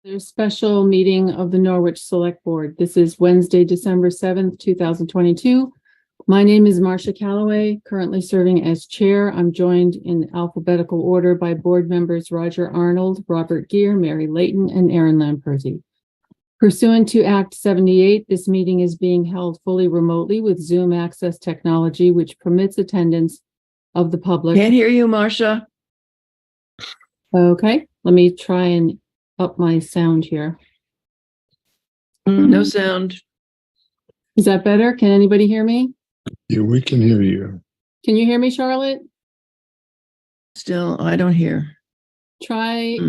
There's a special meeting of the Norwich Selectboard. This is Wednesday, December 7th, 2022. My name is Marcia Calloway, currently serving as chair. I'm joined in alphabetical order by board members Roger Arnold, Robert Geer, Mary Layton, and Aaron Lamperti. Pursuant to Act 78, this meeting is being held fully remotely with Zoom access technology, which permits attendance of the public. Can't hear you, Marcia. Okay, let me try and up my sound here. No sound. Is that better? Can anybody hear me? Yeah, we can hear you. Can you hear me, Charlotte? Still, I don't hear. Try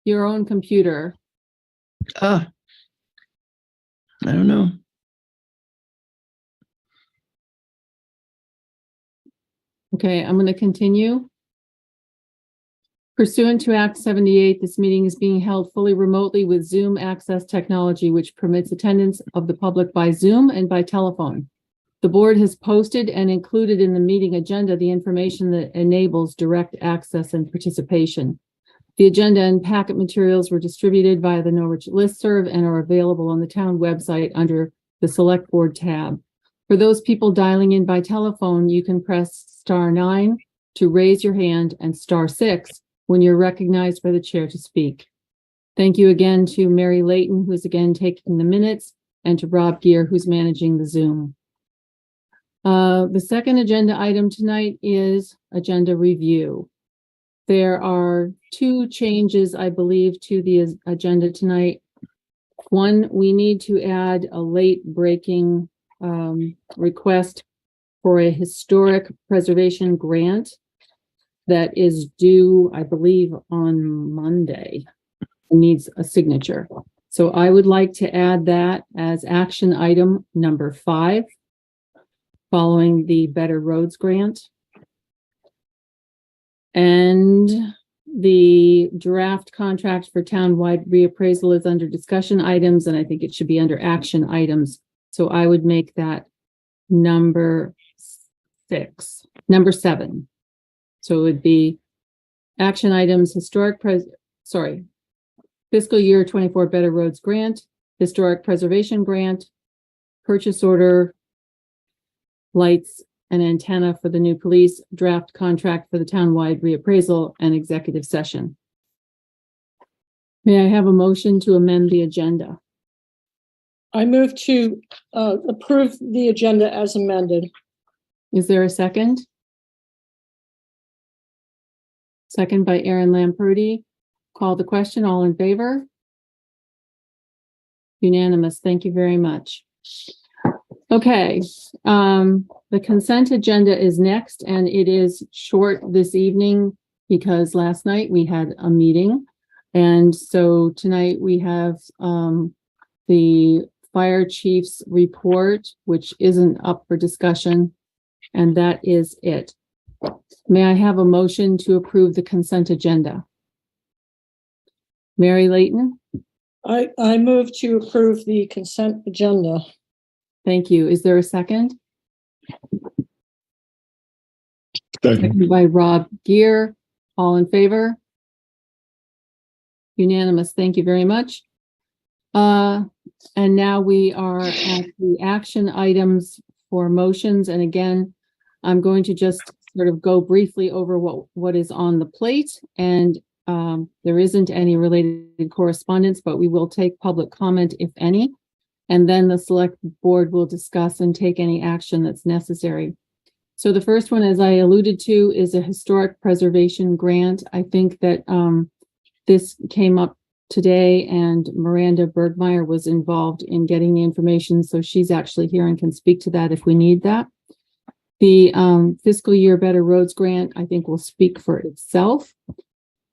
your own computer. I don't know. Okay, I'm going to continue. Pursuant to Act 78, this meeting is being held fully remotely with Zoom access technology, which permits attendance of the public by Zoom and by telephone. The board has posted and included in the meeting agenda the information that enables direct access and participation. The agenda and packet materials were distributed via the Norwich listserv and are available on the town website under the Selectboard tab. For those people dialing in by telephone, you can press *9 to raise your hand and *6 when you're recognized by the chair to speak. Thank you again to Mary Layton, who's again taking the minutes, and to Rob Geer, who's managing the Zoom. The second agenda item tonight is agenda review. There are two changes, I believe, to the agenda tonight. One, we need to add a late breaking request for a historic preservation grant that is due, I believe, on Monday. It needs a signature. So I would like to add that as action item number 5, following the Better Roads grant. And the draft contract for townwide reappraisal is under discussion items, and I think it should be under action items. So I would make that number 7. So it would be action items, fiscal year 24 Better Roads grant, historic preservation grant, purchase order, lights and antenna for the new police, draft contract for the townwide reappraisal, and executive session. May I have a motion to amend the agenda? I move to approve the agenda as amended. Is there a second? Second by Aaron Lamperti. Call the question. All in favor? Unanimous. Thank you very much. Okay. The consent agenda is next, and it is short this evening because last night we had a meeting. And so tonight we have the fire chief's report, which isn't up for discussion, and that is it. May I have a motion to approve the consent agenda? Mary Layton? I move to approve the consent agenda. Thank you. Is there a second? Second. By Rob Geer. All in favor? Unanimous. Thank you very much. And now we are at the action items for motions. And again, I'm going to just sort of go briefly over what is on the plate. And there isn't any related correspondence, but we will take public comment, if any. And then the select board will discuss and take any action that's necessary. So the first one, as I alluded to, is a historic preservation grant. I think that this came up today, and Miranda Bergmeyer was involved in getting the information. So she's actually here and can speak to that if we need that. The fiscal year Better Roads grant, I think, will speak for itself.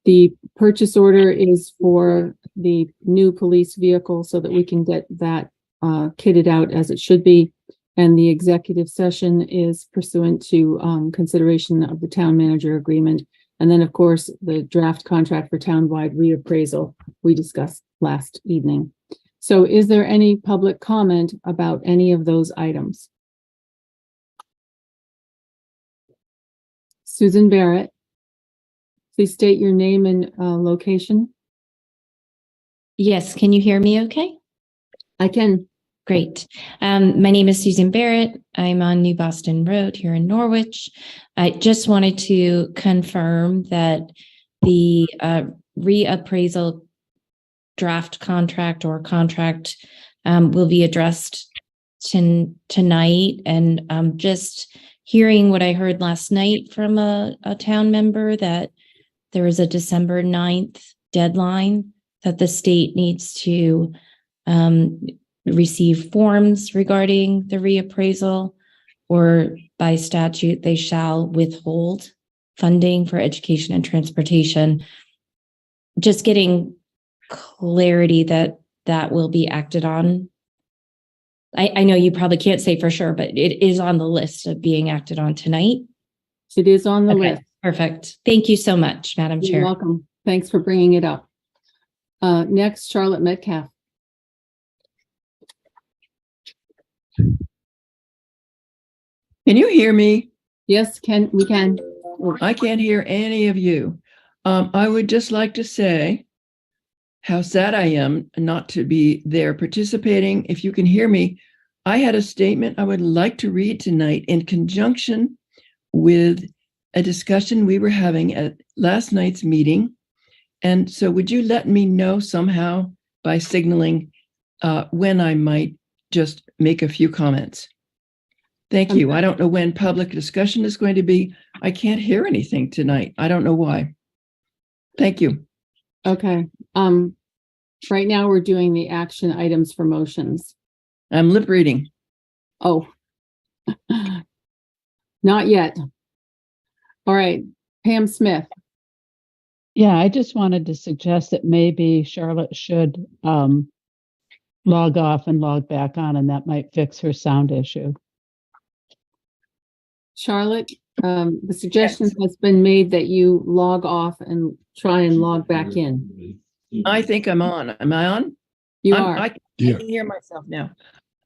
The purchase order is for the new police vehicle so that we can get that kitted out as it should be. And the executive session is pursuant to consideration of the town manager agreement. And then, of course, the draft contract for townwide reappraisal we discussed last evening. So is there any public comment about any of those items? Susan Barrett, please state your name and location. Yes, can you hear me okay? I can. Great. My name is Susan Barrett. I'm on New Boston Road here in Norwich. I just wanted to confirm that the reappraisal draft contract or contract will be addressed tonight. And just hearing what I heard last night from a town member that there is a December 9th deadline that the state needs to receive forms regarding the reappraisal, or by statute, they shall withhold funding for education and transportation. Just getting clarity that that will be acted on. I know you probably can't say for sure, but it is on the list of being acted on tonight. It is on the Okay, list. perfect. Thank you so much, Madam You're Chair. welcome. Thanks for bringing it up. Next, Charlotte Metcalf. Can you hear me? Yes, we can. I can't hear any of you. I would just like to say how sad I am not to be there participating. If you can hear me, I had a statement I would like to read tonight in conjunction with a discussion we were having at last night's meeting. And so would you let me know somehow by signaling when I might just make a few comments? Thank you. I don't know when public discussion is going to be. I can't hear anything tonight. I don't know why. Thank you. Okay. Right now we're doing the action items for motions. I'm lip reading. Oh, not yet. All right, Pam Smith. Yeah, I just wanted to suggest that maybe Charlotte should log off and log back on, and that might fix her sound issue. Charlotte, the suggestion has been made that you log off and try and log back in. I think I'm on. Am I on? You I'm- are. I Yeah. can hear myself now.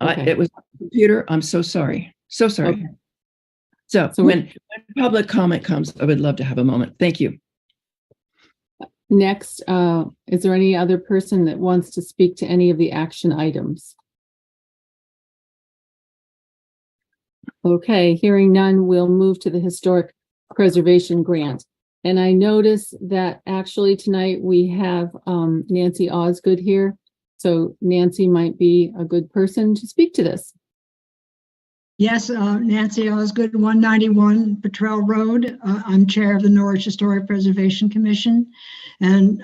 Okay. It was on the computer. I'm so sorry. So sorry. Okay. So, So when public comment comes, I would love to have a moment. Thank you. Next, is there any other person that wants to speak to any of the action items? Okay, hearing none, we'll move to the Historic Preservation Grant. And I notice that actually tonight we have Nancy Osgood here. So Nancy might be a good person to speak to this. Yes, Nancy Osgood, 191 Petrel Road. I'm chair of the Norwich Historic Preservation Commission. And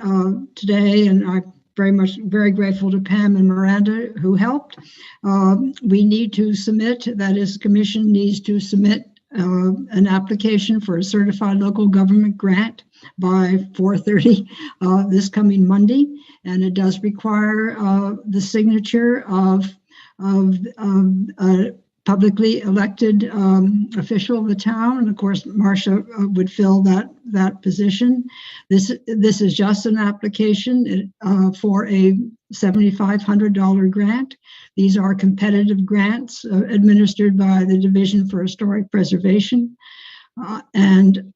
today, and I'm very grateful to Pam and Miranda who helped. We need to submit, that is, commission needs to submit an application for a certified local government grant by 4:30 this coming Monday. And it does require the signature of a publicly elected official of the town, and of course, Marcia would fill that position. This is just an application for a $7,500 grant. These are competitive grants administered by the Division for Historic Preservation, and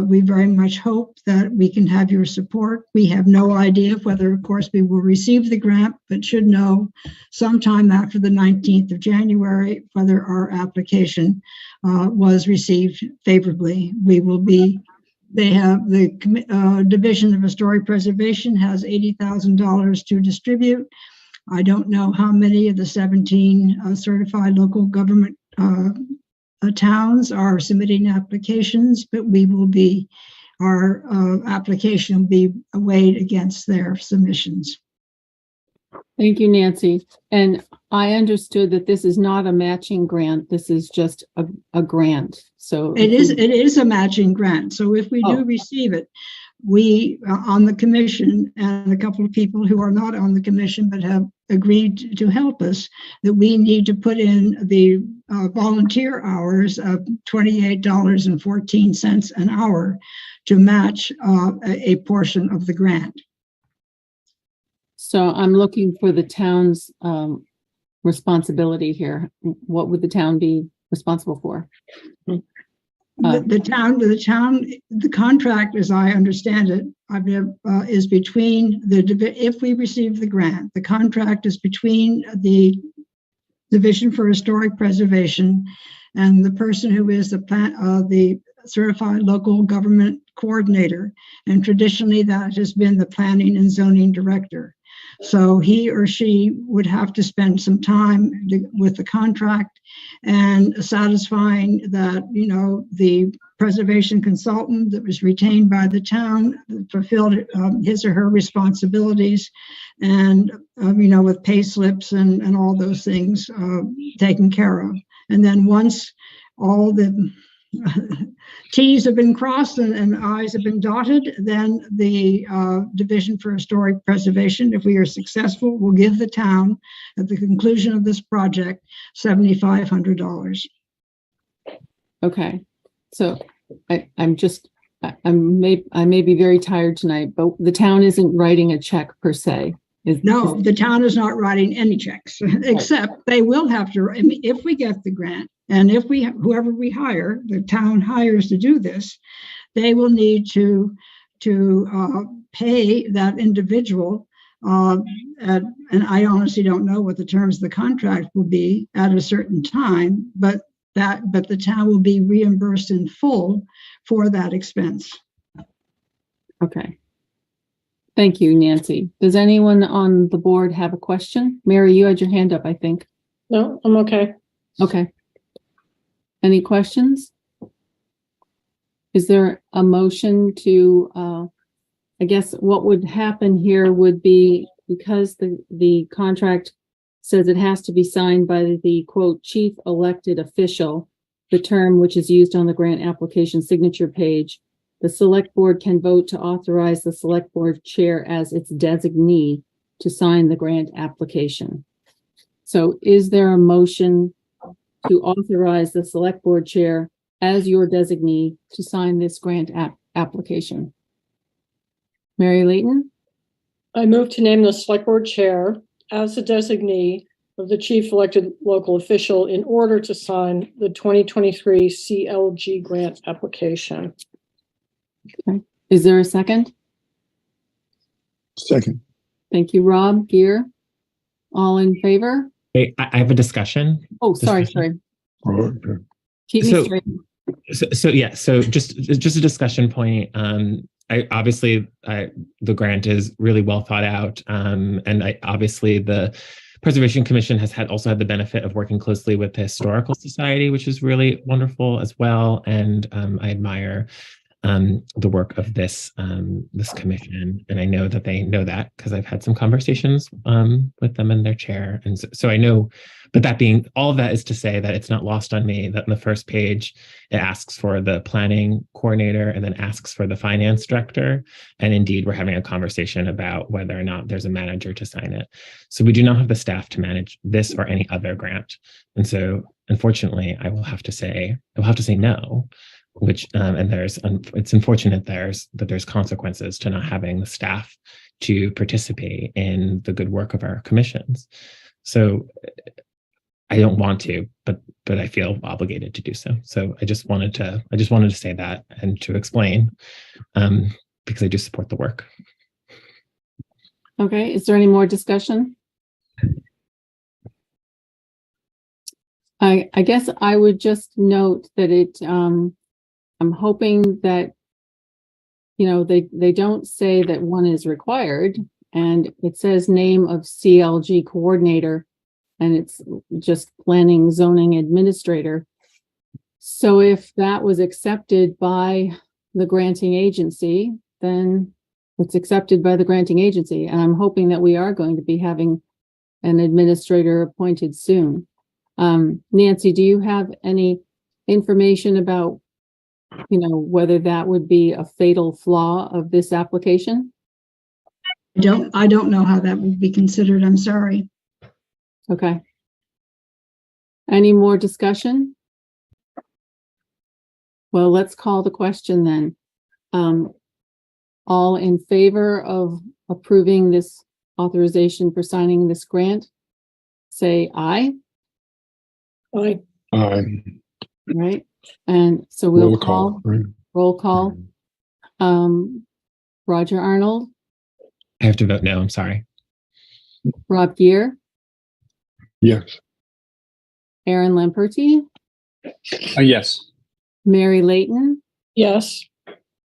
we very much hope that we can have your support. We have no idea whether, of course, we will receive the grant, but should know sometime after the 19th of January whether our application was received favorably. They have the Division of Historic Preservation has $80,000 to distribute. I don't know how many of the 17 certified local government towns are submitting applications, but our application will be weighed against their submissions. Thank you, Nancy. And I understood that this is not a matching grant. This is just a grant. So It is a matching grant. So if we do receive it, we on the commission, and a couple of people who are not on the commission but have agreed to help us, that we need to put in the volunteer hours of $28.14 an hour to match a portion of the grant. So I'm looking for the town's responsibility here. What would the town be responsible for? The contract, as I understand it, is between if we receive the grant, the contract is between the Division for Historic Preservation and the person who is the certified local government coordinator. And traditionally that has been the planning and zoning director. So he or she would have to spend some time with the contract and satisfying that, the preservation consultant that was retained by the town fulfilled his or her responsibilities, and, with pay slips and all those things taken care of. And then once all the T's have been crossed and I's have been dotted, then the Division for Historic Preservation, if we are successful, will give the town, at the conclusion of this project, $7,500. Okay, so I may be very tired tonight, but the town isn't writing a check per se. No, the town is not writing any checks, except they will have to, if we get the grant, and if whoever we hire, the town hires to do this, they will need to pay that individual, and I honestly don't know what the terms of the contract will be at a certain time, but the town will be reimbursed in full for that expense. Okay. Thank you, Nancy. Does anyone on the board have a question? Mary, you had your hand up, I think. No, I'm okay. Okay. Any questions? Is there a motion to, I guess what would happen here would be, because the contract says it has to be signed by the quote chief elected official, the term which is used on the grant application signature page, the select board can vote to authorize the select board chair as its designee to sign the grant application. So is there a motion to authorize the select board chair as your designee to sign this grant application? Mary Layton? I move to name the select board chair as the designee of the chief elected local official in order to sign the 2023 CLG grant application. Okay. Is there a second? Second. Thank you, Rob. Gear? All in favor? Hey, I have a discussion. Oh, sorry. Oh, okay. Keep me straight. So just a discussion point. Obviously the grant is really well thought out, and obviously the Preservation Commission has also had the benefit of working closely with the Historical Society, which is really wonderful as well. And I admire the work of this commission, and I know that they know that because I've had some conversations with them and their chair, and so I know. But that being, all of that is to say that it's not lost on me that in the first page it asks for the planning coordinator and then asks for the finance director, and indeed we're having a conversation about whether or not there's a manager to sign it. So we do not have the staff to manage this or any other grant, and so unfortunately I will have to say no. Which and it's unfortunate that there's consequences to not having the staff to participate in the good work of our commissions. So I don't want to, but I feel obligated to do so. So I just wanted to say that and to explain, because I do support the work. Okay, is there any more discussion? I guess I would just note that I'm hoping that, they don't say that one is required, and it says name of CLG coordinator, and it's just planning zoning administrator. So if that was accepted by the granting agency, then it's accepted by the granting agency. And I'm hoping that we are going to be having an administrator appointed soon. Nancy, do you have any information about whether that would be a fatal flaw of this application? I don't know how that would be considered. I'm sorry. Okay. Any more discussion? Well, let's call the question then. All in favor of approving this authorization for signing this grant, say aye. Aye. Aye. Right. And so we'll Roll call, call. Right? roll call. Roger Arnold, I have to vote no. I'm sorry. Rob Gear, Yes. Aaron Lamperti, Yes. Mary Layton, Yes.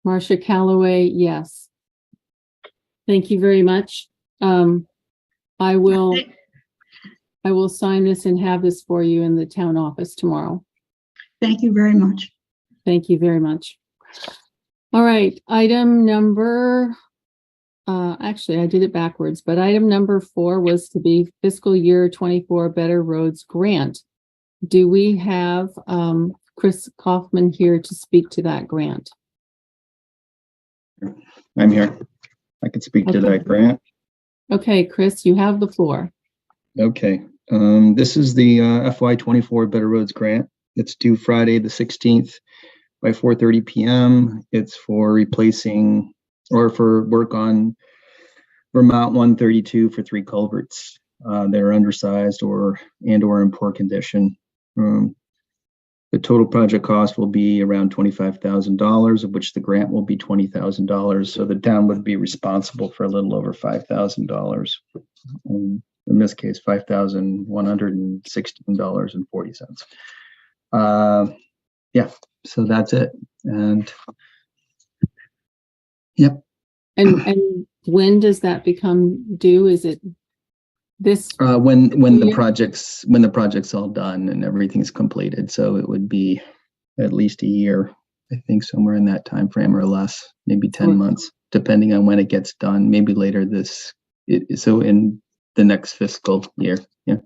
Marcia Calloway, yes. Thank you very much. I will sign this and have this for you in the town office tomorrow. Thank you very much. Thank you very much. All right, item number, actually, I did it backwards, but item number 4 was to be fiscal year 24 Better Roads Grant. Do we have Chris Kaufman here to speak to that grant? I'm here. I can speak to that grant. Okay, Chris, you have the floor. Okay. This is the FY24 Better Roads Grant. It's due Friday the 16th by 4:30 p.m. It's for replacing or for work on Vermont 132 for 3 culverts that are undersized or in poor condition. The total project cost will be around $25,000, of which the grant will be $20,000. So the town would be responsible for a little over $5,000. In this case, $5,116.40. Yeah, so that's it. And yep. And when does that become due? Is it this? When the project's all done and everything's completed, so it would be at least a year, I think, somewhere in that time frame or less, maybe 10 months, depending on when it gets done. Maybe later so in the next fiscal year, yeah.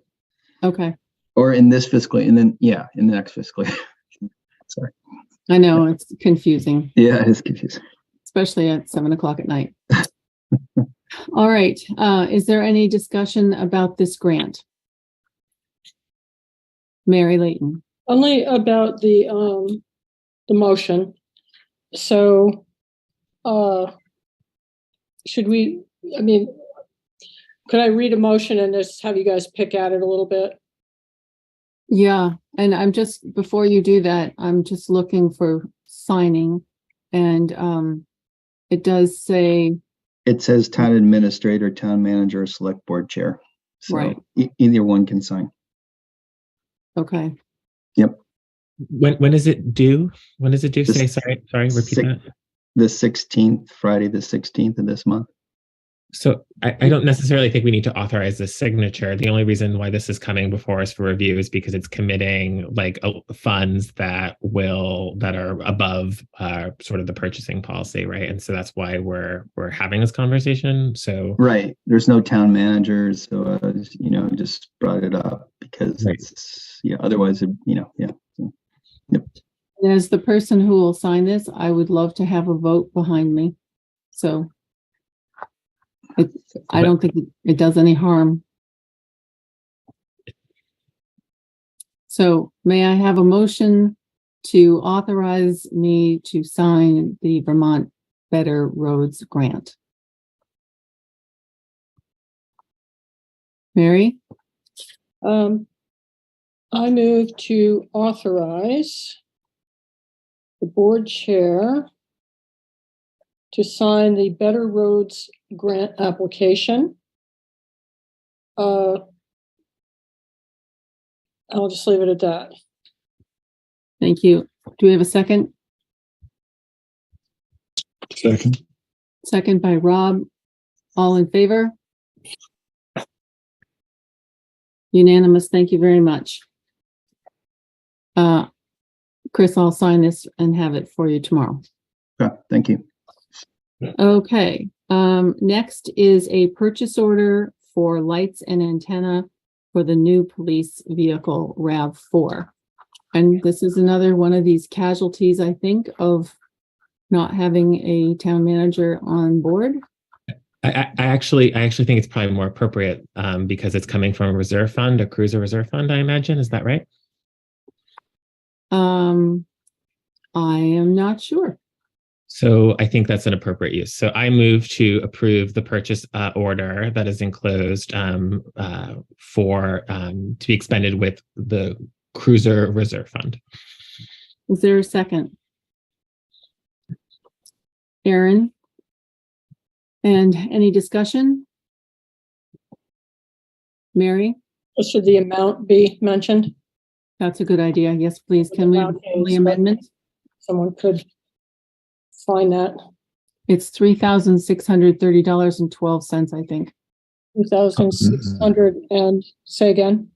Okay. Or in this fiscal, and then in the next fiscal year. Sorry. I know it's confusing. Yeah, it is confusing, especially at 7 o'clock at night. All right. Is there any discussion about this grant? Mary Layton. Only about the motion. So, should we, could I read a motion and just have you guys pick at it a little bit? Yeah. And I'm just, before you do that, I'm just looking for signing, and it does say. It says town administrator, town manager, select board chair. So right. Either one can sign. Okay. Yep. When is it due? When is it due? Sorry, repeat that. The 16th, Friday the 16th of this month. So I don't necessarily think we need to authorize the signature. The only reason why this is coming before us for review is because it's committing funds that are above sort of the purchasing policy, right? And so that's why we're having this conversation. So right, there's no town manager, so just brought it up because it's otherwise yep. And as the person who will sign this, I would love to have a vote behind me. So. I don't think it does any harm. So may I have a motion to authorize me to sign the Vermont Better Roads Grant? Mary? I move to authorize the board chair to sign the Better Roads Grant application. I'll just leave it at that. Thank you. Do we have a second? Second. Second by Rob. All in favor? Unanimous. Thank you very much. Chris, I'll sign this and have it for you tomorrow. Okay, thank you. Okay, next is a purchase order for lights and antenna for the new police vehicle RAV4. And this is another one of these casualties, I think, of not having a town manager on board. I actually think it's probably more appropriate because it's coming from a reserve fund, a cruiser reserve fund, I imagine. Is that right? I am not sure. So I think that's an appropriate use. So I move to approve the purchase order that is enclosed for to be expended with the cruiser reserve fund. Is there a second? Aaron? And any discussion? Mary? Should the amount be mentioned? That's a good idea. Yes, please. Can we have Amount the is, amendment? Someone could find that. It's $3,630.12, I think. 2,600 and say again.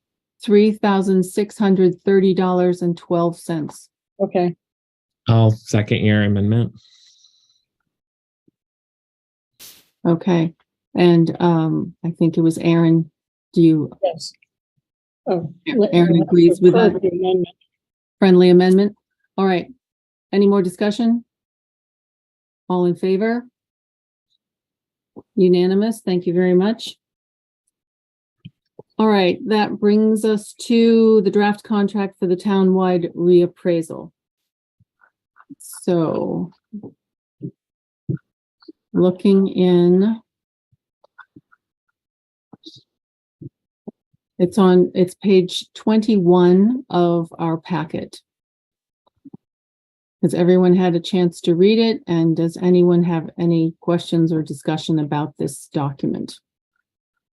$3,630.12. Okay. I'll second your amendment. Okay. And I think it was Aaron. Do you, Yes. Oh, Aaron agrees with that? the amendment. Friendly amendment? All right. Any more discussion? All in favor? Unanimous. Thank you very much. All right, that brings us to the draft contract for the townwide reappraisal. So looking in, it's page 21 of our packet. Has everyone had a chance to read it? And does anyone have any questions or discussion about this document?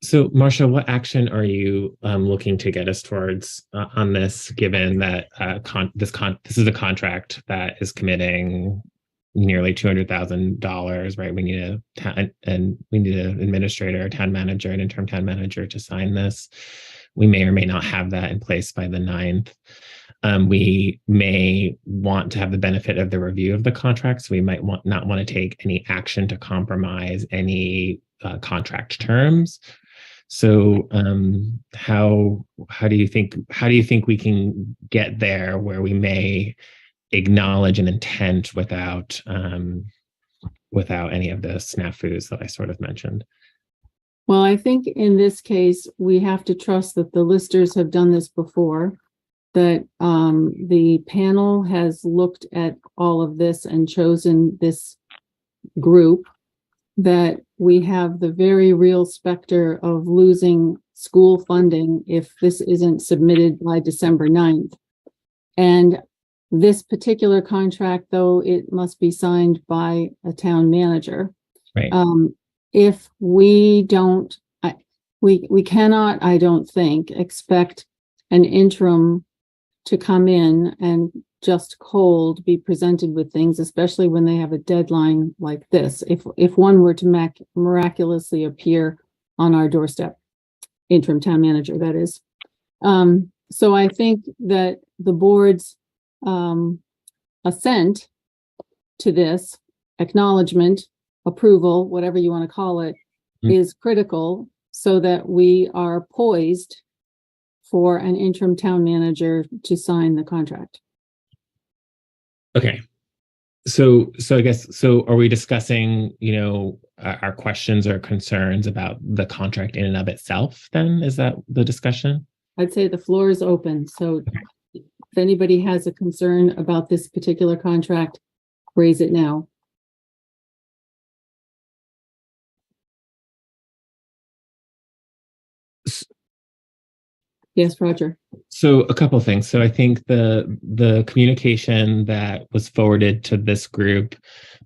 So, Marcia, what action are you looking to get us towards on this, given that this is a contract that is committing nearly $200,000, right? We need an administrator, a town manager, an interim town manager to sign this. We may or may not have that in place by the 9th. We may want to have the benefit of the review of the contract, so we might not want to take any action to compromise any contract terms. So, how do you think we can get there where we may acknowledge an intent without any of the snafus that I sort of mentioned? Well, I think in this case, we have to trust that the listers have done this before, that the panel has looked at all of this and chosen this group, that we have the very real specter of losing school funding if this isn't submitted by December 9th. And this particular contract, though, it must be signed by a town manager. Right. If we don't, we cannot, I don't think, expect an interim to come in and just cold be presented with things, especially when they have a deadline like this. If one were to miraculously appear on our doorstep, interim town manager, that is. So I think that the board's assent to this, acknowledgement, approval, whatever you want to call it, is critical so that we are poised for an interim town manager to sign the contract. Okay. So I guess, are we discussing, our questions or concerns about the contract in and of itself then? Is that the discussion? I'd say the floor is open. So if anybody has a concern about this particular contract, raise it now. Yes, Roger. So a couple of things. So I think the communication that was forwarded to this group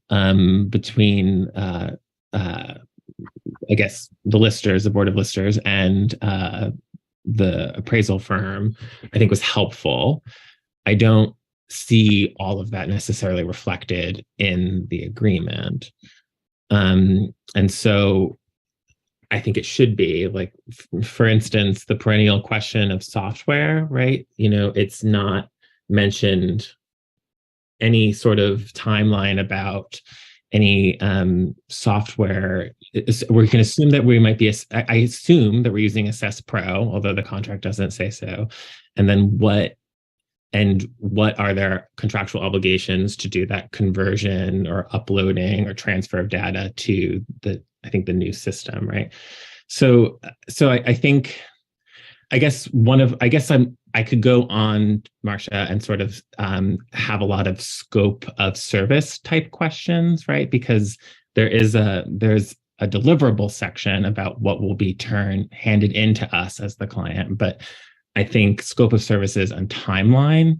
between I guess the listers, the board of listers, and the appraisal firm, I think was helpful. I don't see all of that necessarily reflected in the agreement. And so I think it should be, like, for instance, the perennial question of software, right? It's not mentioned any sort of timeline about any software. We can assume that we might be, I assume that we're using Assess Pro, although the contract doesn't say so. And then what are their contractual obligations to do that conversion or uploading or transfer of data to the new system, right? So I think, I could go on, Marcia, and sort of have a lot of scope of service type questions, right? Because there's a deliverable section about what will be handed into us as the client, but I think scope of services and timeline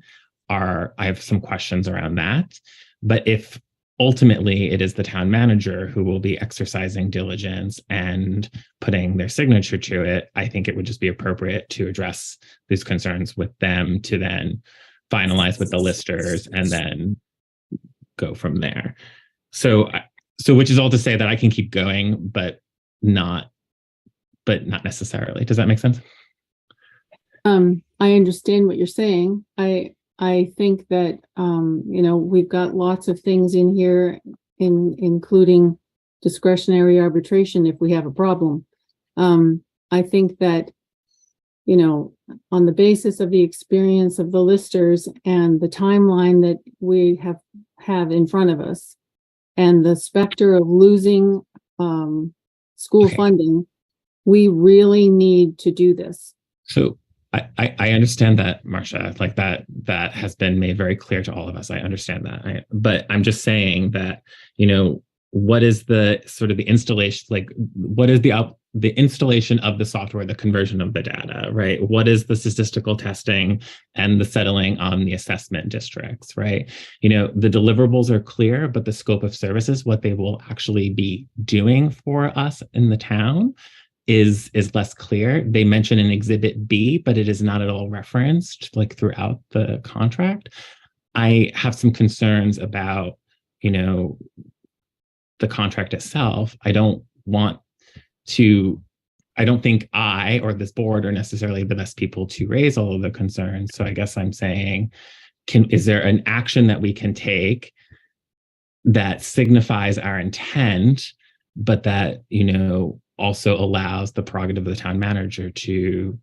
I have some questions around that. But if ultimately it is the town manager who will be exercising diligence and putting their signature to it, I think it would just be appropriate to address these concerns with them to then finalize with the listers and then go from there. So which is all to say that I can keep going, but not necessarily. Does that make sense? I understand what you're saying. I think that, we've got lots of things in here, including discretionary arbitration if we have a problem. I think that, on the basis of the experience of the listers and the timeline that we have in front of us and the specter of losing school funding, we really need to do this. So I understand that, Marcia, like that has been made very clear to all of us. I understand that. But I'm just saying that, what is the sort of the installation, like what is the installation of the software, the conversion of the data, right? What is the statistical testing and the settling on the assessment districts, right? The deliverables are clear, but the scope of services, what they will actually be doing for us in the town is less clear. They mention in Exhibit B, but it is not at all referenced like throughout the contract. I have some concerns about, the contract itself. I don't think I or this board are necessarily the best people to raise all of the concerns. So I guess I'm saying, is there an action that we can take that signifies our intent, but that, also allows the prerogative of the town manager to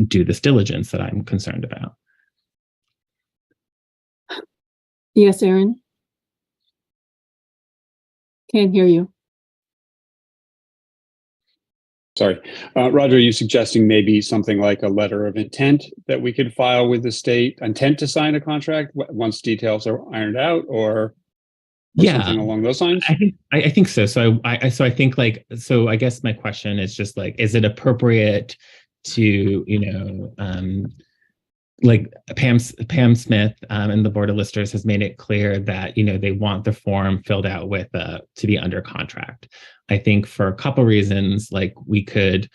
do this diligence that I'm concerned about? Yes, Aaron? Can't hear you. Sorry. Roger, are you suggesting maybe something like a letter of intent that we could file with the state, intent to sign a contract once details are ironed out, or something along those lines? I think so. So I guess my question is just like, is it appropriate to, like Pam Smith and the Board of Listers has made it clear that, they want the form filled out with to be under contract. I think for a couple reasons, like we could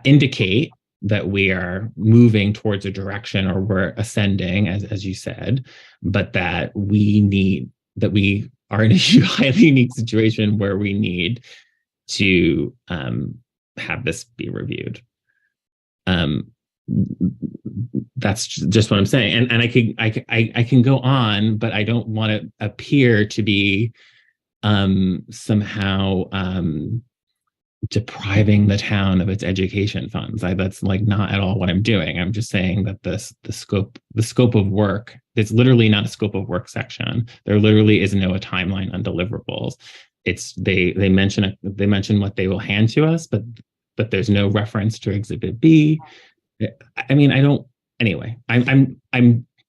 indicate that we are moving towards a direction or we're ascending, as you said, but that we are in a highly unique situation where we need to have this be reviewed. That's just what I'm saying. And I can go on, but I don't want to appear to be somehow depriving the town of its education funds. That's like not at all what I'm doing. I'm just saying that the scope of work, it's literally not a scope of work section. There literally is no a timeline on deliverables. It's they mention what they will hand to us, but there's no reference to Exhibit B. I mean, I'm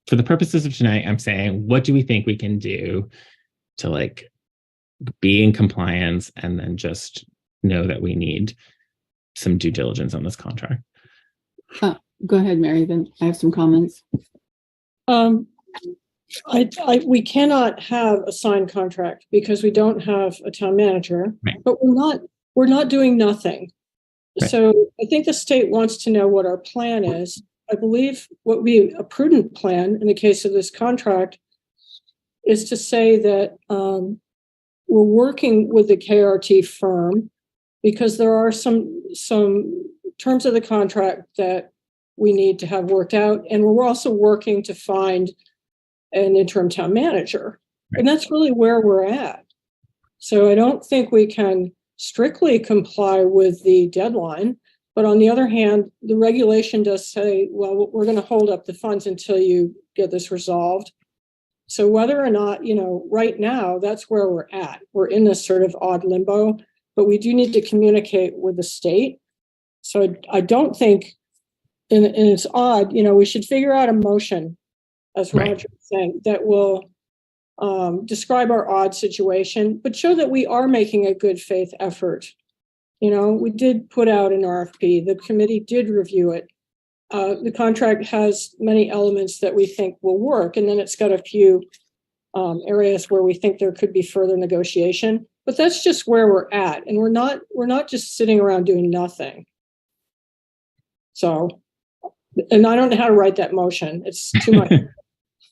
for the purposes of tonight, I'm saying, what do we think we can do to like be in compliance and then just know that we need some due diligence on this contract? Go ahead, Mary, then I have some comments. We cannot have a signed contract because we don't have a town manager, right. But we're not doing nothing. Right. So I think the state wants to know what our plan is. I believe what would be a prudent plan in the case of this contract is to say that we're working with the KRT firm because there are some terms of the contract that we need to have worked out, and we're also working to find an interim town manager. Right. And that's really where we're at. So I don't think we can strictly comply with the deadline. But on the other hand, the regulation does say, well, we're going to hold up the funds until you get this resolved. So whether or not, right now, that's where we're at. We're in this sort of odd limbo, but we do need to communicate with the state. So I don't think, and it's odd, we should figure out a motion, as Roger was saying, that will describe our odd situation, but show that we are making a good faith effort. We did put out an RFP. The committee did review it. the contract has many elements that we think will work, and then it's got a few areas where we think there could be further negotiation. But that's just where we're at, and we're not just sitting around doing nothing. So, and I don't know how to write that motion. It's too much,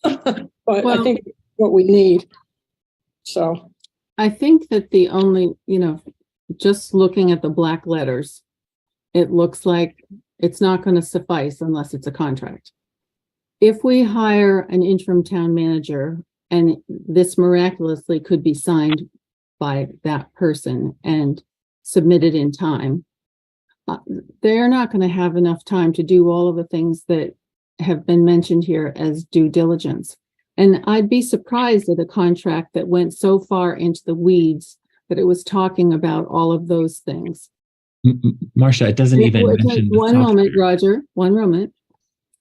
but Well, I think it's what we need. So, I think that the only, just looking at the black letters, it looks like it's not going to suffice unless it's a contract. If we hire an interim town manager and this miraculously could be signed by that person and submitted in time, they're not going to have enough time to do all of the things that have been mentioned here as due diligence. And I'd be surprised at a contract that went so far into the weeds that it was talking about all of those things. Marcia, it doesn't even mention the One moment, software. Roger, one moment.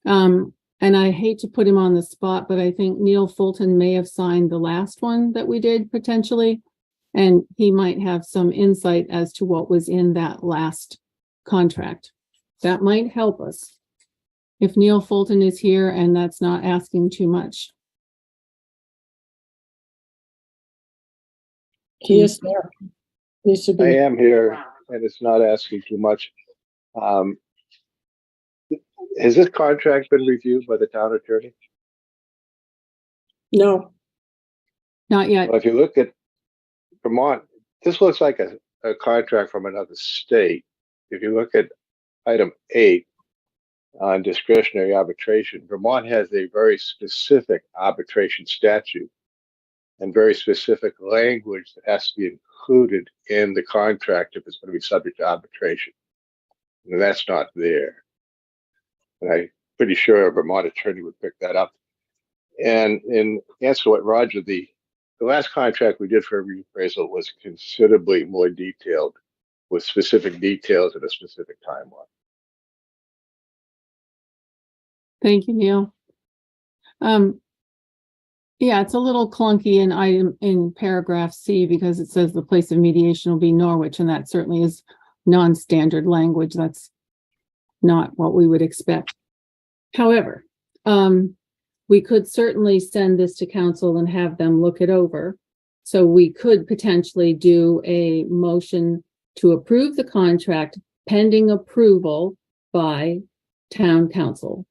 And I hate to put him on the spot, but I think Neil Fulton may have signed the last one that we did potentially. And he might have some insight as to what was in that last contract. That might help us. If Neil Fulton is here and that's not asking too much. he is there. Needs to I be. am here, and it's not asking too much. Has this contract been reviewed by the town attorney? No. Not yet. Well, if you look at Vermont, this looks like a contract from another state. If you look at item 8 on discretionary arbitration, Vermont has a very specific arbitration statute and very specific language that has to be included in the contract if it's going to be subject to arbitration. And that's not there. And I'm pretty sure a Vermont attorney would pick that up. And in answer to what Roger, the last contract we did for reappraisal was considerably more detailed, with specific details at a specific timeline. Thank you, Neil. Yeah, it's a little clunky in paragraph C because it says the place of mediation will be Norwich, and that certainly is non-standard language. That's not what we would expect. However, we could certainly send this to council and have them look it over. So we could potentially do a motion to approve the contract pending approval by town council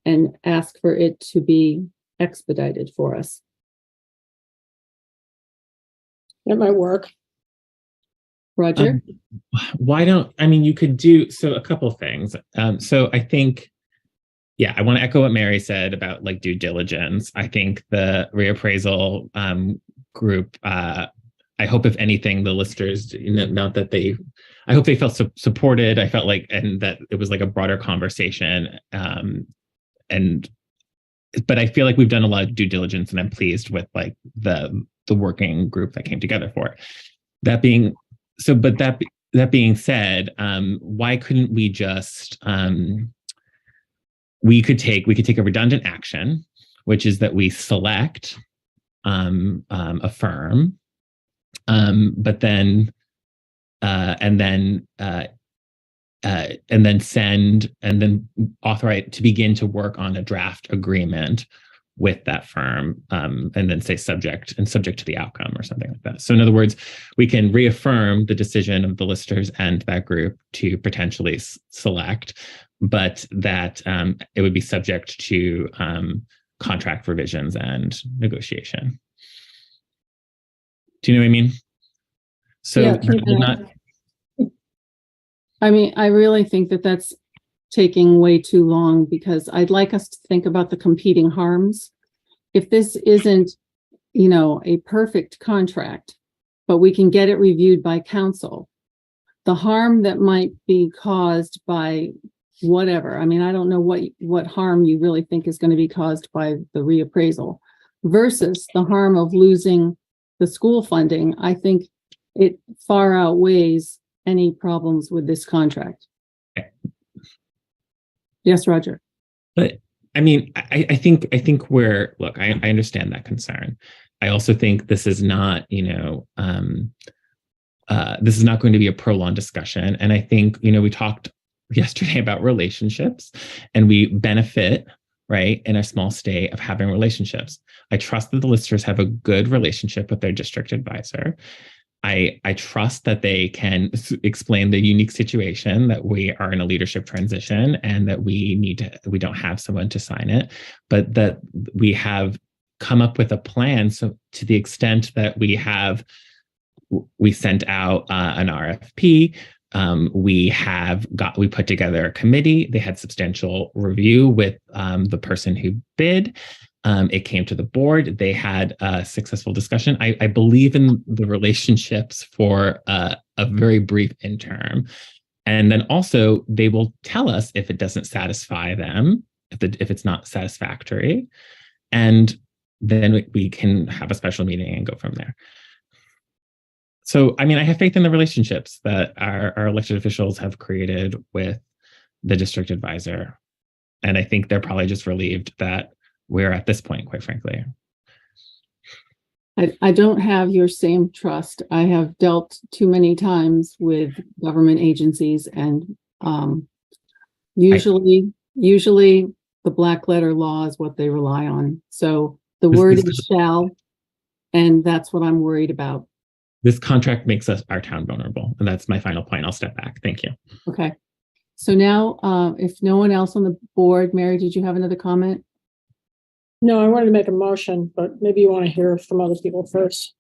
and ask for it to be expedited for us. It might work. Roger? You could do, so a couple things. So I think, yeah, I want to echo what Mary said about like due diligence. I think the reappraisal group, I hope if anything, the listers, not that I hope they felt supported. I felt like, and that it was like a broader conversation. But I feel like we've done a lot of due diligence, and I'm pleased with like the working group that came together for it. That being said, why couldn't we just we could take a redundant action, which is that we select a firm, but then authorize to begin to work on a draft agreement with that firm, and then say subject to the outcome or something like that. So in other words, we can reaffirm the decision of the listers and that group to potentially select, but that it would be subject to contract revisions and negotiation. Do you know what I mean? So Yeah, I really think that that's taking way too long, because I'd like us to think about the competing harms. If this isn't, a perfect contract, but we can get it reviewed by council, the harm that might be caused by whatever, I don't know what harm you really think is going to be caused by the reappraisal versus the harm of losing the school funding, I think it far outweighs any problems with this contract. Yes, Roger. But I think we're, look, I understand that concern. I also think this is not, this is not going to be a prolonged discussion. And I think, we talked yesterday about relationships, and we benefit, right, in a small state of having relationships. I trust that the listers have a good relationship with their district advisor. I trust that they can explain the unique situation that we are in a leadership transition and that we don't have someone to sign it, but that we have come up with a plan. So to the extent that we sent out an RFP, we put together a committee. They had substantial review with the person who bid. It came to the board. They had a successful discussion. I believe in the relationships for a very brief interim. And then also they will tell us if it doesn't satisfy them, if it's not satisfactory. And then we can have a special meeting and go from there. So, I mean, I have faith in the relationships that our elected officials have created with the district advisor. And I think they're probably just relieved that we're at this point, quite frankly. I don't have your same trust. I have dealt too many times with government agencies, and usually the black letter law is what they rely on. So the word is shall, and that's what I'm worried about. This contract makes our town vulnerable, and that's my final point. I'll step back. Thank you. Okay. So now, if no one else on the board, Mary, did you have another comment? No, I wanted to make a motion, but maybe you want to hear from other people first.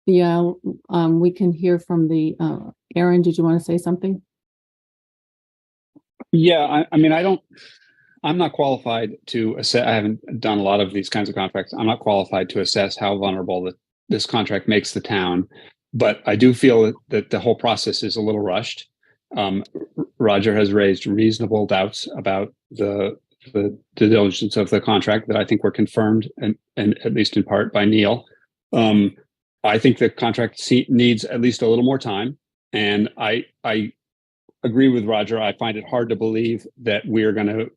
Yeah, we can hear from the, Aaron, did you want to say something? Yeah, I mean, I'm not qualified to assess. I haven't done a lot of these kinds of contracts. I'm not qualified to assess how vulnerable this contract makes the town, but I do feel that the whole process is a little rushed. Roger has raised reasonable doubts about the diligence of the contract that I think were confirmed, and at least in part by Neil. I think the contract needs at least a little more time, and I agree with Roger. I find it hard to believe that we're going to,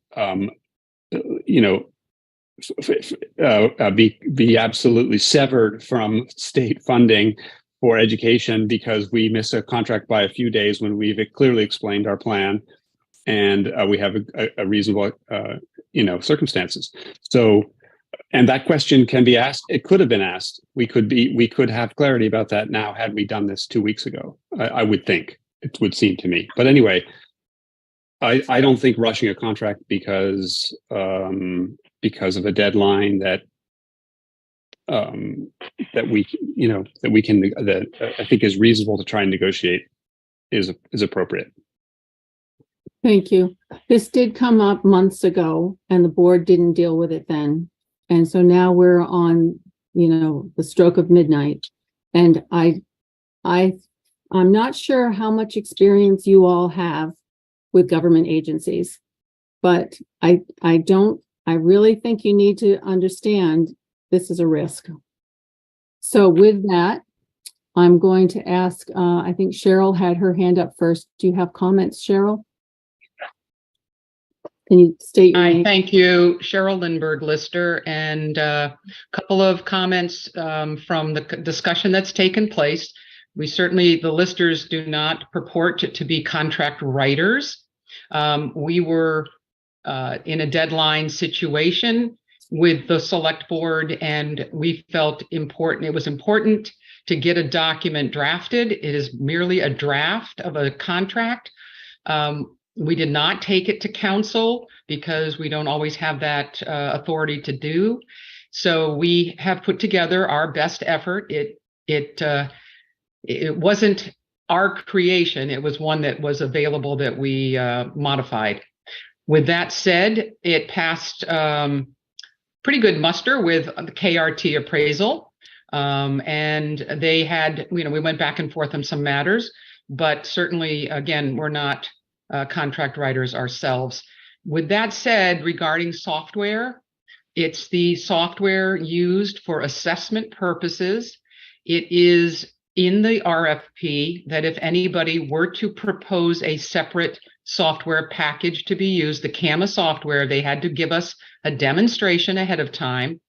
be absolutely severed from state funding for education because we miss a contract by a few days when we've clearly explained our plan. And we have a reasonable, circumstances. So, and that question can be asked. It could have been asked. We could have clarity about that now had we done this 2 weeks ago. I would think, it would seem to me. But anyway, I don't think rushing a contract because of a deadline that I think is reasonable to try and negotiate is appropriate. Thank you. This did come up months ago and the board didn't deal with it then. And so now we're on, the stroke of midnight. And I'm not sure how much experience you all have with government agencies, but I really think you need to understand this is a risk. So with that, I'm going to ask, I think Cheryl had her hand up first. Do you have comments, Cheryl? Can you state your name? Thank you, Cheryl Lindbergh Lister, and a couple of comments from the discussion that's taken place. We certainly, the listers do not purport to be contract writers. We were in a deadline situation with the select board, and we felt it was important to get a document drafted. It is merely a draft of a contract. We did not take it to council because we don't always have that authority to do. So we have put together our best effort. It wasn't our creation. It was one that was available that we modified. With that said, it passed pretty good muster with the KRT appraisal. And they had, we went back and forth on some matters, but certainly, again, we're not contract writers ourselves. With that said, regarding software, it's the software used for assessment purposes. It is in the RFP that if anybody were to propose a separate software package to be used, the CAMA software, they had to give us a demonstration ahead of time.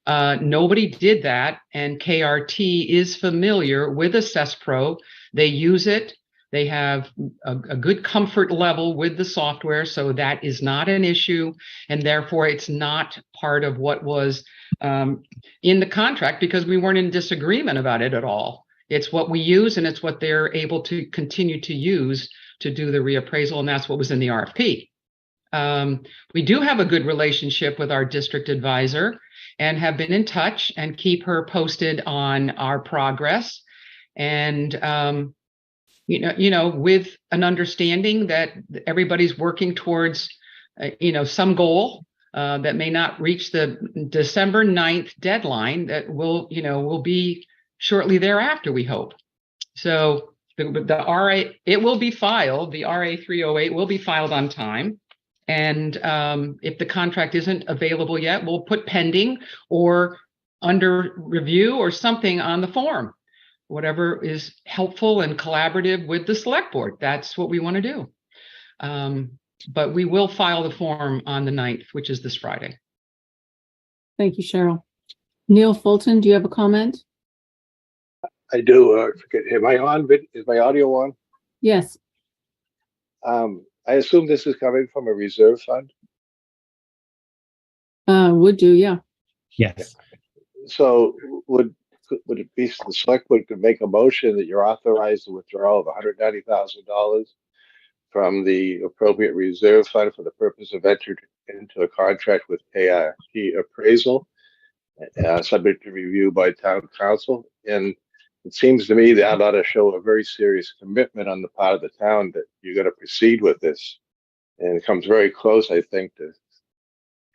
Nobody did that, and KRT is familiar with AssessPro. They use it They have a good comfort level with the software, so that is not an issue, and therefore it's not part of what was in the contract because we weren't in disagreement about it at all. It's what we use, and it's what they're able to continue to use to do the reappraisal, and that's what was in the RFP. We do have a good relationship with our district advisor and have been in touch and keep her posted on our progress. And with an understanding that everybody's working towards, some goal that may not reach the December 9th deadline that will be shortly thereafter, we hope. So the RA, it will be filed, the RA 308 will be filed on time. And if the contract isn't available yet, we'll put pending or under review or something on the form. Whatever is helpful and collaborative with the select board. That's what we want to do. But we will file the form on the 9th, which is this Friday. Thank you, Cheryl. Neil Fulton, do you have a comment? I do. Am I on? Is my audio on? Yes. I assume this is coming from a reserve fund. Would do, yeah. Yes. So would it be the select board could make a motion that you're authorized the withdrawal of $190,000 from the appropriate reserve fund for the purpose of entering into a contract with ART Appraisal, subject to review by town council? And it seems to me that ought to show a very serious commitment on the part of the town that you're going to proceed with this. And it comes very close, I think, to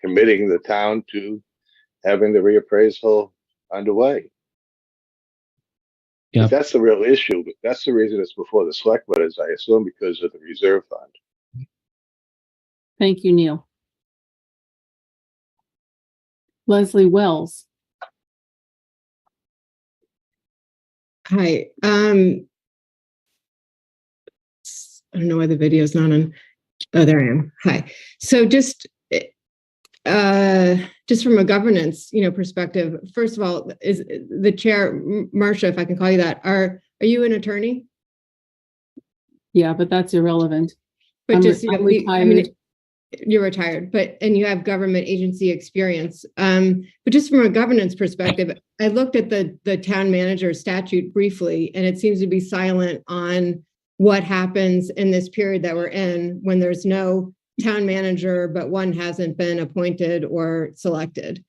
committing the town to having the reappraisal underway. Yeah, that's the real issue. But that's the reason it's before the select board, as I assume, because of the reserve fund. Thank you, Neil. Leslie Wells. Hi. I don't know why the video is not on. Oh, there I am. Hi. So just from a governance, perspective, first of all, is the chair, Marcia, if I can call you that, are you an attorney? Yeah, but that's irrelevant. But I'm retired. You're retired, and you have government agency experience. But just from a governance perspective, I looked at the town manager statute briefly, and it seems to be silent on what happens in this period that we're in when there's no town manager, but one hasn't been appointed or selected.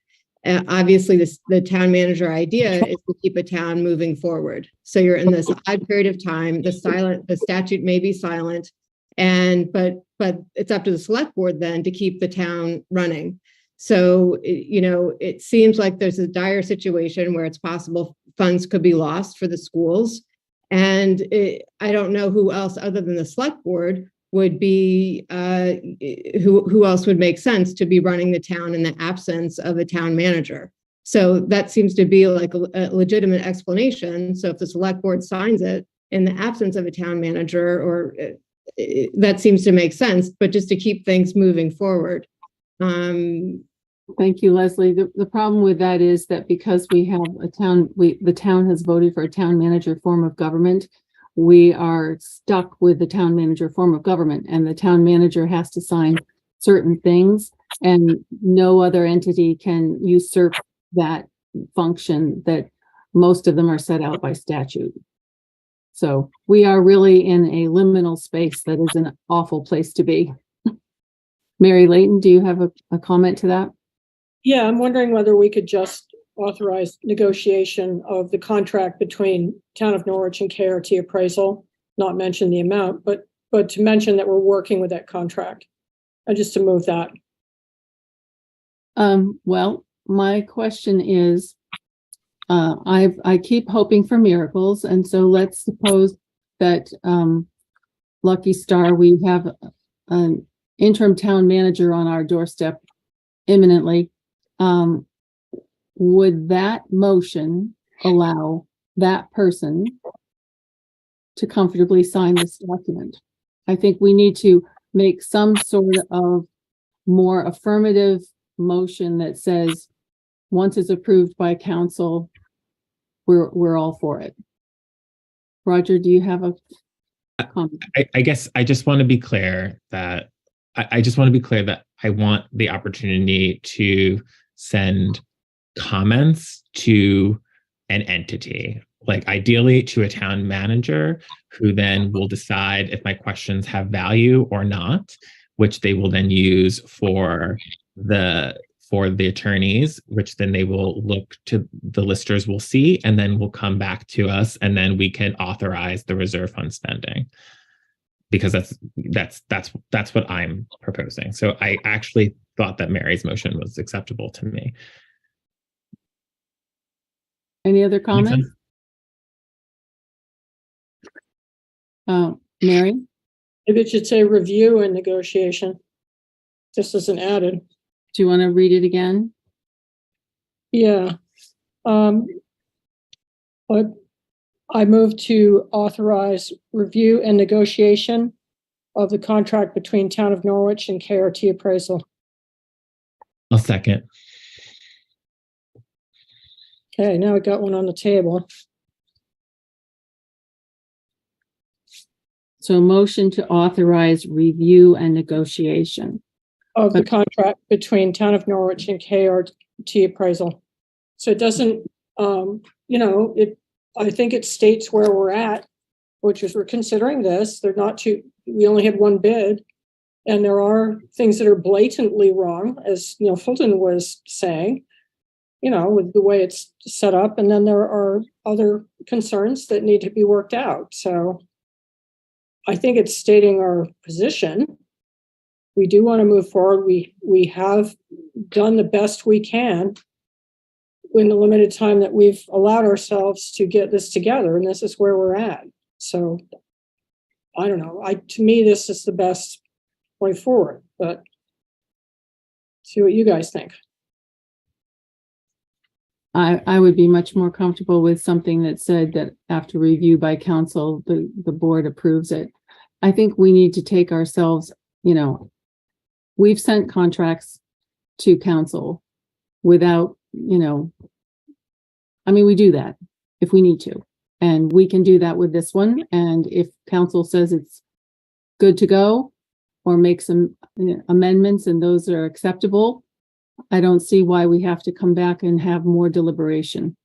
Obviously, the town manager idea is to keep a town moving forward. So you're in this odd period of time. The statute may be silent, but it's up to the select board then to keep the town running. So it seems like there's a dire situation where it's possible funds could be lost for the schools, and I don't know who else other than the select board would be who else would make sense to be running the town in the absence of a town manager. So that seems to be like a legitimate explanation. So if the select board signs it in the absence of a town manager, or that seems to make sense, but just to keep things moving forward. Thank you, Leslie. The problem with that is that because we have the town has voted for a town manager form of government, we are stuck with the town manager form of government, and the town manager has to sign certain things, and no other entity can usurp that function that most of them are set out by statute. So we are really in a liminal space that is an awful place to be. Mary Layton, do you have a comment to that? Yeah, I'm wondering whether we could just authorize negotiation of the contract between Town of Norwich and KRT Appraisal, not mention the amount, but to mention that we're working with that contract, and just to move that. Well, my question is, I keep hoping for miracles, and so let's suppose that Lucky Star, we have an interim town manager on our doorstep imminently. Would that motion allow that person to comfortably sign this document? I think we need to make some sort of more affirmative motion that says, once it's approved by council, we're all for it. Roger, do you have a comment? I guess I just want to be clear that I just want to be clear that I want the opportunity to send comments to an entity, like ideally to a town manager, who then will decide if my questions have value or not, which they will then use for the attorneys, which then they will look to, the listers will see, and then will come back to us, and then we can authorize the reserve fund spending. Because that's what I'm proposing. So I actually thought that Mary's motion was acceptable to me. Any other comments? Mary? Maybe it should say review and negotiation. Just as an added. Do you want to read it again? Yeah. But I move to authorize review and negotiation of the contract between Town of Norwich and KRT Appraisal. I'll second. Okay, now we got one on the table. So motion to authorize review and negotiation Of the contract between Town of Norwich and KRT Appraisal. So it doesn't, I think it states where we're at, which is we're considering this. They're not too, we only had one bid, and there are things that are blatantly wrong, as Fulton was saying, with the way it's set up. And then there are other concerns that need to be worked out. So I think it's stating our position. We do want to move forward. We have done the best we can in the limited time that we've allowed ourselves to get this together, and this is where we're at. So I don't know. To me, this is the best way forward, but see what you guys think. I would be much more comfortable with something that said that after review by council, the board approves it. I think we need to take ourselves, we've sent contracts to council without, we do that if we need to, and we can do that with this one. And if council says it's good to go or make some amendments and those are acceptable, I don't see why we have to come back and have more deliberation.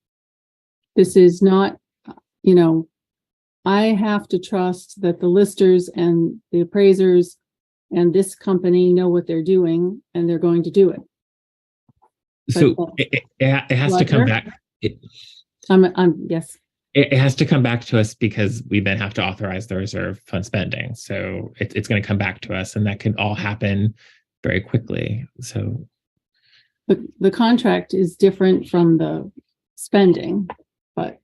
This is not, I have to trust that the listers and the appraisers and this company know what they're doing, and they're going to do it. So it has to come back. Yes. It has to come back to us because we then have to authorize the reserve fund spending. So it's going to come back to us, and that can all happen very quickly. So the contract is different from the spending, but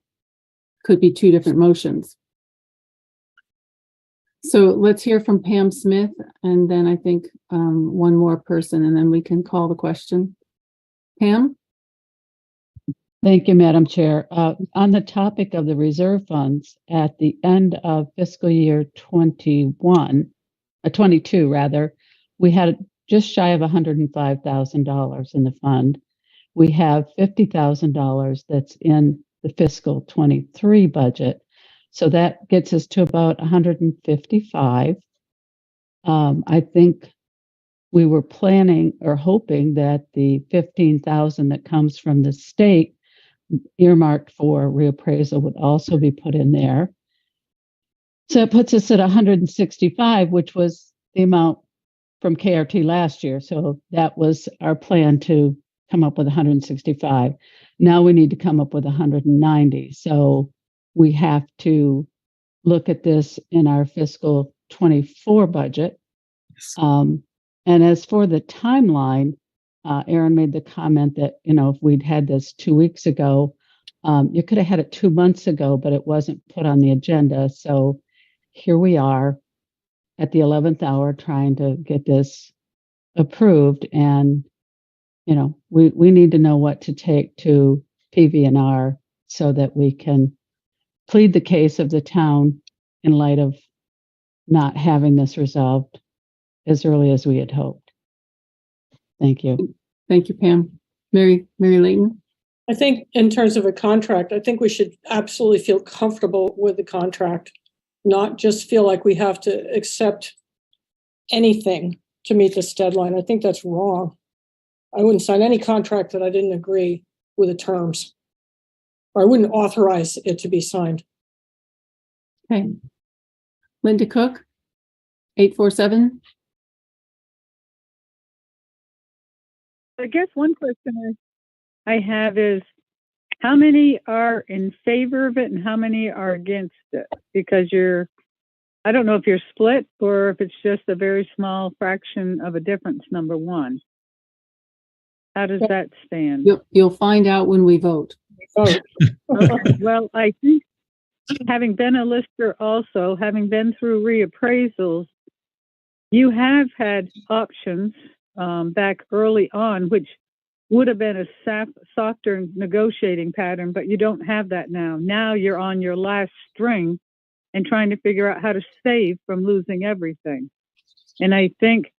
could be two different motions. So let's hear from Pam Smith, and then I think one more person, and then we can call the question. Pam? Thank you, Madam Chair. On the topic of the reserve funds, at the end of fiscal year 22 rather, we had just shy of $105,000 in the fund. We have $50,000 that's in the fiscal 23 budget. So that gets us to about 155. I think we were planning or hoping that the 15,000 that comes from the state earmarked for reappraisal would also be put in there. So it puts us at 165, which was the amount from KRT last year. So that was our plan, to come up with 165. Now we need to come up with 190. So we have to look at this in our fiscal 24 budget. And as for the timeline, Aaron made the comment that, if we'd had this 2 weeks ago, you could have had it 2 months ago, but it wasn't put on the agenda. So here we are at the 11th hour trying to get this approved. And, we need to know what to take to PV&R so that we can plead the case of the town in light of not having this resolved as early as we had hoped. Thank you. Thank you, Pam. Mary Layton? I think in terms of a contract, I think we should absolutely feel comfortable with the contract. not just feel like we have to accept anything to meet this deadline. I think that's wrong. I wouldn't sign any contract that I didn't agree with the terms, or I wouldn't authorize it to be signed. Okay. Linda Cook, 847. I guess one question I have is, how many are in favor of it and how many are against it? Because I don't know if you're split or if it's just a very small fraction of a difference, number one. How does that stand? You'll find out when we vote. Okay. Well, I think having been a lister also, having been through reappraisals, you have had options back early on, which would have been a softer negotiating pattern, but you don't have that now. Now you're on your last string and trying to figure out how to save from losing everything. And I think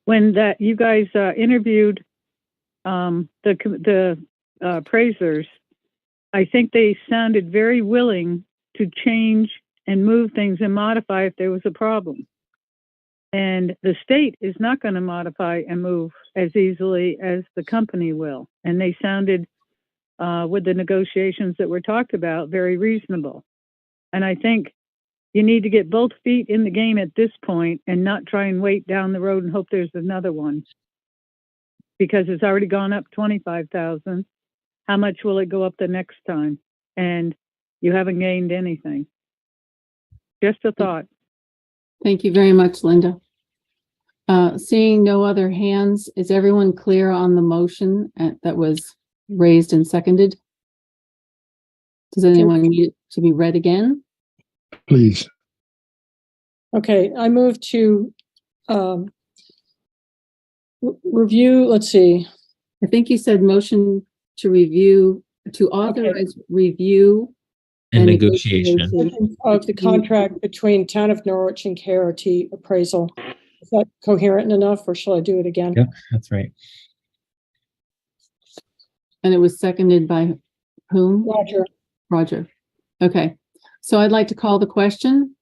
when you guys interviewed the appraisers, I think they sounded very willing to change and move things and modify if there was a problem. And the state is not going to modify and move as easily as the company will. And they sounded, with the negotiations that were talked about, very reasonable. And I think you need to get both feet in the game at this point and not try and wait down the road and hope there's another one. Because it's already gone up 25,000. How much will it go up the next time? And you haven't gained anything. Just a thought. Thank you very much, Linda. Seeing no other hands, is everyone clear on the motion that was raised and seconded? Does anyone need it to be read again? Please. Okay, I move to review, let's see. I think you said motion to review, to authorize review And negotiation of the contract between Town of Norwich and KRT Appraisal. Is that coherent enough, or shall I do it again? Yep, that's right. And it was seconded by whom? Roger. Roger. Okay. So I'd like to call the question.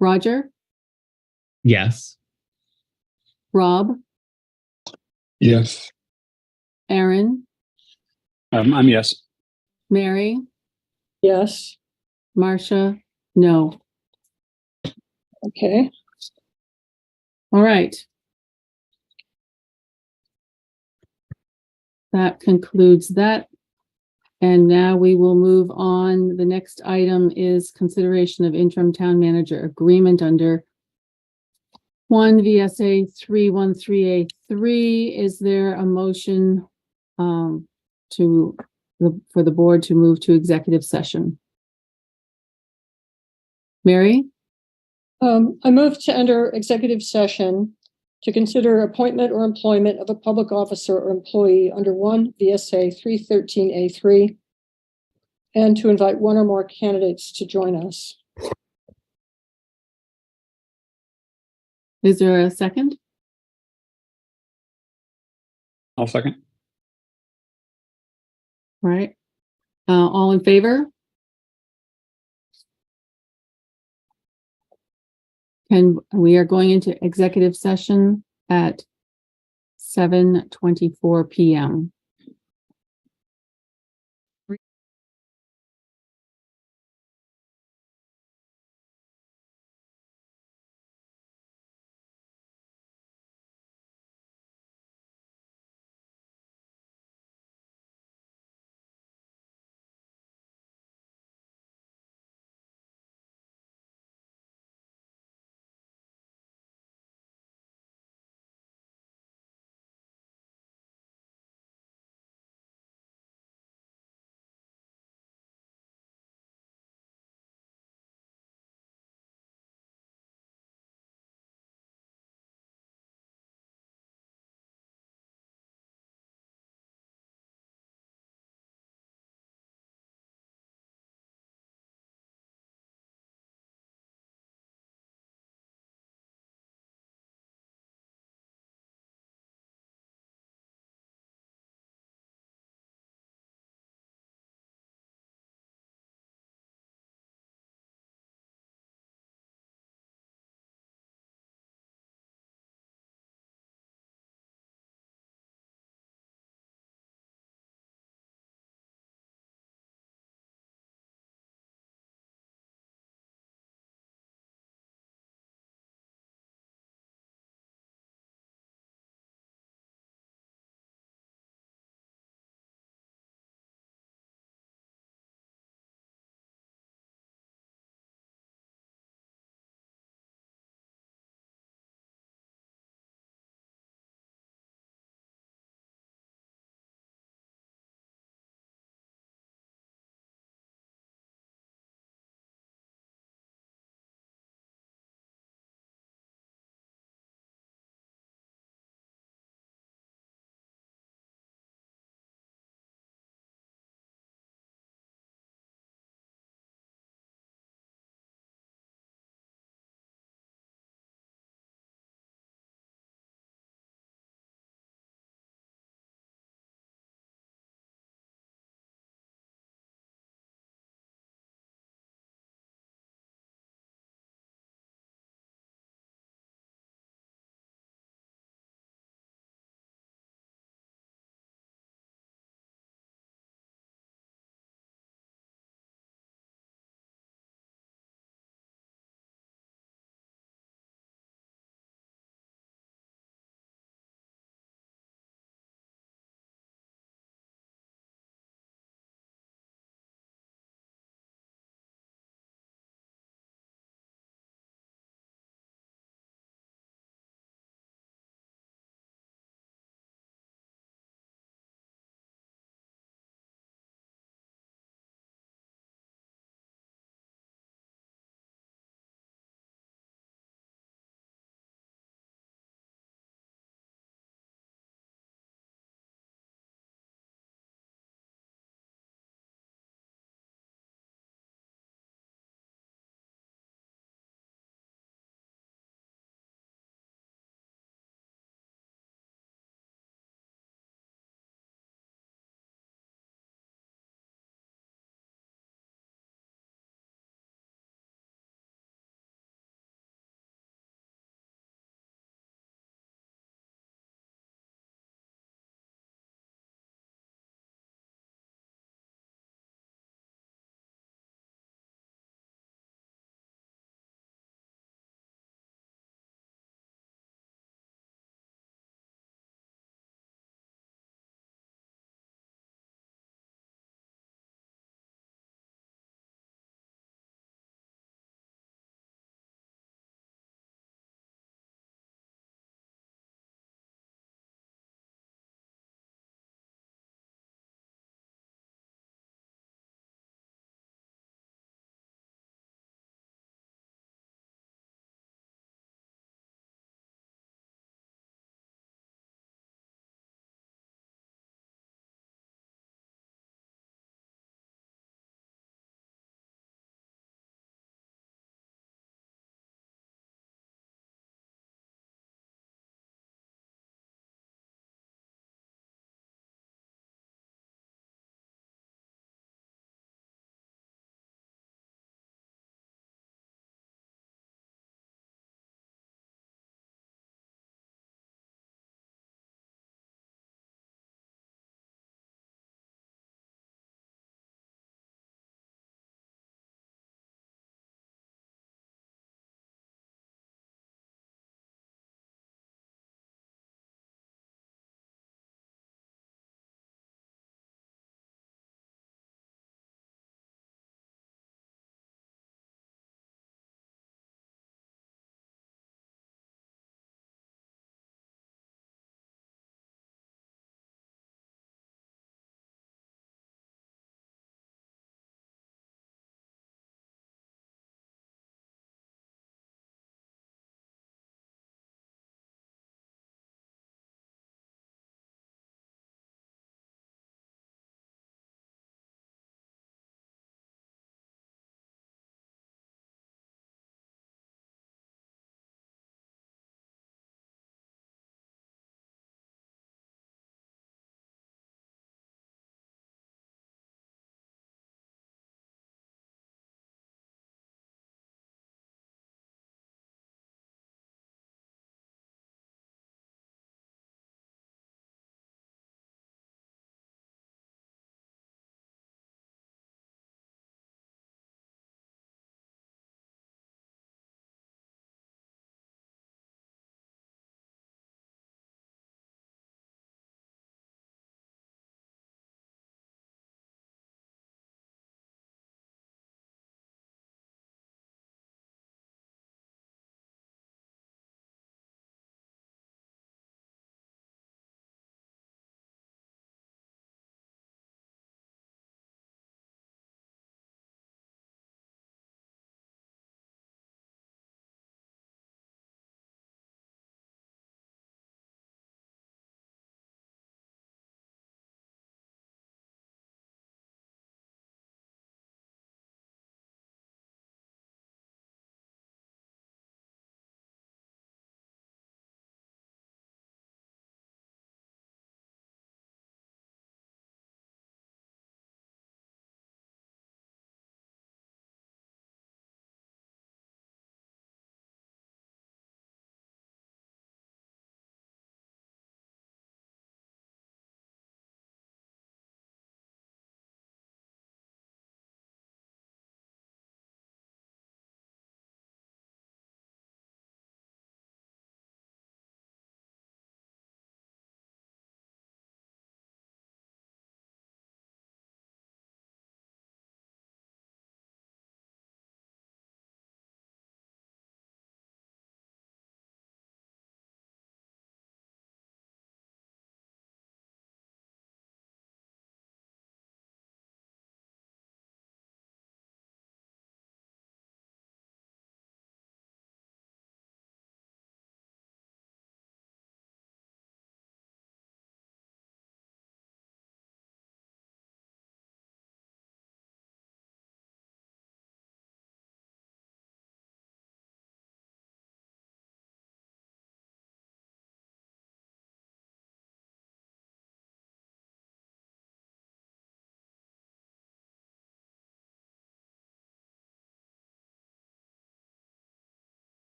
Roger? Yes. Rob? Yes. Aaron? I'm yes. Mary? Yes. Marcia? No. Okay. All right. That concludes that. And now we will move on. The next item is consideration of interim town manager agreement under 1 V.S.A. 313A3. Is there a motion for the board to move to executive session? Mary? I move to enter executive session to consider appointment or employment of a public officer or employee under 1 V.S.A. 313A3 and to invite one or more candidates to join us. Is there a second? I'll second. All right. All in favor? And we are going into executive session at 7:24 p.m.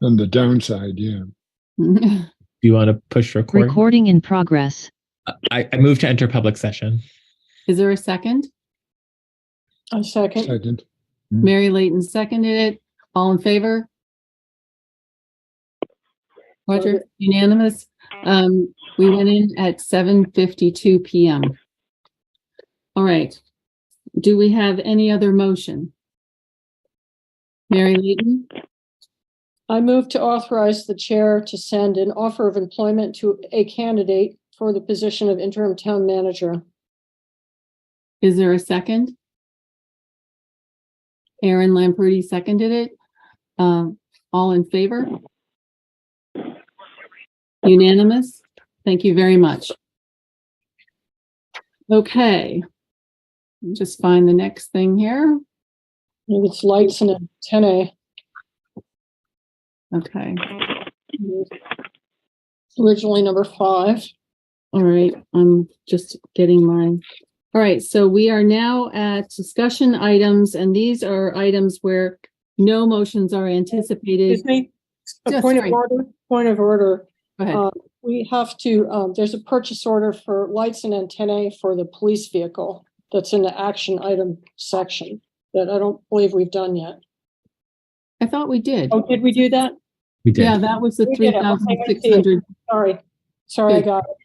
On the downside, yeah. Do you want to push record? Recording in progress. I move to enter public session. Is there a second? A second. Second. Mary Layton seconded it. All in favor? Roger, unanimous. We went in at 7:52 p.m. All right. Do we have any other motion? Mary Layton? I move to authorize the chair to send an offer of employment to a candidate for the position of interim town manager. Is there a second? Aaron Lamperti seconded it. All in favor? Unanimous? Thank you very much. Okay. Let me just find the next thing here. It's lights and antennae. Okay. Originally number 5. All right. I'm just getting mine. All right. So we are now at discussion items, and these are items where no motions are anticipated. Excuse me. Yes, Point sorry. of order. Point of order. Go ahead. We have to, there's a purchase order for lights and antennae for the police vehicle that's in the action item section that I don't believe we've done yet. I thought we did. Oh, did we do that? We did. Yeah, that was the We did it. Okay, I see it. 3,600. Sorry, I Good. got it.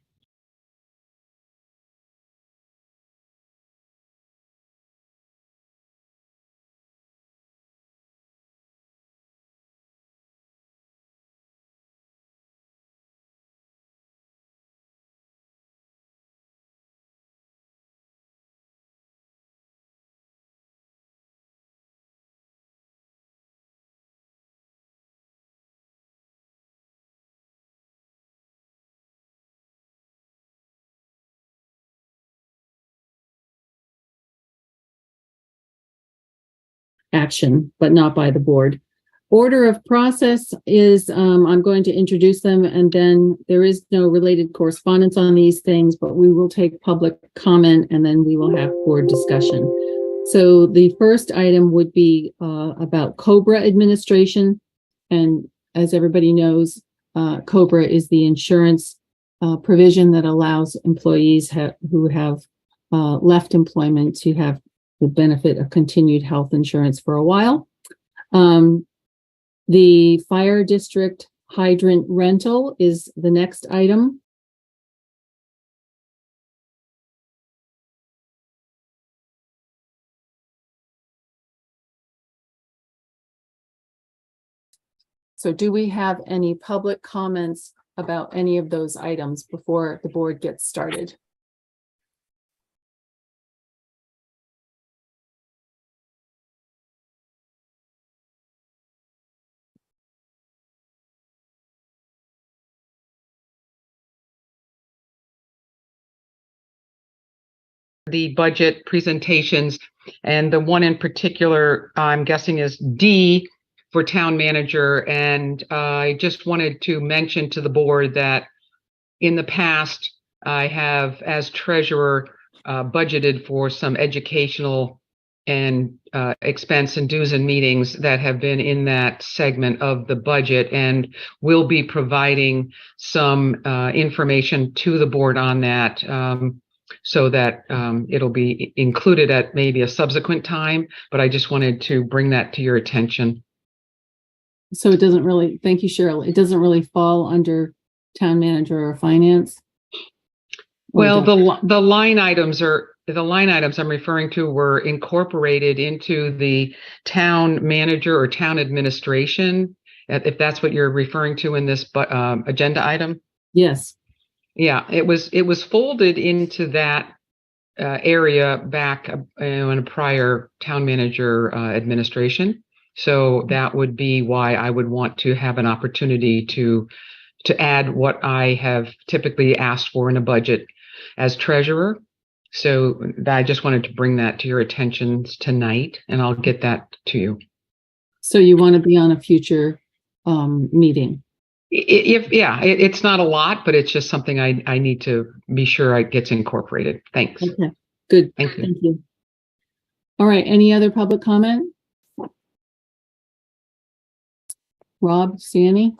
Action, but not by the board. Order of process is, I'm going to introduce them, and then there is no related correspondence on these things, but we will take public comment and then we will have board discussion. So the first item would be about COBRA Administration. And as everybody knows, COBRA is the insurance provision that allows employees who have left employment to have the benefit of continued health insurance for a while. The fire district hydrant rental is the next item. So do we have any public comments about any of those items before the board gets started? The budget presentations, and the one in particular, I'm guessing is D for town manager. And I just wanted to mention to the board that in the past, I have, as treasurer, budgeted for some educational and expense and dues and meetings that have been in that segment of the budget, and will be providing some information to the board on that. So that it'll be included at maybe a subsequent time, but I just wanted to bring that to your attention. So it doesn't really, thank you, Cheryl. It doesn't really fall under town manager or finance? Well, the line items I'm referring to were incorporated into the town manager or town administration, if that's what you're referring to in this agenda item. Yes. Yeah, it was folded into that area back in a prior town manager administration. So that would be why I would want to have an opportunity to add what I have typically asked for in a budget as treasurer. So I just wanted to bring that to your attention tonight, and I'll get that to you. So you want to be on a future meeting? It's not a lot, but it's just something I need to be sure it gets incorporated. Thanks. Okay, good. Thank you. Thank you. All right, any other public comment? Rob, see any?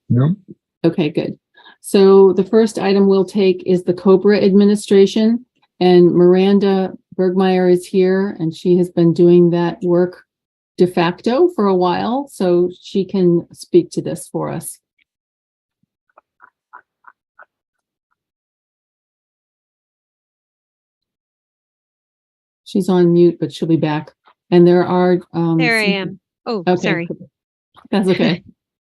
No. Okay, good. So the first item we'll take is the COBRA Administration, and Miranda Bergmeyer is here, and she has been doing that work de facto for a while, so she can speak to this for us. She's on mute, but she'll be back. And there are There I am. Oh, okay. sorry. That's okay.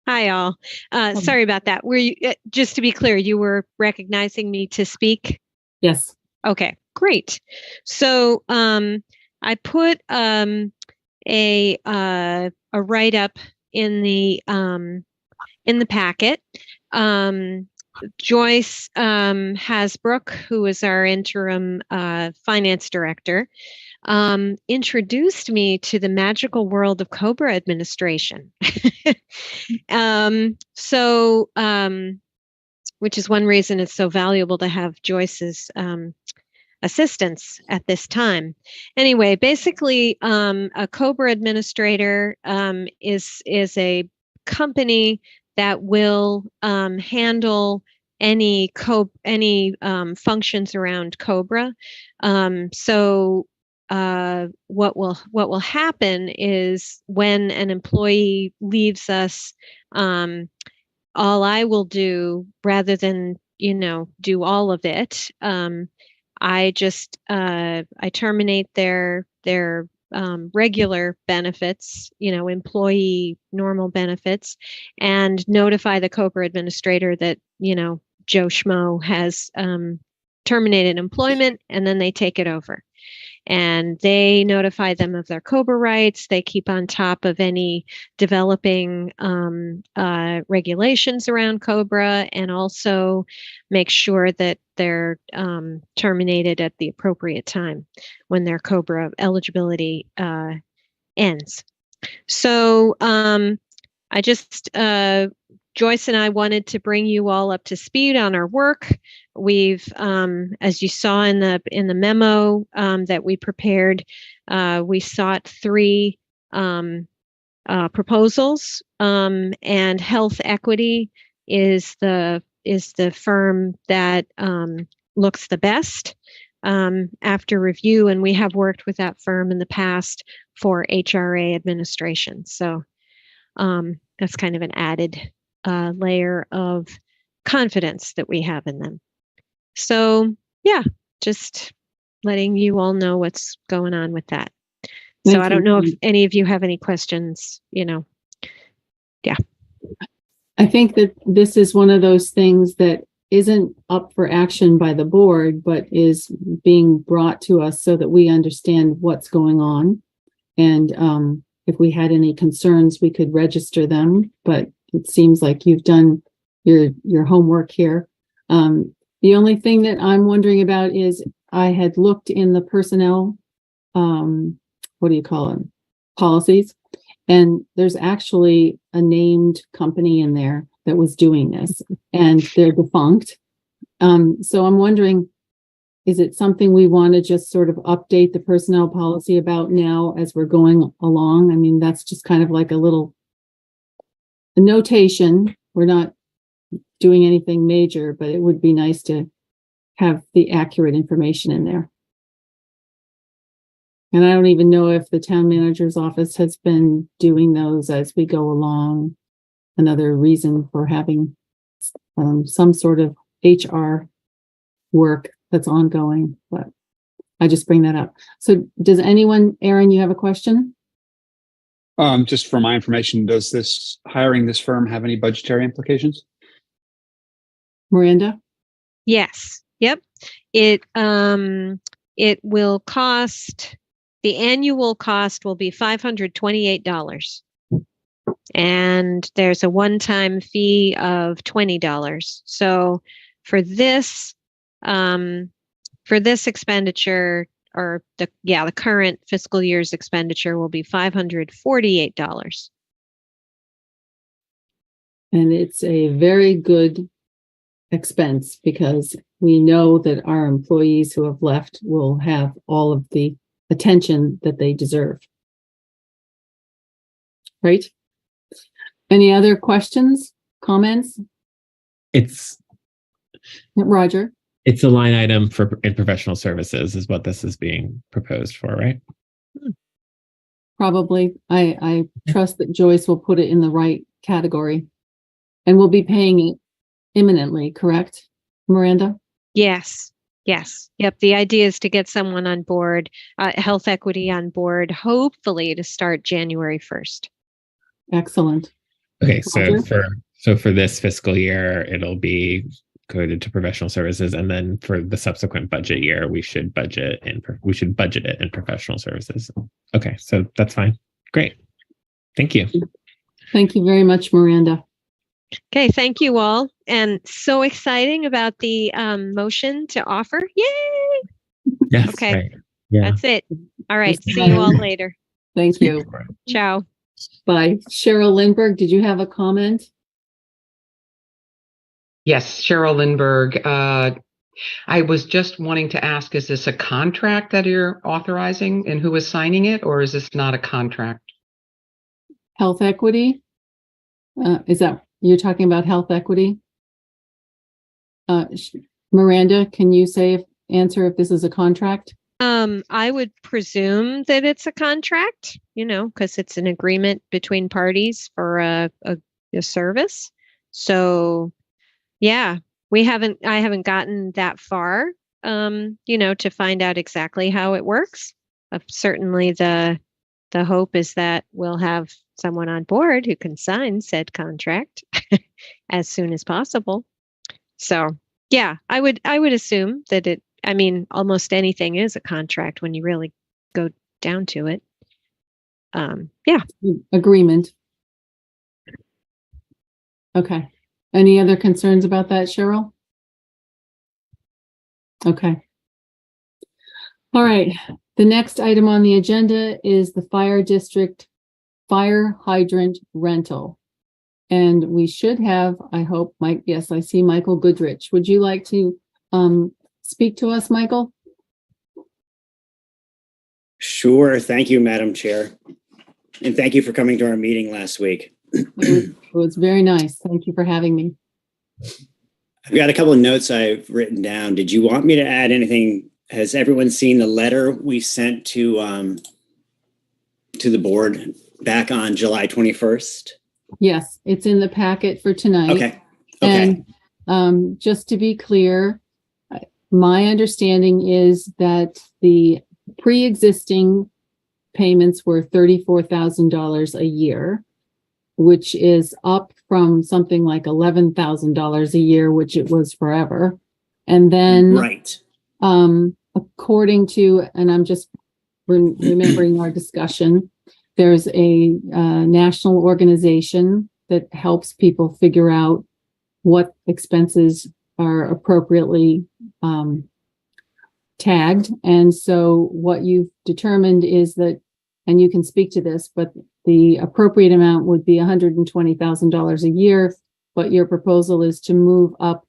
Hi, all. Sorry about that. Were you, just to be clear, you were recognizing me to speak? Yes. Okay, great. So I put a write-up in the packet. Joyce Hasbrook, who is our interim finance director, introduced me to the magical world of COBRA administration. Which is one reason it's so valuable to have Joyce's assistance at this time. Anyway, basically, a COBRA administrator is a company that will handle any functions around COBRA. What will happen is when an employee leaves us, all I will do, rather than do all of it, I just I terminate their regular benefits, employee normal benefits, and notify the COBRA administrator that Joe Schmo has terminated employment, and then they take it over. And they notify them of their COBRA rights. They keep on top of any developing regulations around COBRA, and also make sure that they're terminated at the appropriate time when their COBRA eligibility ends. So I just, Joyce and I wanted to bring you all up to speed on our work. We've, as you saw in the memo that we prepared, we sought 3 proposals, and Health Equity is the firm that looks the best after review, and we have worked with that firm in the past for HRA administration. So that's kind of an added layer of confidence that we have in them. So yeah, just letting you all know what's going on with that. So I don't know if any of you have any questions, Yeah. I think that this is one of those things that isn't up for action by the board, but is being brought to us so that we understand what's going on. And if we had any concerns, we could register them, but it seems like you've done your homework here. The only thing that I'm wondering about is I had looked in the personnel, what do you call them, policies, and there's actually a named company in there that was doing this, and they're defunct. So I'm wondering, is it something we want to just sort of update the personnel policy about now as we're going along? I mean, that's just kind of like a notation. We're not doing anything major, but it would be nice to have the accurate information in there. And I don't even know if the town manager's office has been doing those as we go along. Another reason for having some sort of HR work that's ongoing, but I just bring that up. So does anyone, Aaron, you have a question? Just for my information, does hiring this firm have any budgetary implications? Miranda? Yes. Yep. It will cost, the annual cost will be $528. And there's a one-time fee of $20. So for this expenditure, or the current fiscal year's expenditure will be $548. And it's a very good expense because we know that our employees who have left will have all of the attention that they deserve. Right? Any other questions, comments? Roger? It's a line item in professional services is what this is being proposed for, right? Probably. I trust that Joyce will put it in the right category. And we'll be paying it imminently, correct, Miranda? Yes. Yes. Yep. The idea is to get someone on board, health equity on board, hopefully to start January 1st. Excellent. Okay, so Roger? for this fiscal year, it'll be coded to professional services, and then for the subsequent budget year, we should budget it in professional services. Okay, so that's fine. Great. Thank you. Thank you very much, Miranda. Okay. Thank you all. And so exciting about the motion to offer. Yay. Yes. Okay. Right. Yeah. That's it. All right. See you all later. Thank you. Ciao. Bye. Cheryl Lindbergh, did you have a comment? Yes, Cheryl Lindbergh. I was just wanting to ask, is this a contract that you're authorizing and who is signing it, or is this not a contract? Health equity? Is that, you're talking about health equity? Miranda, can you answer if this is a contract? I would presume that it's a contract, because it's an agreement between parties for a service. So yeah, I haven't gotten that far, to find out exactly how it works. Certainly the hope is that we'll have someone on board who can sign said contract as soon as possible. So yeah, I would assume that almost anything is a contract when you really go down to it. Yeah. Agreement. Okay. Any other concerns about that, Cheryl? Okay. All right. The next item on the agenda is the fire district fire hydrant rental. And we should have, I hope, Mike, yes, I see Michael Goodrich. Would you like to speak to us, Michael? Sure. Thank you, Madam Chair. And thank you for coming to our meeting last week. It was very nice. Thank you for having me. I've got a couple of notes I've written down. Did you want me to add anything? Has everyone seen the letter we sent to the board back on July 21st? Yes, it's in the packet for tonight. Okay. Okay. And just to be clear, my understanding is that the pre-existing payments were $34,000 a year, which is up from something like $11,000 a year, which it was forever. And then, right. According to, and I'm just remembering our discussion, there's a national organization that helps people figure out what expenses are appropriately tagged. And so what you've determined is that, and you can speak to this, but the appropriate amount would be $120,000 a year, but your proposal is to move up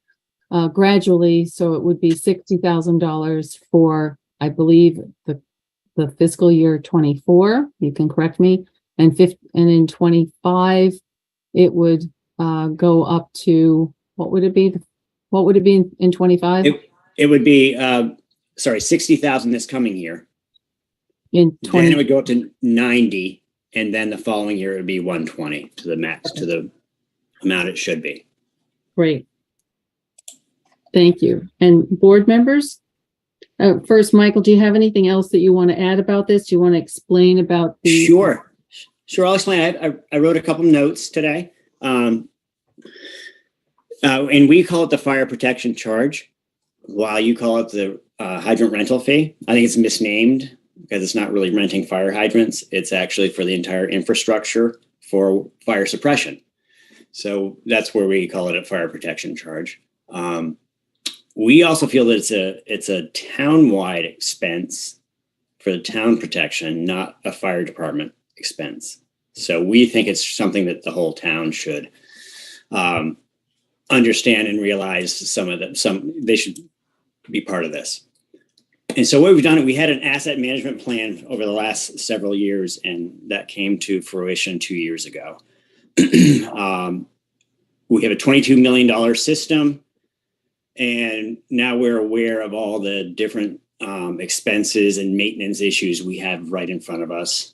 gradually. So it would be $60,000 for, I believe, the fiscal year 24, you can correct me, and in 25, it would go up to, what would it be? What would it be in 25? It would be, 60,000 this coming year. In 20, then it would go up to 90, and then the following year it would be 120 to the max, to the amount it should be. Great. Thank you. And board members? First, Michael, do you have anything else that you want to add about this? Do you want to explain about the... Sure, I'll explain. I wrote a couple notes today. And we call it the fire protection charge, while you call it the hydrant rental fee. I think it's misnamed because it's not really renting fire hydrants. It's actually for the entire infrastructure for fire suppression. So that's where we call it a fire protection charge. We also feel that it's a town-wide expense for the town protection, not a fire department expense. So we think it's something that the whole town should understand and realize they should be part of this. And so what we've done, we had an asset management plan over the last several years, and that came to fruition 2 years ago. We have a $22 million system, and now we're aware of all the different expenses and maintenance issues we have right in front of us,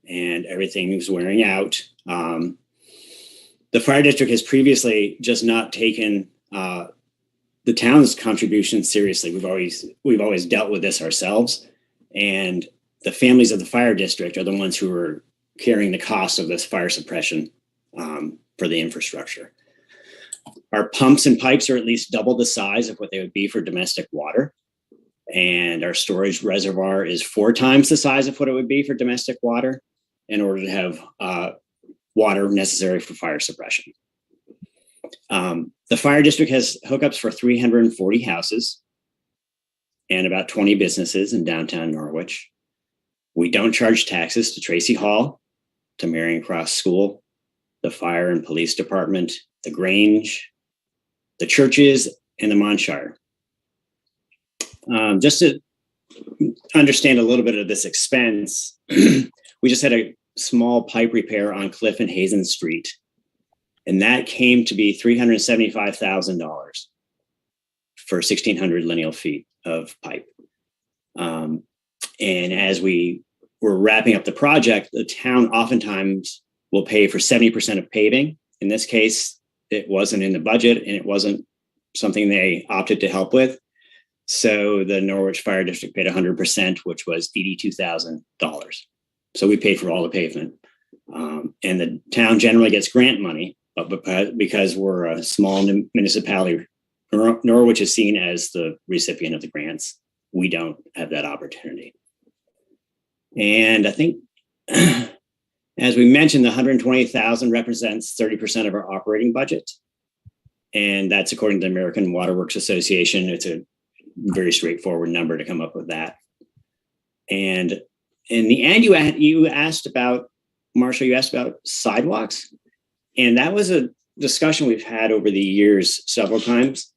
and everything is wearing out. The fire district has previously just not taken the town's contribution seriously. We've always dealt with this ourselves, and the families of the fire district are the ones who are carrying the cost of this fire suppression for the infrastructure. Our pumps and pipes are at least double the size of what they would be for domestic water. And our storage reservoir is 4 times the size of what it would be for domestic water in order to have water necessary for fire suppression. The fire district has hookups for 340 houses and about 20 businesses in downtown Norwich. We don't charge taxes to Tracy Hall, to Marion Cross School, the fire and police department, the Grange, the churches, and the Monshire. Just to understand a little bit of this expense, we just had a small pipe repair on Cliff and Hazen Street, and that came to be $375,000 for 1,600 lineal feet of pipe. And as we were wrapping up the project, the town oftentimes will pay for 70% of paving. In this case, it wasn't in the budget and it wasn't something they opted to help with. So the Norwich Fire District paid 100%, which was $82,000. So we paid for all the pavement. And the town generally gets grant money, but because we're a small municipality, Norwich is seen as the recipient of the grants. We don't have that opportunity. And I think, as we mentioned, the $120,000 represents 30% of our operating budget. And that's according to the American Water Works Association. It's a very straightforward number to come up with that. And in the end, you asked about, Marshall, you asked about sidewalks. And that was a discussion we've had over the years several times.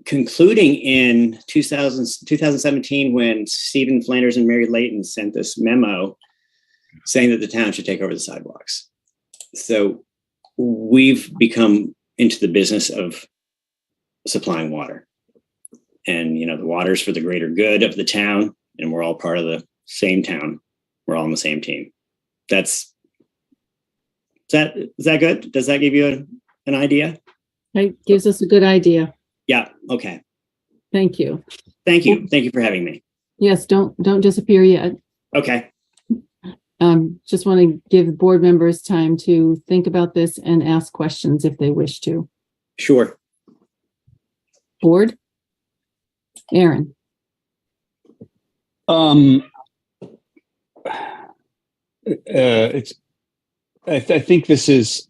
Concluding in 2017, when Stephen Flanders and Mary Layton sent this memo saying that the town should take over the sidewalks. So we've become into the business of supplying water. And, you know, the water is for the greater good of the town, and we're all part of the same town. We're all on the same team. Is that good? Does that give you an idea? It gives us a good idea. Yeah. Okay. Thank you. Thank you. Thank you for having me. Yes, don't disappear yet. Okay. Just want to give board members time to think about this and ask questions if they wish to. Sure. Board? Aaron? I think this is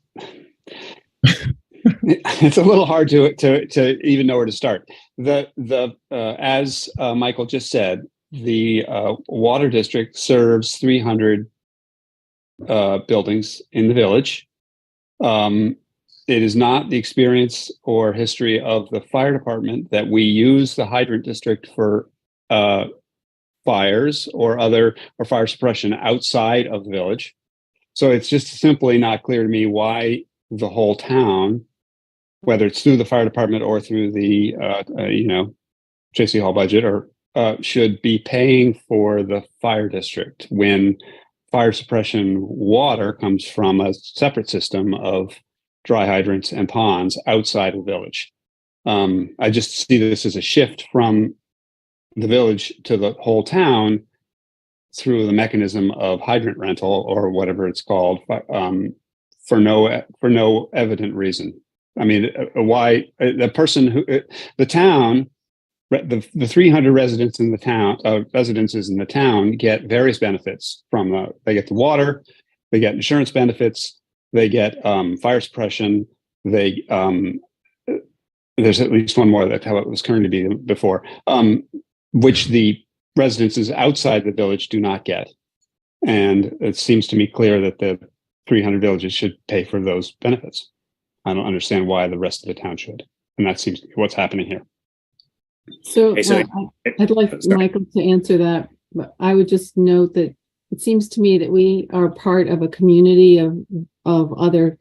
it's a little hard to even know where to start. As Michael just said, the water district serves 300 buildings in the village. It is not the experience or history of the fire department that we use the hydrant district for fires or fire suppression outside of the village. So it's just simply not clear to me why the whole town, whether it's through the fire department or through the J.C. Hall budget, or should be paying for the fire district when fire suppression water comes from a separate system of dry hydrants and ponds outside of the village. I just see this as a shift from the village to the whole town through the mechanism of hydrant rental or whatever it's called, for no evident reason. I mean, why the town, the 300 residents in the town, residences in the town get various benefits from. They get the water, they get insurance benefits, they get fire suppression. There's at least one more. That's how it was currently be before, which the residences outside the village do not get. And it seems to me clear that the 300 villages should pay for those benefits. I don't understand why the rest of the town should. And that seems to be what's happening here. So I'd like Michael to answer that, but I would just note that it seems to me that we are part of a community of other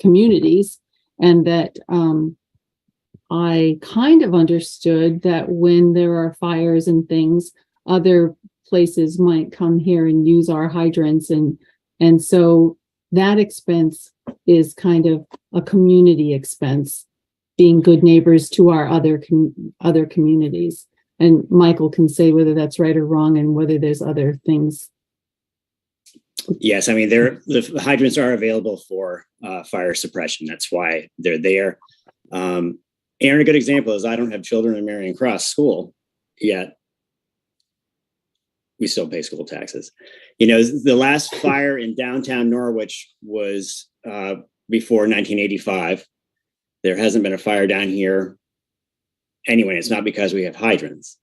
communities, and that I kind of understood that when there are fires and things, other places might come here and use our hydrants, and so that expense is kind of a community expense, being good neighbors to our other communities. And Michael can say whether that's right or wrong and whether there's other things. Yes, I mean, the hydrants are available for fire suppression. That's why they're there. Aaron, a good example is I don't have children in Marion Cross School, yet we still pay school taxes. You know, the last fire in downtown Norwich was before 1985. There hasn't been a fire down here anyway. It's not because we have hydrants.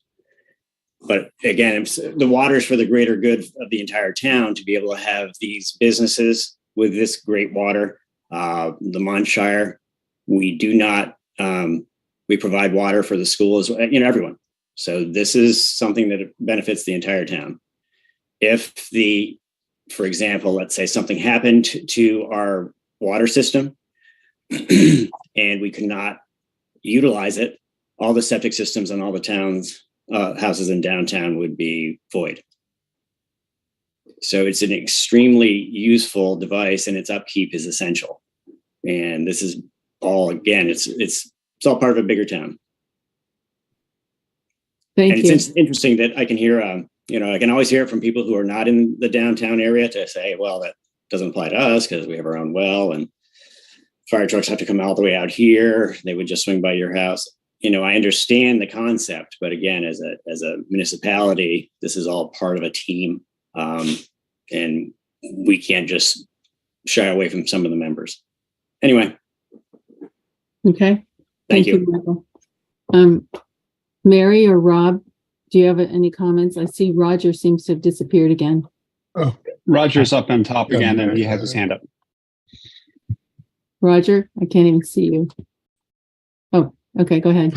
But again, the water is for the greater good of the entire town to be able to have these businesses with this great water. The Montshire, we do not, we provide water for the schools, you know, everyone. So this is something that benefits the entire town. If for example, let's say something happened to our water system and we could not utilize it, all the septic systems in all the towns, houses in downtown would be void. So it's an extremely useful device, and its upkeep is essential. And this is all, again, it's all part of a bigger town. Thank you. It's interesting that I can hear, you know, I can always hear it from people who are not in the downtown area to say, well, that doesn't apply to us because we have our own well, and fire trucks have to come all the way out here. They would just swing by your house. You know, I understand the concept, but again, as a municipality, this is all part of a team, and we can't just shy away from some of the members. Anyway. Okay. Thank you. Michael. Mary or Rob, do you have any comments? I see Roger seems to have disappeared again. Oh, Roger's up on top again, and he has his hand up. Roger, I can't even see you. Oh, okay, go ahead.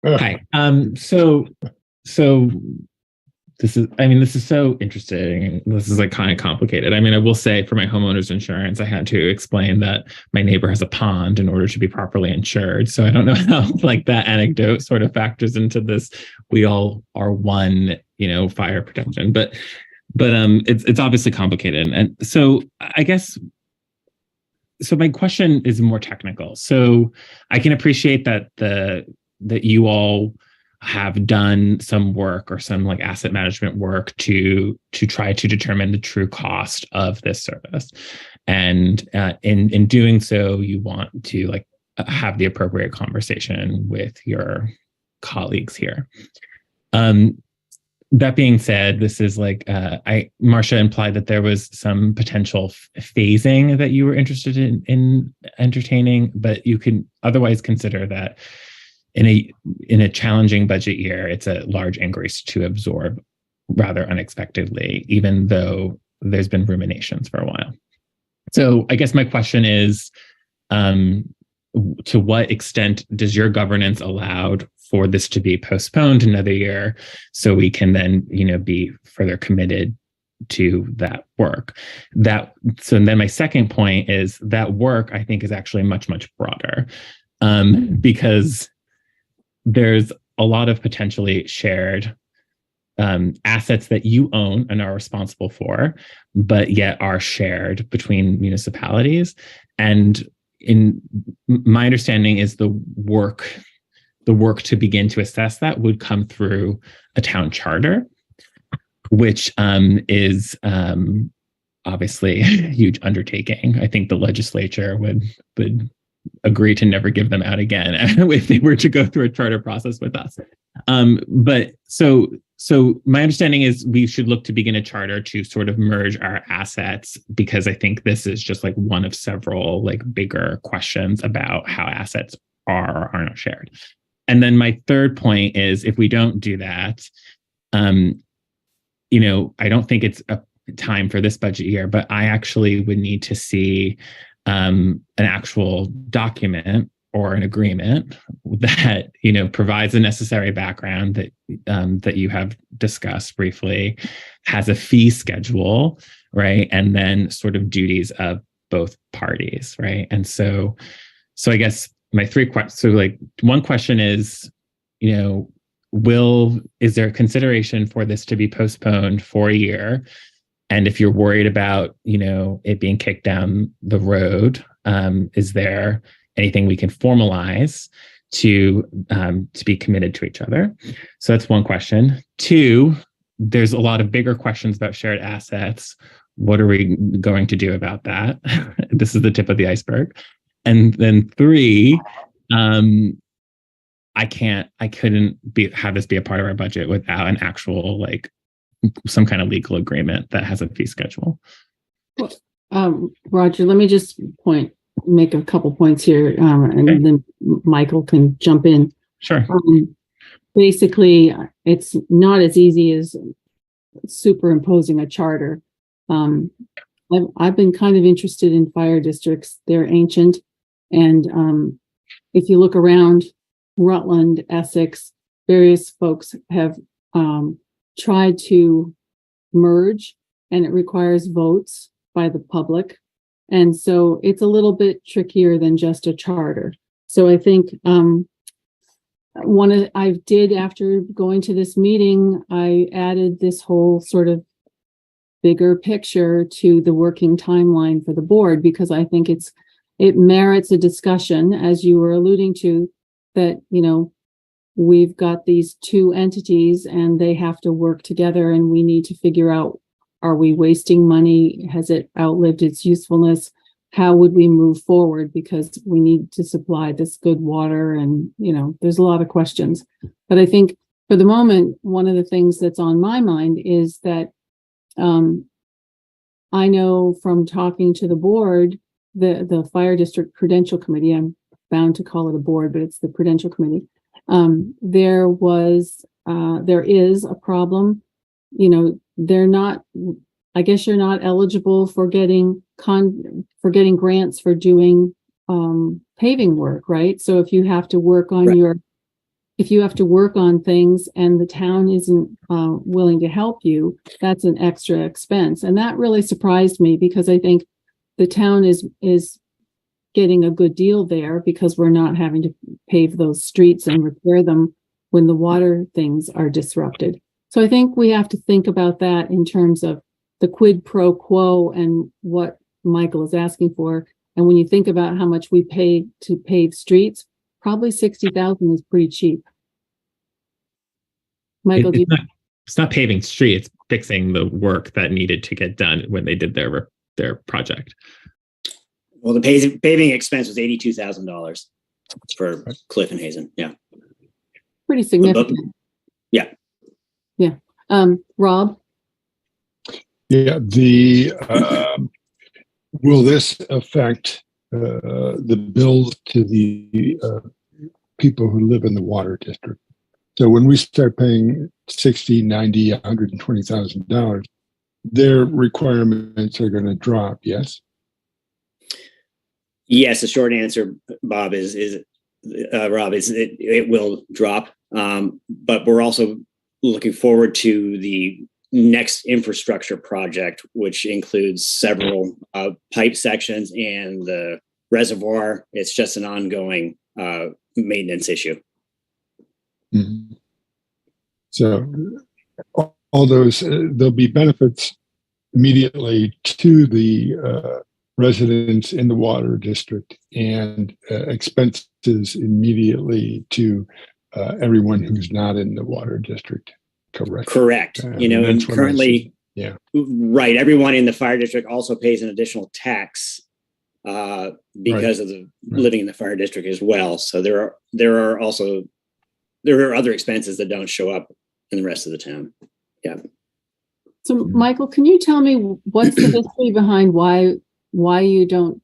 Hi. So this is so interesting. This is like kind of complicated. I mean, I will say for my homeowner's insurance, I had to explain that my neighbor has a pond in order to be properly insured. So I don't know how like that anecdote sort of factors into this. We all are one, you know, fire protection, but it's obviously complicated. And so I guess, so my question is more technical. So I can appreciate that that you all have done some work or some like asset management work to try to determine the true cost of this service. And in doing so, you want to like have the appropriate conversation with your colleagues here. That being said, this is like, Marcia implied that there was some potential phasing that you were interested in entertaining, but you can otherwise consider that in a challenging budget year, it's a large increase to absorb rather unexpectedly, even though there's been ruminations for a while. So I guess my question is, to what extent does your governance allow for this to be postponed another year so we can then, you know, be further committed to that work? So then my second point is that work, I think, is actually much, much broader, because there's a lot of potentially shared assets that you own and are responsible for, but yet are shared between municipalities. And in my understanding is the work to begin to assess that would come through a town charter, which is obviously a huge undertaking. I think the legislature would agree to never give them out again if they were to go through a charter process with us. But so my understanding is we should look to begin a charter to sort of merge our assets, because I think this is just like one of several like bigger questions about how assets are or are not shared. And then my third point is, if we don't do that, you know, I don't think it's a time for this budget year, but I actually would need to see an actual document or an agreement that, provides the necessary background that you have discussed briefly, has a fee schedule, right? And then sort of duties of both parties, right? And so I guess my three questions, so like one question is, is there a consideration for this to be postponed for a year? And if you're worried about, it being kicked down the road, is there anything we can formalize to be committed to each other? So that's one question. Two, there's a lot of bigger questions about shared assets. What are we going to do about that? This is the tip of the iceberg. And then three, I couldn't have this be a part of our budget without an actual, like, some kind of legal agreement that has a fee schedule. Well, Roger, let me just make a couple points here, and then Michael can jump in. Sure. Basically, it's not as easy as superimposing a charter. I've been kind of interested in fire districts. They're ancient, and if you look around Rutland, Essex, various folks have tried to merge, and it requires votes by the public. And so it's a little bit trickier than just a charter. So I think after going to this meeting, I added this whole sort of bigger picture to the working timeline for the board, because I think it merits a discussion, as you were alluding to, that, we've got these two entities and they have to work together, and we need to figure out, are we wasting money? Has it outlived its usefulness? How would we move forward? Because we need to supply this good water, and, there's a lot of questions. But I think for the moment, one of the things that's on my mind is that I know from talking to the board, the Fire District Prudential Committee, I'm bound to call it a board, but it's the Prudential Committee. There is a problem. I guess you're not eligible for getting grants for doing paving work, right? So if you have to work on things and the town isn't willing to help you, that's an extra expense. And that really surprised me, because I think the town is getting a good deal there, because we're not having to pave those streets and repair them when the water things are disrupted. So I think we have to think about that in terms of the quid pro quo and what Michael is asking for. And when you think about how much we pay to pave streets, probably $60,000 is pretty cheap. Michael, it's not paving streets, it's fixing the work that needed to get done when they did their project. Well, the paving expense was $82,000 for Cliff and Hazen. Yeah. Pretty significant. Yeah. Yeah. Rob? Yeah. Will this affect the bills to the people who live in the water district? So when we start paying $60,000, $90,000, $120,000, their requirements are going to drop. Yes. Yes, the short answer, Bob, is it will drop. But we're also looking forward to the next infrastructure project, which includes several pipe sections and the reservoir. It's just an ongoing maintenance issue. Mm-hmm. So all those, there'll be benefits immediately to the residents in the water district, and expenses immediately to everyone who's not in the water district. Correct. And currently, yeah, right. Everyone in the fire district also pays an additional tax because of the living in the fire district as well. So there are other expenses that don't show up in the rest of the town. Yeah. So, Michael, can you tell me what's the history behind why you don't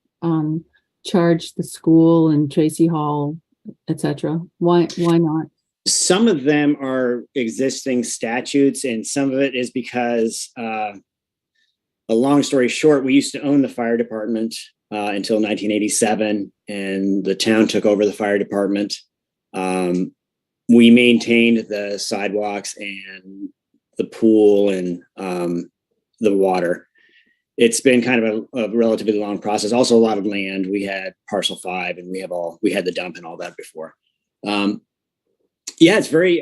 charge the school and Tracy Hall, etc.? Why not? Some of them are existing statutes, and some of it is because, a long story short, we used to own the fire department. until 1987, and the town took over the fire department. We maintained the sidewalks and the pool and the water. It's been kind of a relatively long process. Also, a lot of land. We had parcel 5, and we had the dump and all that before. Yeah, it's very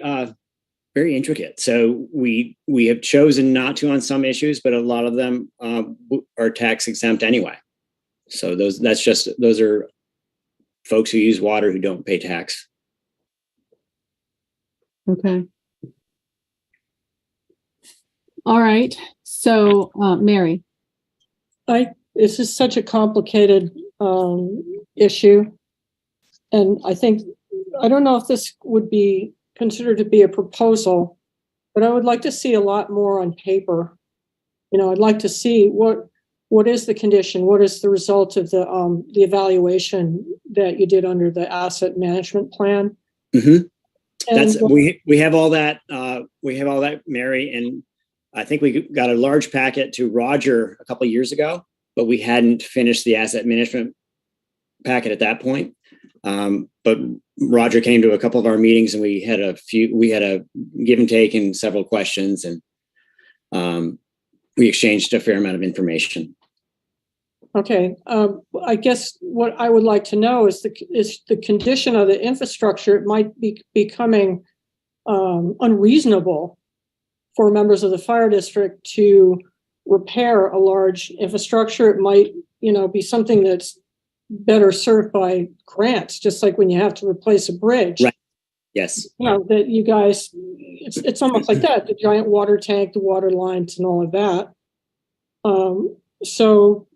intricate. So we have chosen not to on some issues, but a lot of them are tax exempt anyway. So those are folks who use water who don't pay tax. Okay. All right. So, Mary. This is such a complicated issue. And I don't know if this would be considered to be a proposal, but I would like to see a lot more on paper. I'd like to see what is the condition, what is the result of the evaluation that you did under the asset management plan. Mm-hmm. We have all that. We have all that, Mary, and I think we got a large packet to Roger a couple of years ago, but we hadn't finished the asset management packet at that point. But Roger came to a couple of our meetings, and we had a give and take and several questions, and we exchanged a fair amount of information. Okay. I guess what I would like to know is the condition of the infrastructure. It might be becoming unreasonable for members of the fire district to repair a large infrastructure. It might, be something that's better served by grants, just like when you have to replace a bridge. Right. Yes. That you guys, it's almost like that, the giant water tank, the water lines and all of that. So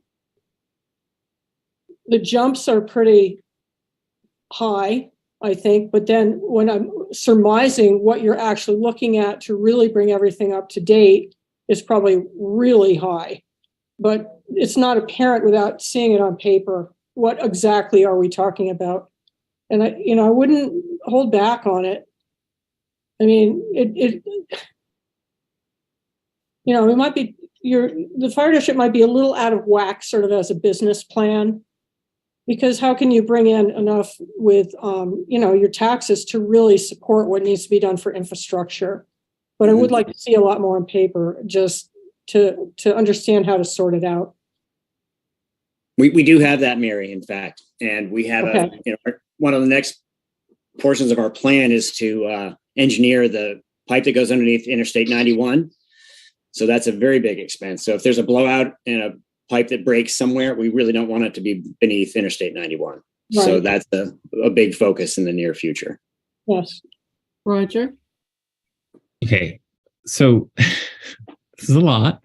the jumps are pretty high, I think, but then when I'm surmising what you're actually looking at to really bring everything up to date is probably really high, but it's not apparent without seeing it on paper. What exactly are we talking about? And I wouldn't hold back on it. I mean, it might be the fire district might be a little out of whack sort of as a business plan, because how can you bring in enough with, your taxes to really support what needs to be done for infrastructure? But I would like to see a lot more on paper just to understand how to sort it out. We do have that, Mary, in fact, and we have one of the next portions of our plan is to engineer the pipe that goes underneath Interstate 91. So that's a very big expense. So if there's a blowout and a pipe that breaks somewhere, we really don't want it to be beneath Interstate 91. Right. So that's a big focus in the near future. Yes. Roger? Okay. So this is a lot.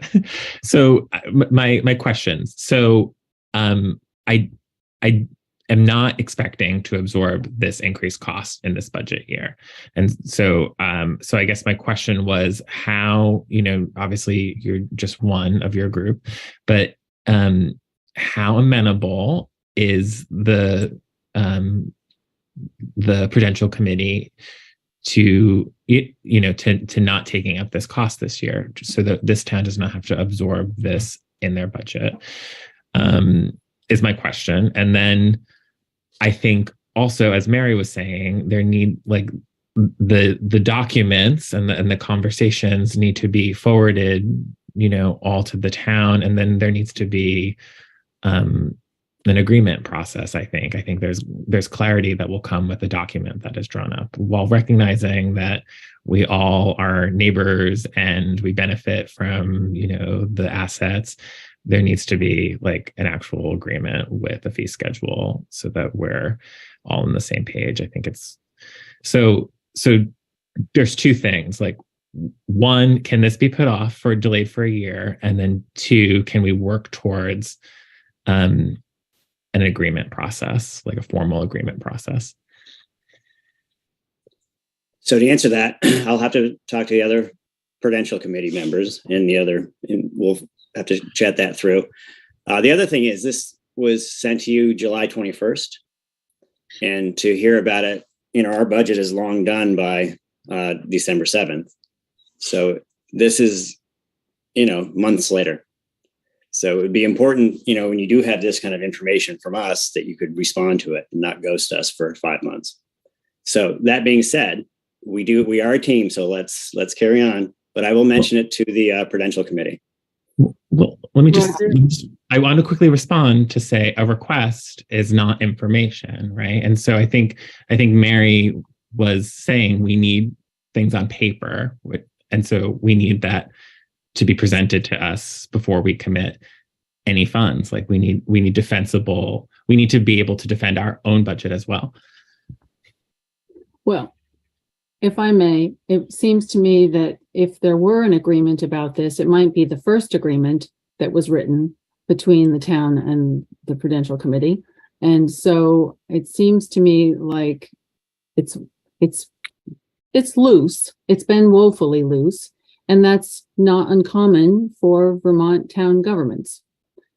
So my questions. So I am not expecting to absorb this increased cost in this budget year. And so I guess my question was how, obviously you're just one of your group, but how amenable is the Prudential Committee to not taking up this cost this year, so that this town does not have to absorb this in their budget, is my question. And then I think also, as Mary was saying, there need the documents and the conversations need to be forwarded, all to the town, and then there needs to be an agreement process. I think there's clarity that will come with the document that is drawn up, while recognizing that we all are neighbors and we benefit from, the assets. There needs to be an actual agreement with a fee schedule so that we're all on the same page. I think it's so there's two things. One, can this be put off for delayed for a year? And then two, can we work towards an agreement process, a formal agreement process? So to answer that, I'll have to talk to the other Prudential Committee members and we'll have to chat that through. The other thing is, this was sent to you July 21st, and to hear about it, our budget is long done by December 7th. So this is, months later. So it would be important, when you do have this kind of information from us, that you could respond to it and not ghost us for 5 months. So that being said, we are a team, so let's carry on. But I will mention it to the Prudential Committee. Well, let me just, I want to quickly respond to say a request is not information, right? And so I think Mary was saying we need things on paper. And so we need that to be presented to us before we commit any funds. Like we need defensible, we need to be able to defend our own budget as well. Well, if I may, it seems to me that if there were an agreement about this, it might be the first agreement that was written between the town and the Prudential Committee. And so it seems to me like it's loose. It's been woefully loose. And that's not uncommon for Vermont town governments.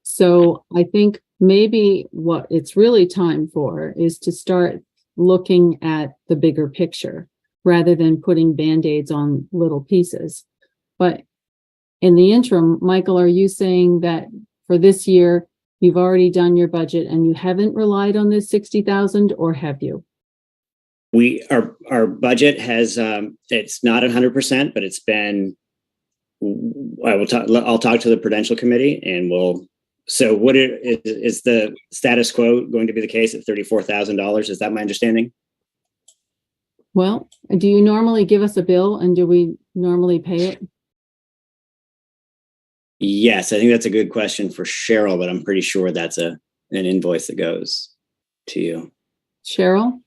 So I think maybe what it's really time for is to start looking at the bigger picture rather than putting Band-Aids on little pieces. But in the interim, Michael, are you saying that for this year, you've already done your budget and you haven't relied on this 60,000, or have you? Our budget has, it's not 100%, but it's been, I'll talk to the Prudential Committee and so what is the status quo going to be the case at $34,000? Is that my understanding? Well, do you normally give us a bill and do we normally pay it? Yes, I think that's a good question for Cheryl, but I'm pretty sure that's an invoice that goes to you. Cheryl?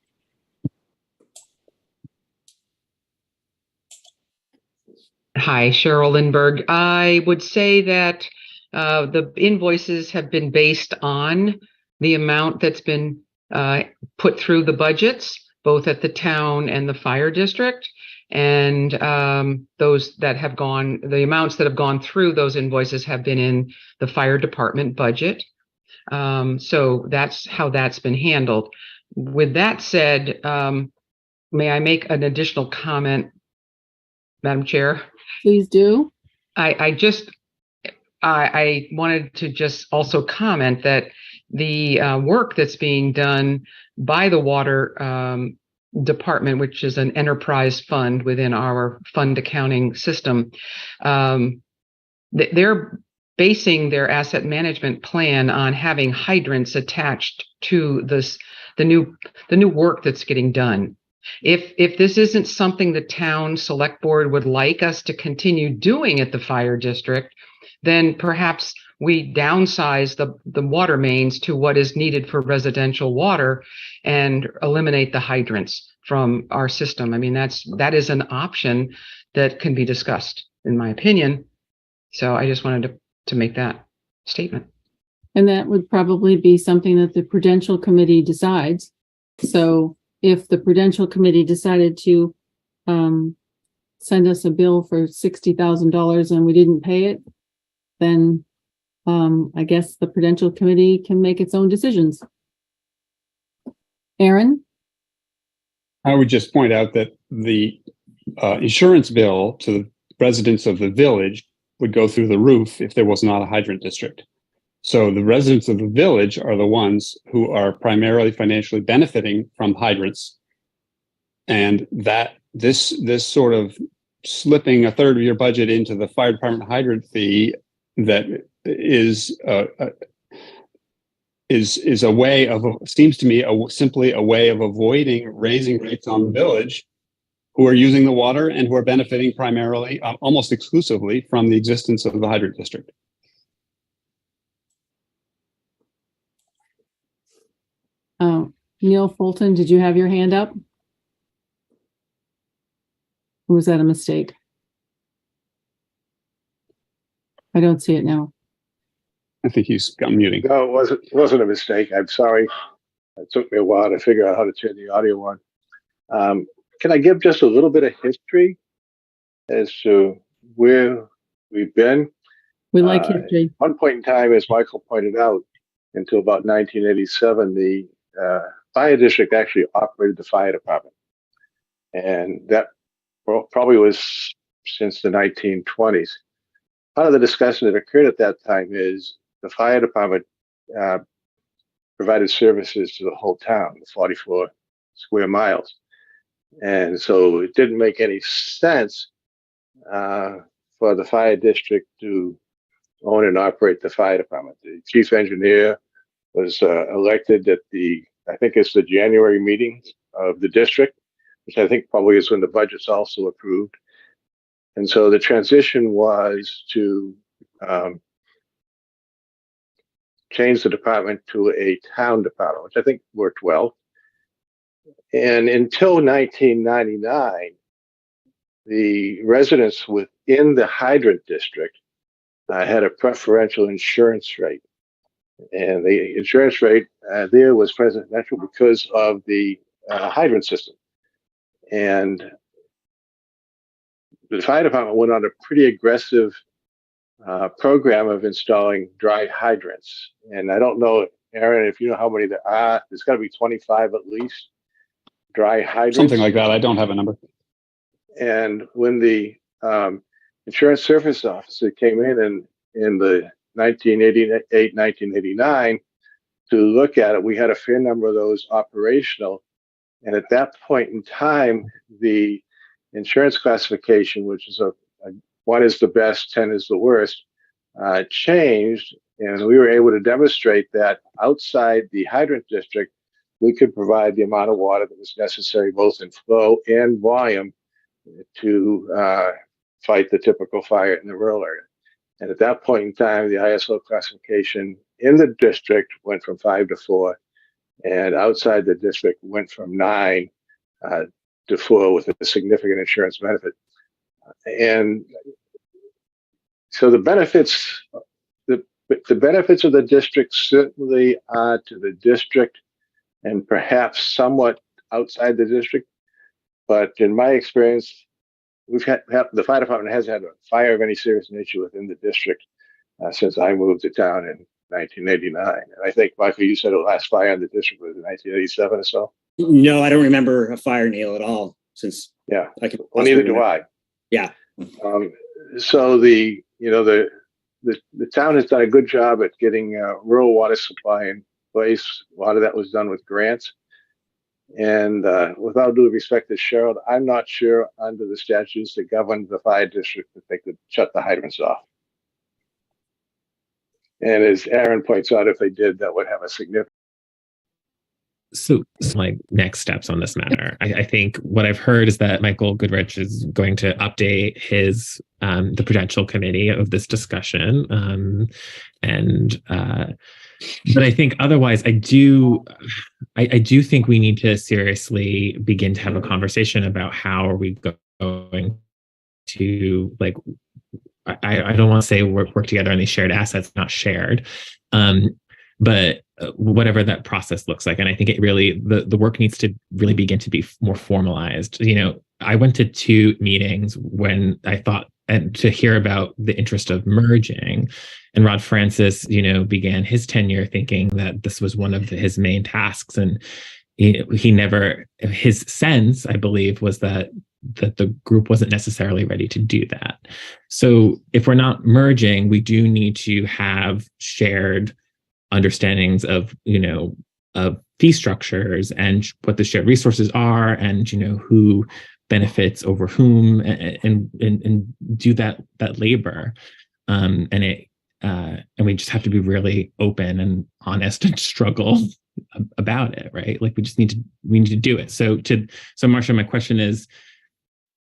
Hi, Cheryl Lindbergh. I would say that the invoices have been based on the amount that's been put through the budgets, both at the town and the fire district. And those that have gone, the amounts that have gone through those invoices have been in the fire department budget. So that's how that's been handled. With that said, may I make an additional comment, Madam Chair? Please do. I wanted to just also comment that the work that's being done by the water department, which is an enterprise fund within our fund accounting system, they're basing their asset management plan on having hydrants attached to the new work that's getting done. If this isn't something the town select board would like us to continue doing at the fire district, then perhaps we downsize the water mains to what is needed for residential water and eliminate the hydrants from our system. I mean, that is an option that can be discussed, in my opinion. So I just wanted to make that statement. And that would probably be something that the Prudential Committee decides. So if the Prudential Committee decided to send us a bill for $60,000 and we didn't pay it, then I guess the Prudential Committee can make its own decisions. Aaron? I would just point out that the insurance bill to the residents of the village would go through the roof if there was not a hydrant district. So the residents of the village are the ones who are primarily financially benefiting from hydrants. And that this sort of slipping a third of your budget into the fire department hydrant fee that is a way of, seems to me, simply a way of avoiding raising rates on the village who are using the water and who are benefiting primarily, almost exclusively, from the existence of the hydrant district. Neil Fulton, did you have your hand up? Or was that a mistake? I don't see it now. I think he's muting. No, it wasn't a mistake. I'm sorry. It took me a while to figure out how to turn the audio on. Can I give just a little bit of history as to where we've been? We like history. One point in time, as Michael pointed out, until about 1987, the fire district actually operated the fire department. And that probably was since the 1920s. part of the discussion that occurred at that time is the fire department provided services to the whole town, the 44 square miles. And so it didn't make any sense for the fire district to own and operate the fire department. The chief engineer was elected at I think it's the January meeting of the district, which I think probably is when the budget's also approved. And so the transition was to change the department to a town department, which I think worked well. And until 1999, the residents within the Hydrant district had a preferential insurance rate. And the insurance rate there was presidential because of the hydrant system. And the fire department went on a pretty aggressive program of installing dry hydrants. And I don't know, Aaron, if you know how many there are. There's got to be 25 at least dry hydrants. Something like that. I don't have a number. And when the insurance service officer came in the 1988, 1989 to look at it, we had a fair number of those operational. And at that point in time, the insurance classification, which is a 1 is the best, 10 is the worst, changed. And we were able to demonstrate that outside the hydrant district, we could provide the amount of water that was necessary, both in flow and volume, to fight the typical fire in the rural area. And at that point in time, the ISO classification in the district went from 5 to 4, and outside the district went from 9 to 4 with a significant insurance benefit. And so the benefits, the benefits of the district certainly are to the district and perhaps somewhat outside the district. But in my experience, the fire department hasn't had a fire of any serious nature within the district since I moved to town in 1989. And I think, Michael, you said the last fire in the district was in 1987 or so. No, I don't remember a fire, Neil, at all. Since well, neither do I. Yeah. So the town has done a good job at getting rural water supply in place. A lot of that was done with grants. And with all due respect to Cheryl, I'm not sure under the statutes that govern the fire district that they could shut the hydrants off. And as Aaron points out, if they did, that would have a significant. So like next steps on this matter, I think what I've heard is that Michael Goodrich is going to update his the Prudential Committee of this discussion, but I think otherwise, I do think we need to seriously begin to have a conversation about how are we going to, like, I don't want to say work together on these shared assets, not shared, but whatever that process looks like. And I think it really, the work needs to really begin to be more formalized. I went to 2 meetings when I thought, and to hear about the interest of merging. And Rod Francis, began his tenure thinking that this was one of his main tasks. And his sense, I believe, was that the group wasn't necessarily ready to do that. So if we're not merging, we do need to have shared understandings of, of fee structures and what the shared resources are, and, who benefits over whom, and do that labor. And we just have to be really open and honest and struggle about it, right? Like we need to do it. So Marcia, my question is,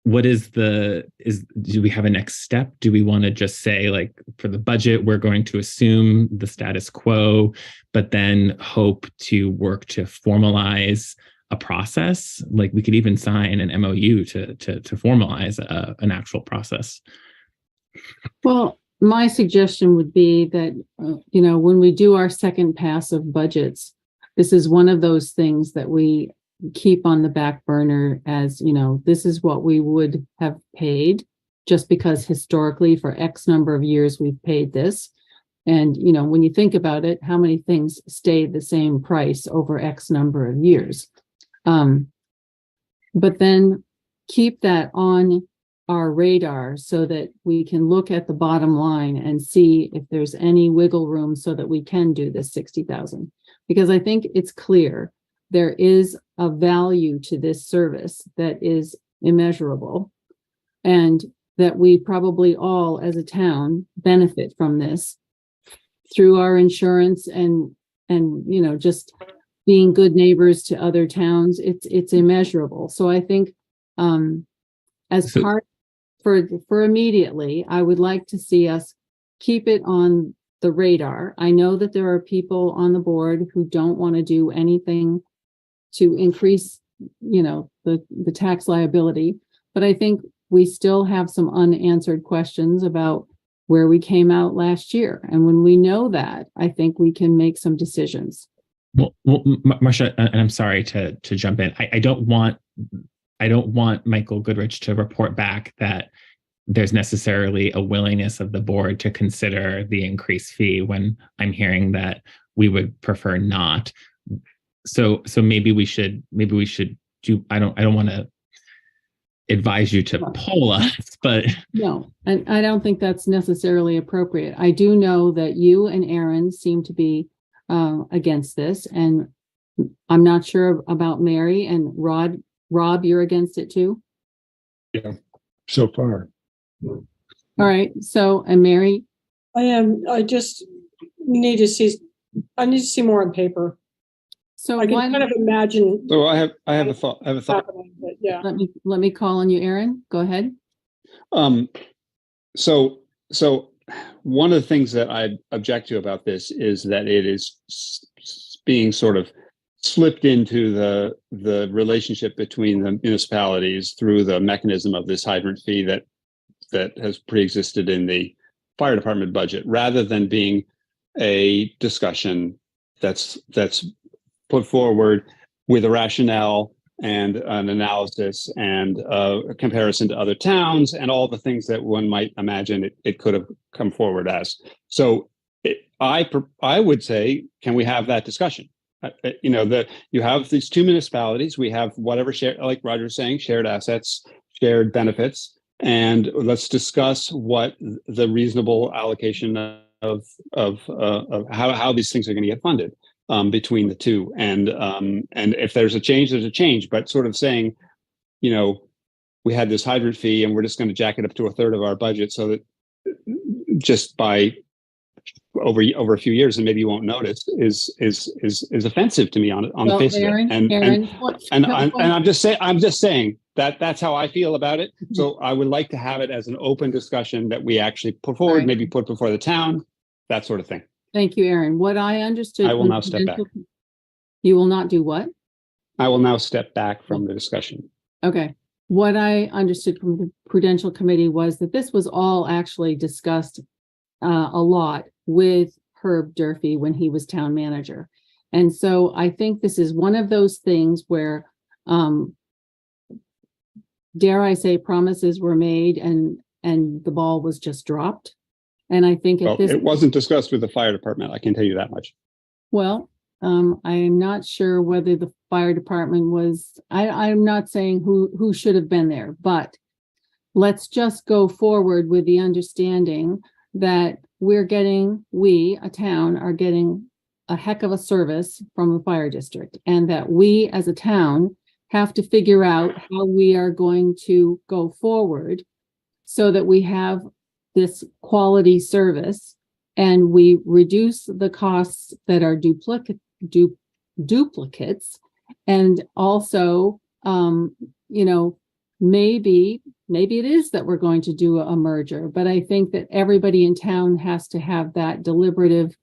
do we have a next step? Do we want to just say, like, for the budget, we're going to assume the status quo, but then hope to work to formalize a process? Like we could even sign an MOU to formalize an actual process. Well, my suggestion would be that, when we do our second pass of budgets, this is one of those things that we keep on the back burner as, this is what we would have paid just because historically for X number of years we've paid this. And, when you think about it, how many things stay the same price over X number of years? But then keep that on our radar so that we can look at the bottom line and see if there's any wiggle room so that we can do this 60,000. Because I think it's clear there is a value to this service that is immeasurable, and that we probably all as a town benefit from this through our insurance and just being good neighbors to other towns. It's immeasurable. So I think for immediately, I would like to see us keep it on the radar. I know that there are people on the board who don't want to do anything to increase, the tax liability, but I think we still have some unanswered questions about where we came out last year. And when we know that, I think we can make some decisions. Well, Marcia, and I'm sorry to jump in. I don't want Michael Goodrich to report back that there's necessarily a willingness of the board to consider the increased fee when I'm hearing that we would prefer not. So maybe we should do. I don't want to advise you to poll us, but no, and I don't think that's necessarily appropriate. I do know that you and Aaron seem to be against this, and I'm not sure about Mary and Rob, you're against it too? Yeah, so far. All right. So, and Mary? I am. I just need to see more on paper. So I can kind of imagine. So I have a thought. But yeah. Let me call on you, Aaron. Go ahead. So one of the things that I object to about this is that it is being sort of slipped into the relationship between the municipalities through the mechanism of this hydrant fee that has pre-existed in the fire department budget, rather than being a discussion that's put forward with a rationale and an analysis and a comparison to other towns and all the things that one might imagine it could have come forward as. So I would say, can we have that discussion? You have these two municipalities, we have whatever shared, like Roger's saying, shared assets, shared benefits, and let's discuss what the reasonable allocation of how these things are going to get funded between the two. And if there's a change, there's a change, but sort of saying, we had this hydrant fee and we're just going to jack it up to a third of our budget so that just by over a few years, and maybe you won't notice, is offensive to me on the face of it. And I'm just saying that that's how I feel about it. So I would like to have it as an open discussion that we actually put forward, maybe put before the town, that sort of thing. Thank you, Aaron. What I understood. I will now step back. You will not do what? I will now step back from the discussion. Okay. What I understood from the Prudential Committee was that this was all actually discussed a lot with Herb Durfee when he was town manager. And so I think this is one of those things where, dare I say, promises were made and the ball was just dropped. And I think it wasn't discussed with the fire department. I can tell you that much. Well, I am not sure whether the fire department was, I'm not saying who should have been there, but let's just go forward with the understanding that we, a town, are getting a heck of a service from the fire district, and that we as a town have to figure out how we are going to go forward so that we have this quality service and we reduce the costs that are duplicates. And also, maybe it is that we're going to do a merger, but I think that everybody in town has to have that deliberative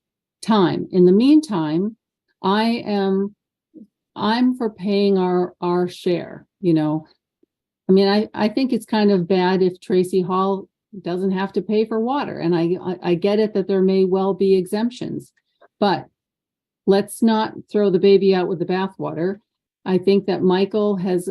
time. In the meantime, I'm for paying our share. I think it's kind of bad if Tracy Hall doesn't have to pay for water, and I get it that there may well be exemptions, but let's not throw the baby out with the bathwater. I think that Michael has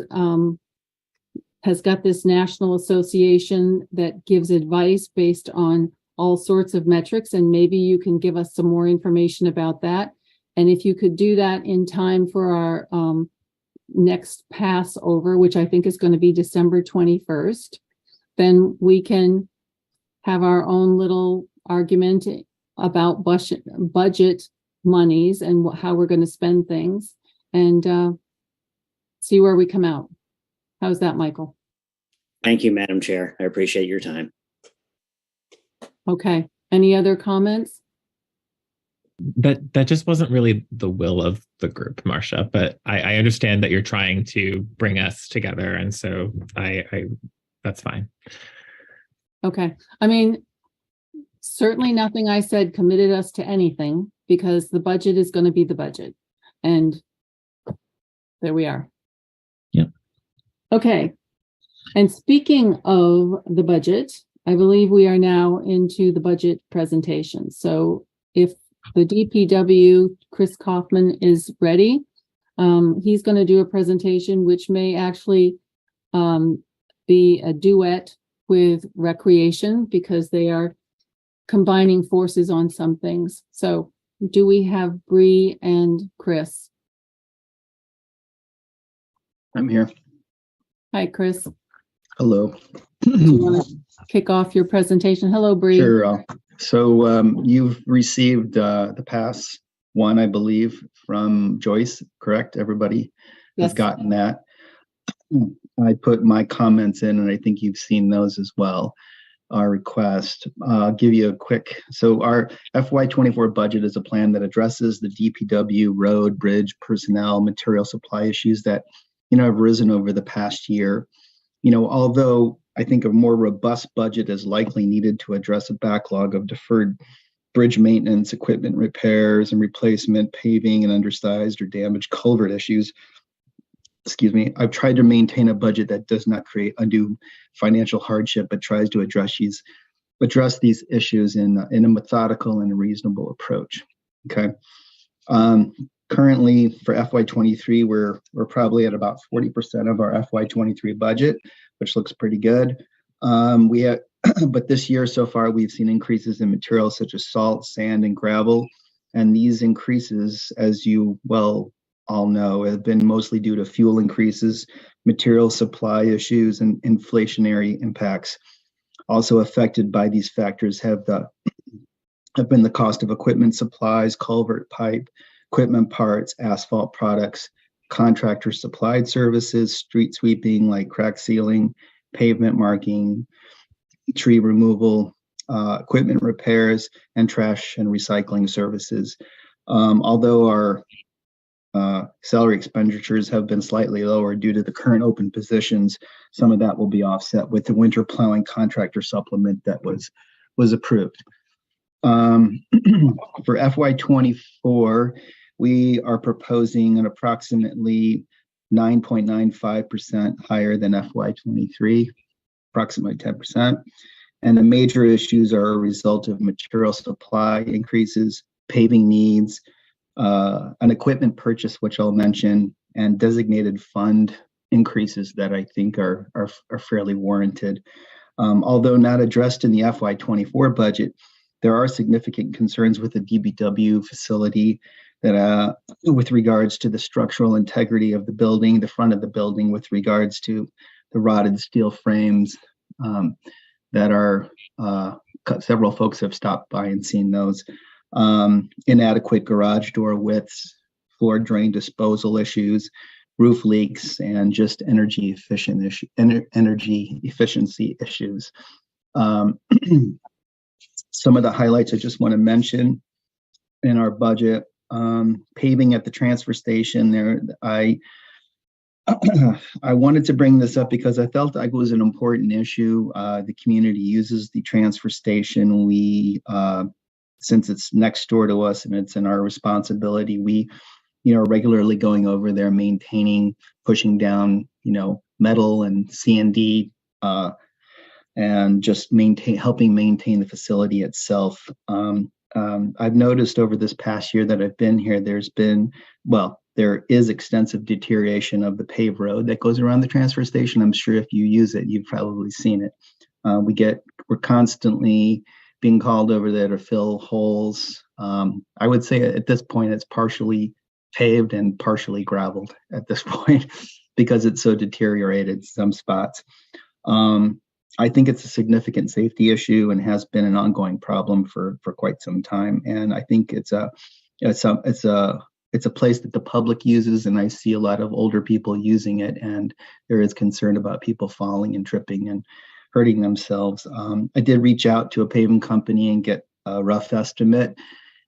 got this national association that gives advice based on all sorts of metrics, and maybe you can give us some more information about that. And if you could do that in time for our next Passover, which I think is going to be December 21st, then we can have our own little argument about budget monies and how we're going to spend things, and see where we come out. How's that, Michael? Thank you, Madam Chair. I appreciate your time. Okay. Any other comments? That just wasn't really the will of the group, Marcia, but I understand that you're trying to bring us together, and so I that's fine. Okay. I mean, certainly nothing I said committed us to anything, because the budget is going to be the budget. And there we are. Yep. Okay. And speaking of the budget, I believe we are now into the budget presentation. So if the DPW, Chris Kaufman, is ready, he's going to do a presentation which may actually be a duet with recreation, because they are combining forces on some things. So do we have Bree and Chris? I'm here. Hi, Chris. Hello. Do you want to kick off your presentation? Hello, Bree. Sure. So you've received the pass one, I believe, from Joyce, correct? Everybody has gotten that. I put my comments in, and I think you've seen those as well. Our request. I'll give you a quick. So our FY24 budget is a plan that addresses the DPW, road, bridge, personnel, material supply issues that have risen over the past year. Although I think a more robust budget is likely needed to address a backlog of deferred bridge maintenance, equipment repairs and replacement, paving and undersized or damaged culvert issues. I've tried to maintain a budget that does not create undue financial hardship, but tries to address these issues in a methodical and a reasonable approach. Okay. Currently for FY23, we're probably at about 40% of our FY23 budget, which looks pretty good. But this year so far, we've seen increases in materials such as salt, sand, and gravel. And these increases, as you well all know, have been mostly due to fuel increases, material supply issues, and inflationary impacts. Also affected by these factors have been the cost of equipment supplies, culvert pipe, equipment parts, asphalt products, contractor supplied services, street sweeping like crack sealing, pavement marking, tree removal, equipment repairs, and trash and recycling services. Although our salary expenditures have been slightly lower due to the current open positions, some of that will be offset with the winter plowing contractor supplement that was approved. For FY24, we are proposing an approximately 9.95% higher than FY23, approximately 10%. And the major issues are a result of material supply increases, paving needs, an equipment purchase, which I'll mention, and designated fund increases that I think are fairly warranted. Although not addressed in the FY24 budget, there are significant concerns with the DPW facility that with regards to the structural integrity of the building, the front of the building, with regards to the rotted steel frames that are, several folks have stopped by and seen those, inadequate garage door widths, floor drain disposal issues, roof leaks, and just energy efficiency issues. Some of the highlights I just want to mention in our budget. Paving at the transfer station there, I wanted to bring this up because I felt like it was an important issue. The community uses the transfer station. We, since it's next door to us and it's in our responsibility, we, are regularly going over there, maintaining, pushing down, metal and C&D, and just helping maintain the facility itself. I've noticed over this past year that I've been here, there is extensive deterioration of the paved road that goes around the transfer station. I'm sure if you use it, you've probably seen it. We're constantly being called over there to fill holes. I would say at this point, it's partially paved and partially graveled at this point because it's so deteriorated some spots. I think it's a significant safety issue and has been an ongoing problem for quite some time. And I think it's a place that the public uses, and I see a lot of older people using it, and there is concern about people falling and tripping and hurting themselves. I did reach out to a paving company and get a rough estimate.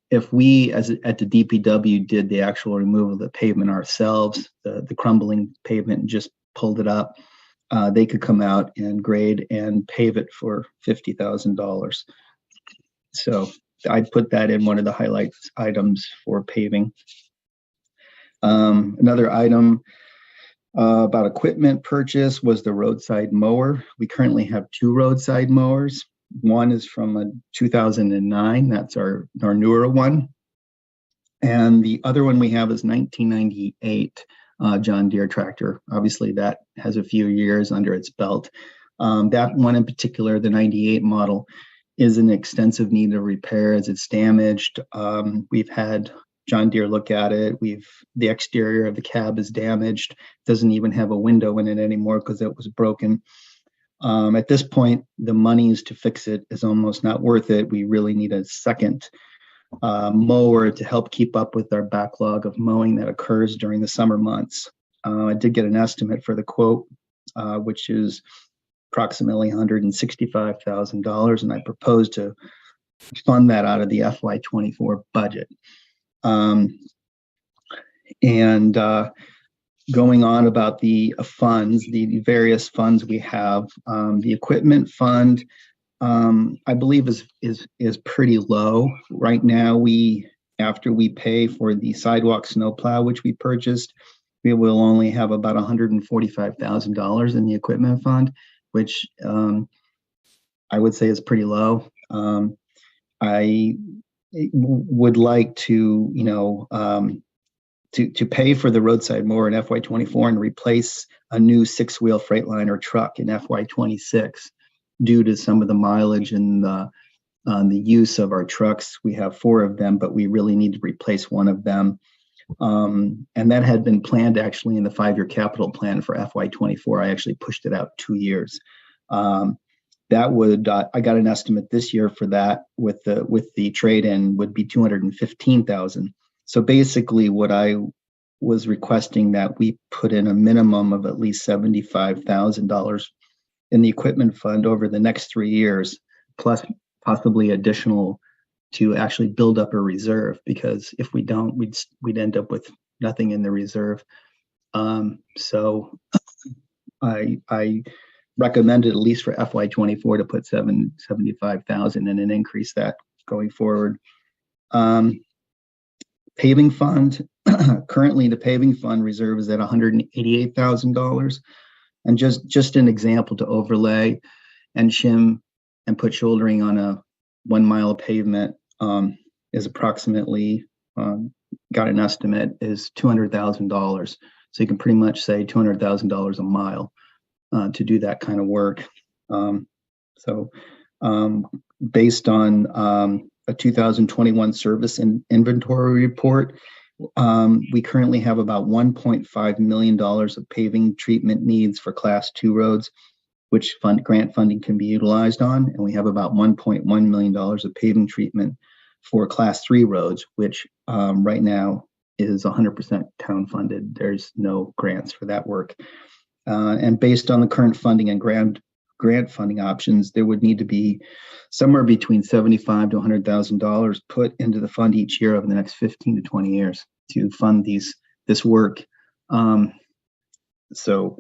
If we, at the DPW, did the actual removal of the pavement ourselves, the crumbling pavement, and just pulled it up, they could come out and grade and pave it for $50,000. So I'd put that in one of the highlight items for paving. Another item about equipment purchase was the roadside mower. We currently have 2 roadside mowers. One is from 2009. That's our newer one. And the other one we have is 1998 John Deere tractor. Obviously, that has a few years under its belt. That one in particular, the 98 model, is in extensive need of repair as it's damaged. We've had John Deere look at it. The exterior of the cab is damaged. Doesn't even have a window in it anymore because it was broken. At this point, the monies to fix it is almost not worth it. We really need a second mower to help keep up with our backlog of mowing that occurs during the summer months. I did get an estimate for the quote, which is approximately $165,000, and I propose to fund that out of the FY24 budget. Going on about the funds, the various funds we have, the equipment fund, I believe is pretty low right now. After we pay for the sidewalk snowplow, which we purchased, we will only have about $145,000 in the equipment fund, which I would say is pretty low. I would like to, to pay for the roadside mower in FY24 and replace a new 6-wheel Freightliner truck in FY26 due to some of the mileage and the use of our trucks. We have 4 of them, but we really need to replace one of them. And that had been planned actually in the 5-year capital plan for FY24. I actually pushed it out 2 years. That would, I got an estimate this year for that with the trade-in would be $215,000. So basically what I was requesting that we put in a minimum of at least $75,000 in the equipment fund over the next 3 years, plus possibly additional to actually build up a reserve, because if we don't, we'd end up with nothing in the reserve. So I recommended at least for FY24 to put $75,000 in and increase that going forward. Paving fund, currently the paving fund reserve is at $188,000. And just an example to overlay and shim and put shouldering on a 1 mile of pavement is approximately, got an estimate, is $200,000. So you can pretty much say $200,000 a mile to do that kind of work. Based on a 2021 service and inventory report, we currently have about $1.5 million of paving treatment needs for Class 2 roads, which grant funding can be utilized on. And we have about $1.1 million of paving treatment for Class 3 roads, which right now is 100% town funded. There's no grants for that work. And based on the current funding and grant funding options, there would need to be somewhere between $75,000 to $100,000 put into the fund each year over the next 15 to 20 years to fund this work. So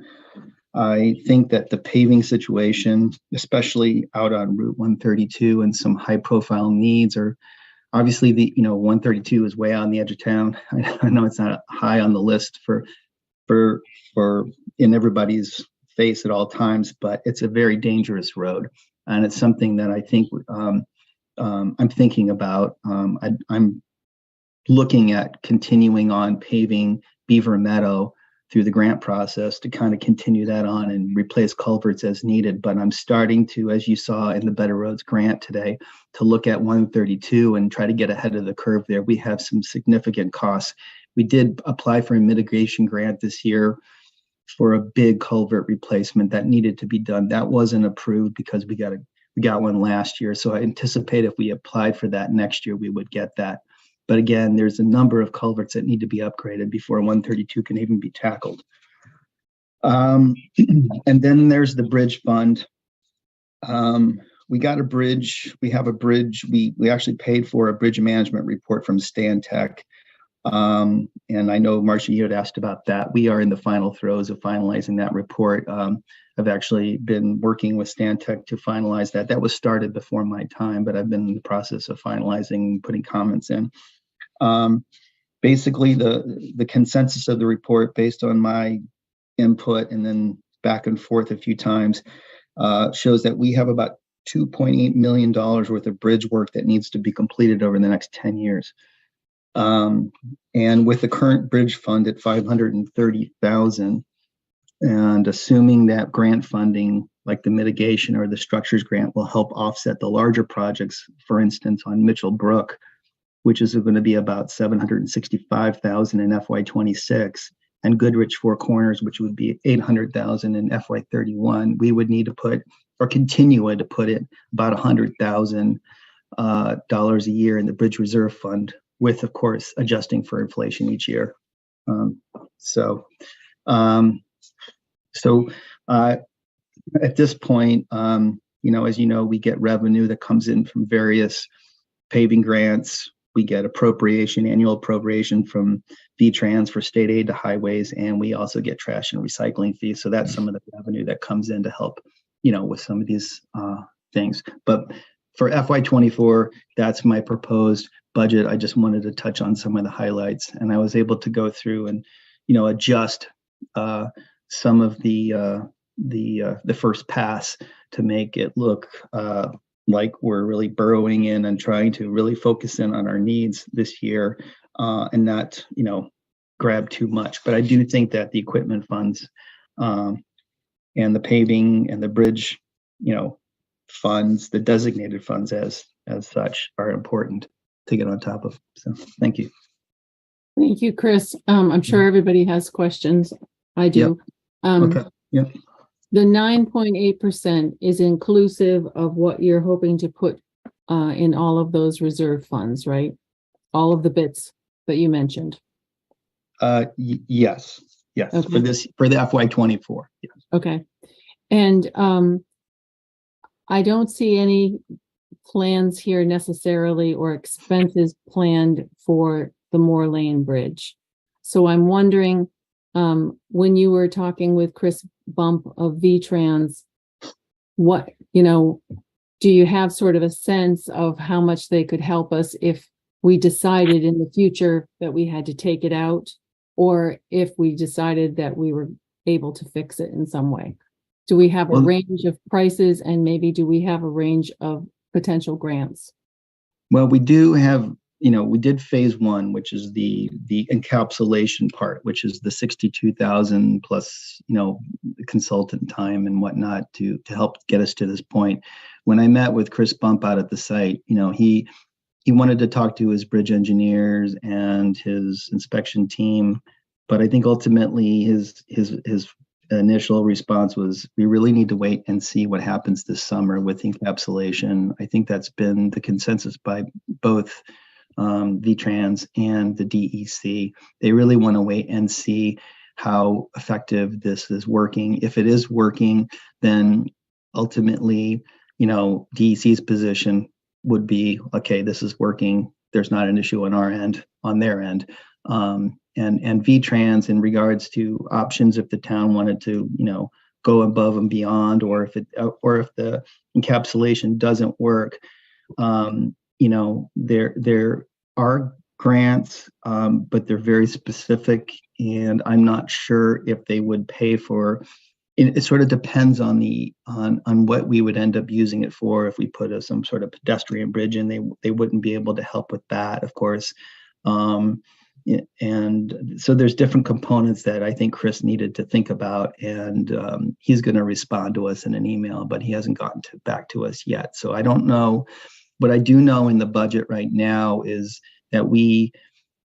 I think that the paving situation, especially out on Route 132 and some high profile needs, are obviously 132 is way on the edge of town. I know it's not high on the list for in everybody's face at all times, but it's a very dangerous road, and it's something that I think I'm thinking about. I'm looking at continuing on paving Beaver Meadow through the grant process to kind of continue that on and replace culverts as needed. But I'm starting to, as you saw in the Better Roads grant today, to look at 132 and try to get ahead of the curve there. We have some significant costs. We did apply for a mitigation grant this year for a big culvert replacement that needed to be done. That wasn't approved because we got one last year. So I anticipate if we applied for that next year, we would get that. But again, there's a number of culverts that need to be upgraded before 132 can even be tackled. And then there's the bridge fund. We got a bridge. We have a bridge. We actually paid for a bridge management report from Stantec. And I know, Marcia, you had asked about that. We are in the final throes of finalizing that report. I've actually been working with Stantec to finalize that. That was started before my time, but I've been in the process of finalizing, putting comments in. Basically, the consensus of the report, based on my input and then back and forth a few times, shows that we have about $2.8 million worth of bridge work that needs to be completed over the next 10 years. And with the current bridge fund at $530,000, and assuming that grant funding, like the mitigation or the structures grant, will help offset the larger projects, for instance, on Mitchell Brook, which is going to be about $765,000 in FY26, and Goodrich Four Corners, which would be $800,000 in FY31, we would need to put, or continue to put it, about $100,000 a year in the Bridge Reserve Fund, with, of course, adjusting for inflation each year. At this point, as you know, we get revenue that comes in from various paving grants. We get annual appropriation from V.Trans for state aid to highways, and we also get trash and recycling fees. So that's some of the revenue that comes in to help, with some of these things. But for FY24, that's my proposed budget. I just wanted to touch on some of the highlights, and I was able to go through and, adjust some of the first pass to make it look like we're really burrowing in and trying to really focus in on our needs this year, and not, grab too much. But I do think that the equipment funds and the paving and the bridge, funds, the designated funds as such, are important to get on top of. So thank you. Thank you, Chris. I'm sure everybody has questions. I do. Yep. Okay. Yep. The 9.8% is inclusive of what you're hoping to put in all of those reserve funds, right? All of the bits that you mentioned. Yes. Okay. For the FY24. Yes. Okay. And I don't see any plans here necessarily, or expenses planned for the Moore Lane Bridge. So I'm wondering, when you were talking with Chris Bump of V.Trans, what, do you have sort of a sense of how much they could help us if we decided in the future that we had to take it out, or if we decided that we were able to fix it in some way? Do we have a range of prices, and maybe do we have a range of potential grants? Well, we do have, we did phase one, which is the encapsulation part, which is the 62,000 plus, consultant time and whatnot to help get us to this point. When I met with Chris Bump out at the site, he wanted to talk to his bridge engineers and his inspection team, but I think ultimately his initial response was, we really need to wait and see what happens this summer with encapsulation. I think that's been the consensus by both V.Trans and the DEC. They really want to wait and see how effective this is working. If it is working, then ultimately, DEC's position would be, okay, this is working. There's not an issue on our end, on their end. And V.Trans, in regards to options, if the town wanted to, go above and beyond, or if the encapsulation doesn't work, there are grants, but they're very specific, and I'm not sure if they would pay for. It sort of depends on on what we would end up using it for. If we put some sort of pedestrian bridge in, they wouldn't be able to help with that, of course. And so there's different components that I think Chris needed to think about, and he's going to respond to us in an email, but he hasn't gotten back to us yet. So I don't know. What I do know in the budget right now is that we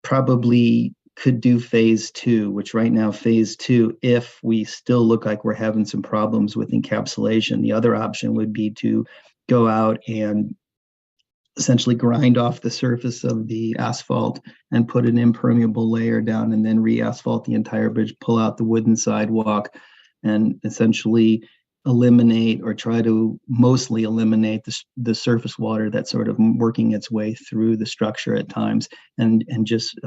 probably could do phase 2, which right now phase 2, if we still look like we're having some problems with encapsulation, the other option would be to go out and essentially grind off the surface of the asphalt and put an impermeable layer down, and then re-asphalt the entire bridge, pull out the wooden sidewalk, and essentially eliminate, or try to mostly eliminate, the surface water that's sort of working its way through the structure at times. And just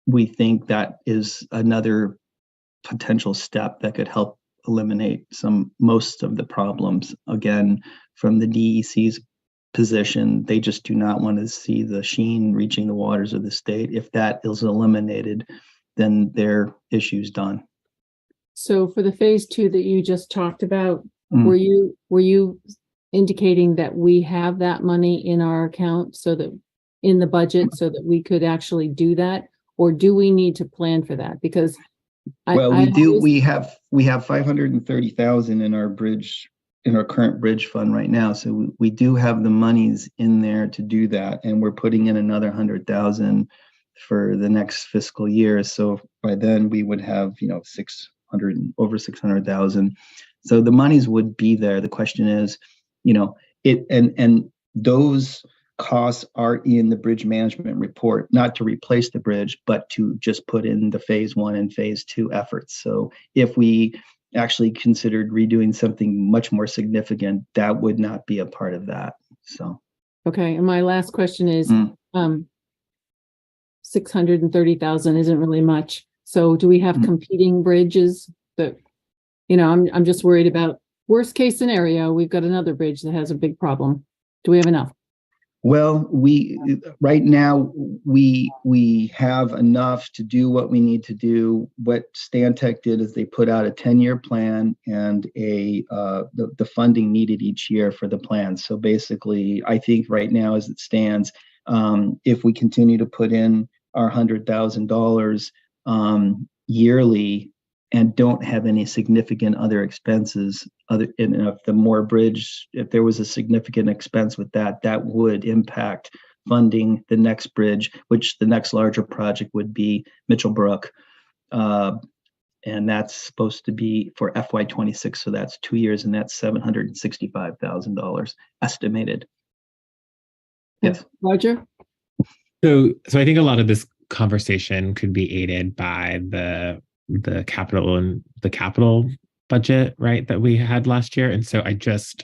we think that is another potential step that could help eliminate most of the problems. Again, from the DEC's position, they just do not want to see the sheen reaching the waters of the state. If that is eliminated, then their issue's done. So for the phase 2 that you just talked about, were you indicating that we have that money in our account, so that in the budget, so that we could actually do that? Or do we need to plan for that? Because we have 530,000 in our bridge, in our current bridge fund right now. So we do have the monies in there to do that. And we're putting in another 100,000 for the next fiscal year. So by then we would have, over 600,000. So the monies would be there. The question is, and those costs are in the bridge management report, not to replace the bridge, but to just put in the phase 1 and phase 2 efforts. So if we actually considered redoing something much more significant, that would not be a part of that. So, okay. And my last question is, 630,000 isn't really much. So do we have competing bridges that, I'm just worried about worst case scenario, we've got another bridge that has a big problem. Do we have enough? Well, right now we have enough to do what we need to do. What Stantec did is they put out a 10-year plan and the funding needed each year for the plan. So basically, I think right now as it stands, if we continue to put in our $100,000 yearly and don't have any significant other expenses, if there was a significant expense with that would impact funding the next bridge, which the next larger project would be Mitchell Brook. And that's supposed to be for FY26. So that's 2 years, and that's $765,000 estimated. Yes. Roger? So I think a lot of this conversation could be aided by the capital budget, right, that we had last year. And so I just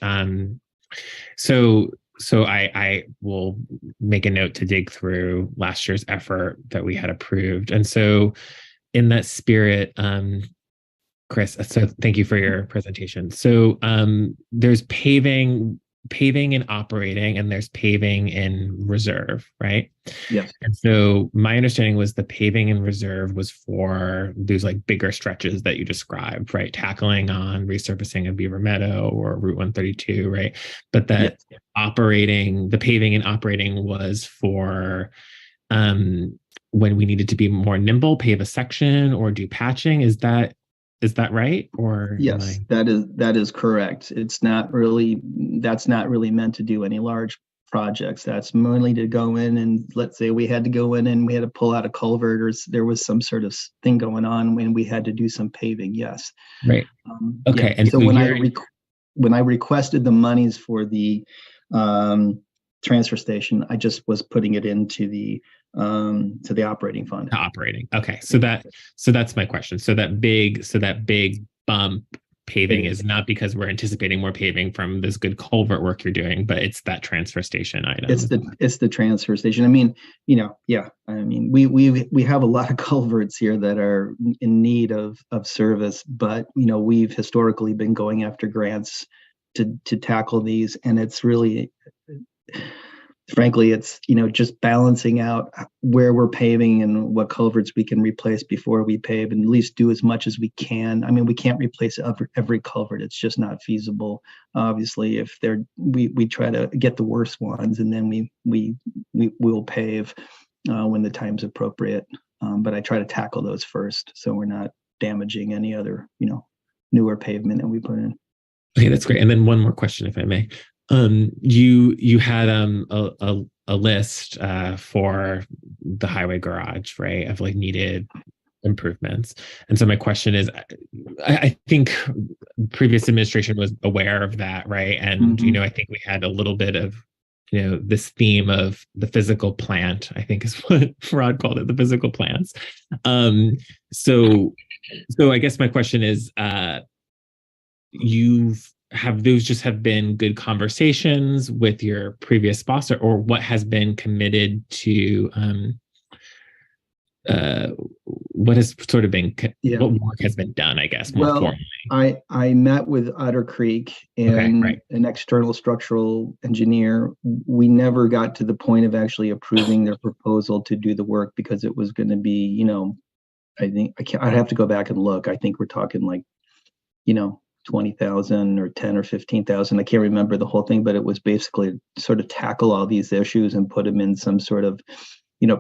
so I will make a note to dig through last year's effort that we had approved. And so in that spirit, Chris, so thank you for your presentation. So there's paving in operating, and there's paving in reserve, right? Yes. And so my understanding was the paving in reserve was for those like bigger stretches that you described, right? Tackling on resurfacing of Beaver Meadow or Route 132, right? But that the paving in operating was for when we needed to be more nimble, pave a section or do patching. Is that right? Or yes, that is correct. That's not really meant to do any large projects. That's mainly to go in and, let's say we had to go in and we had to pull out a culvert, or there was some sort of thing going on when we had to do some paving. Yes. Right. Okay. Yeah. And so when I requested the monies for the transfer station, I just was putting it into the operating fund. Operating. Okay. So that's my question. So that big bump paving is not because we're anticipating more paving from this good culvert work you're doing, but it's that transfer station item. It's the transfer station. I mean, we have a lot of culverts here that are in need of service, but we've historically been going after grants to tackle these, and it's really, frankly, it's just balancing out where we're paving and what culverts we can replace before we pave, and at least do as much as we can. I mean, we can't replace every culvert; it's just not feasible. Obviously, if we try to get the worst ones, and then we will pave when the time's appropriate. But I try to tackle those first, so we're not damaging any other newer pavement that we put in. Okay, that's great. And then one more question, if I may. You had a list for the highway garage, right, of like needed improvements. And so my question is, I think previous administration was aware of that, right? And I think we had a little bit of this theme of the physical plant, I think is what Rod called it, the physical plants. So I guess my question is, have those just have been good conversations with your previous boss, or what has been committed to, what has sort of been, what work has been done, I guess, more formally? I met with Otter Creek and an external structural engineer. We never got to the point of actually approving their proposal to do the work because it was going to be, I think I'd have to go back and look. I think we're talking like, 20,000 or 10 or 15,000. I can't remember the whole thing, but it was basically sort of tackle all these issues and put them in some sort of,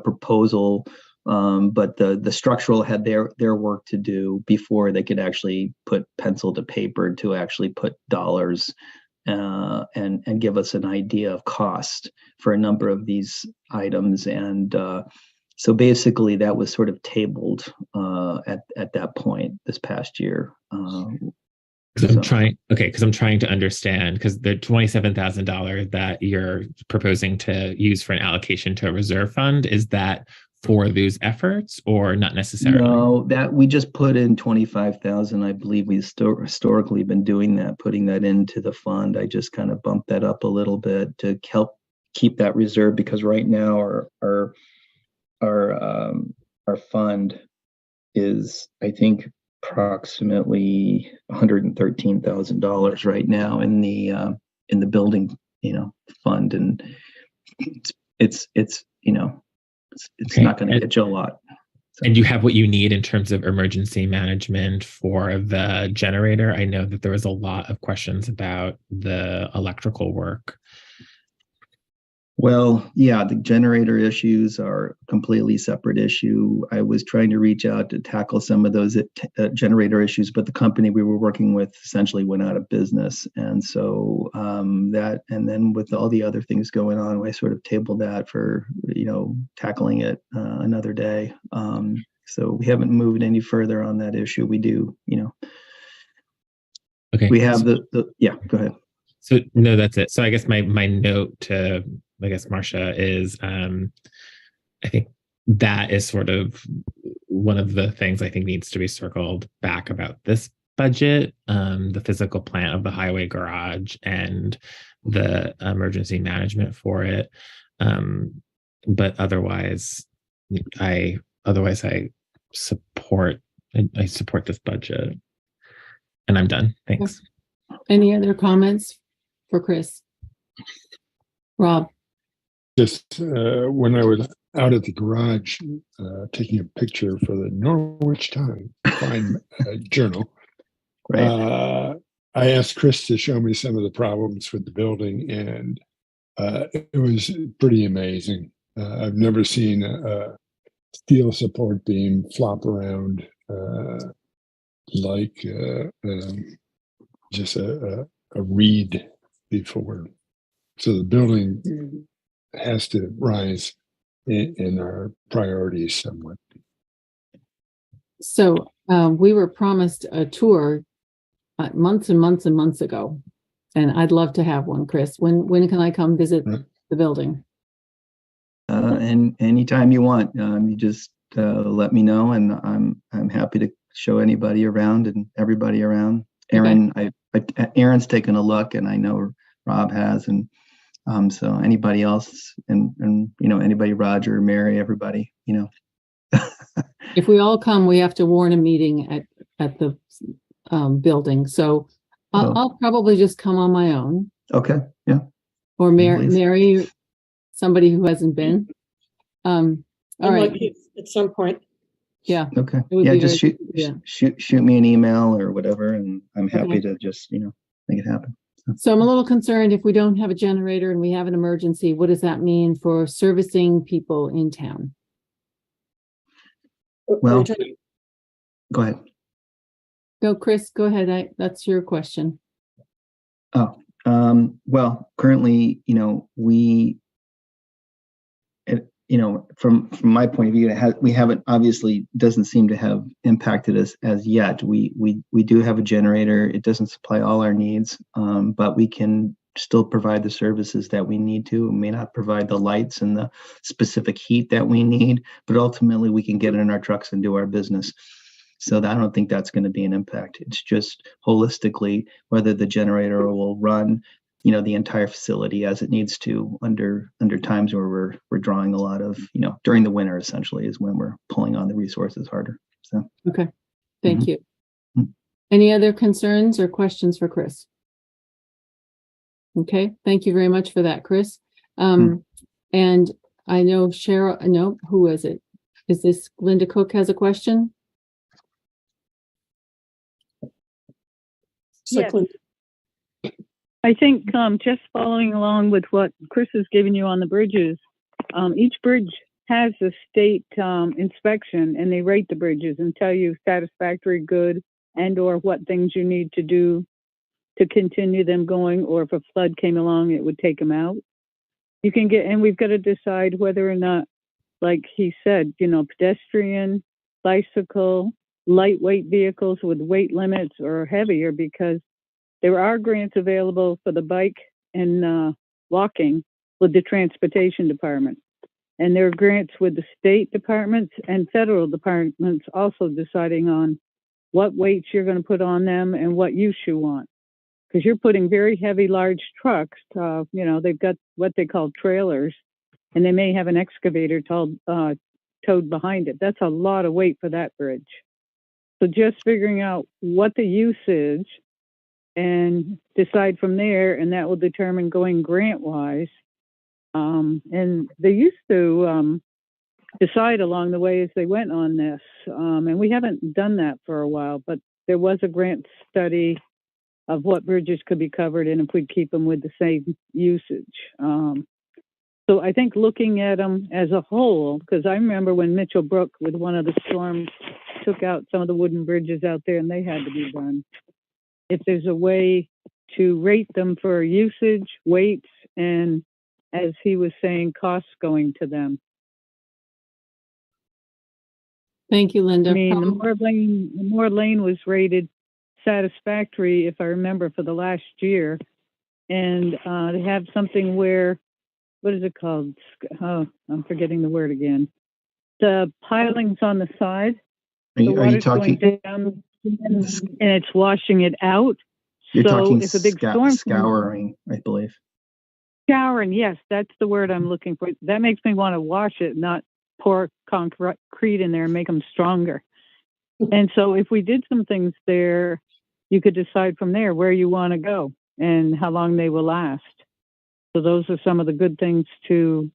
proposal. But the structural had their work to do before they could actually put pencil to paper to actually put dollars and give us an idea of cost for a number of these items. And so basically that was sort of tabled at that point this past year. Because I'm trying to understand, because the $27,000 that you're proposing to use for an allocation to a reserve fund, is that for those efforts or not necessarily? No, that we just put in 25,000. I believe we've historically been doing that, putting that into the fund. I just kind of bumped that up a little bit to help keep that reserve, because right now our fund is, I think, approximately $113,000 right now in the building fund, and it's not going to get you a lot. So. And you have what you need in terms of emergency management for the generator. I know that there was a lot of questions about the electrical work. Well, yeah, the generator issues are a completely separate issue. I was trying to reach out to tackle some of those generator issues, but the company we were working with essentially went out of business. And so that, and then with all the other things going on, I sort of tabled that for, tackling it another day. So we haven't moved any further on that issue. We do, Okay. We have yeah, go ahead. So no, that's it. So I guess my note to, Marcia is, I think that is sort of one of the things I think needs to be circled back about this budget, the physical plant of the highway garage and the emergency management for it. But otherwise I support this budget, and I'm done. Thanks. Any other comments for Chris? Rob? Just when I was out at the garage taking a picture for the Norwich Times fine journal, I asked Chris to show me some of the problems with the building, and it was pretty amazing. I've never seen a steel support beam flop around like just a reed before. So the building has to rise in our priorities somewhat. So we were promised a tour months and months and months ago, and I'd love to have one, Chris. When can I come visit the building? And anytime you want, you just let me know, and I'm happy to show anybody around and everybody around. Aaron, okay. Aaron's taken a look, and I know Rob has, and so anybody else, and anybody, Roger, Mary, everybody, If we all come, we have to warn a meeting at the building. So I'll probably just come on my own. Okay. Yeah. Or Mary, somebody who hasn't been. All right. At some point. Yeah. Okay. Yeah. Just shoot me an email or whatever, and I'm happy to just make it happen. So I'm a little concerned if we don't have a generator and we have an emergency, what does that mean for servicing people in town? Well, go ahead. Go, Chris, go ahead. That's your question. Oh, Well, currently, from my point of view, we haven't, obviously doesn't seem to have impacted us as yet. We do have a generator. It doesn't supply all our needs, but we can still provide the services that we need to. We may not provide the lights and the specific heat that we need, but ultimately we can get in our trucks and do our business. So I don't think that's going to be an impact. It's just holistically whether the generator will run, the entire facility as it needs to under times where we're drawing a lot of, during the winter essentially is when we're pulling on the resources harder. So okay, thank Mhm. you. Any other concerns or questions for Chris? Okay, thank you very much for that, Chris. And I know Cheryl. No, who is it? Is this Linda Cook has a question? Yes. I think just following along with what Chris has given you on the bridges, each bridge has a state inspection, and they rate the bridges and tell you satisfactory, good, and or what things you need to do to continue them going, or if a flood came along, it would take them out. You can get, and we've got to decide whether or not, like he said, pedestrian, bicycle, lightweight vehicles with weight limits or heavier, because there are grants available for the bike and walking with the transportation department. And there are grants with the state departments and federal departments also deciding on what weights you're going to put on them and what use you want. Because you're putting very heavy, large trucks, they've got what they call trailers, and they may have an excavator towed behind it. That's a lot of weight for that bridge. So just figuring out what the use is and decide from there, and that will determine going grant-wise. And they used to decide along the way as they went on this, and we haven't done that for a while, but there was a grant study of what bridges could be covered and if we'd keep them with the same usage. So I think looking at them as a whole, because I remember when Mitchell Brook with one of the storms took out some of the wooden bridges out there and they had to be done. If there's a way to rate them for usage, weights, and as he was saying, costs going to them. Thank you, Linda. I mean, the Moore Lane was rated satisfactory, if I remember, for the last year. And they have something where, what is it called? Oh, I'm forgetting the word again. The pilings on the side. Are you talking? Going down and it's washing it out. You're talking if a big storm scouring, I believe. Scouring, yes, that's the word I'm looking for. That makes me want to wash it, not pour concrete in there and make them stronger. And so if we did some things there, you could decide from there where you want to go and how long they will last. So those are some of the good things to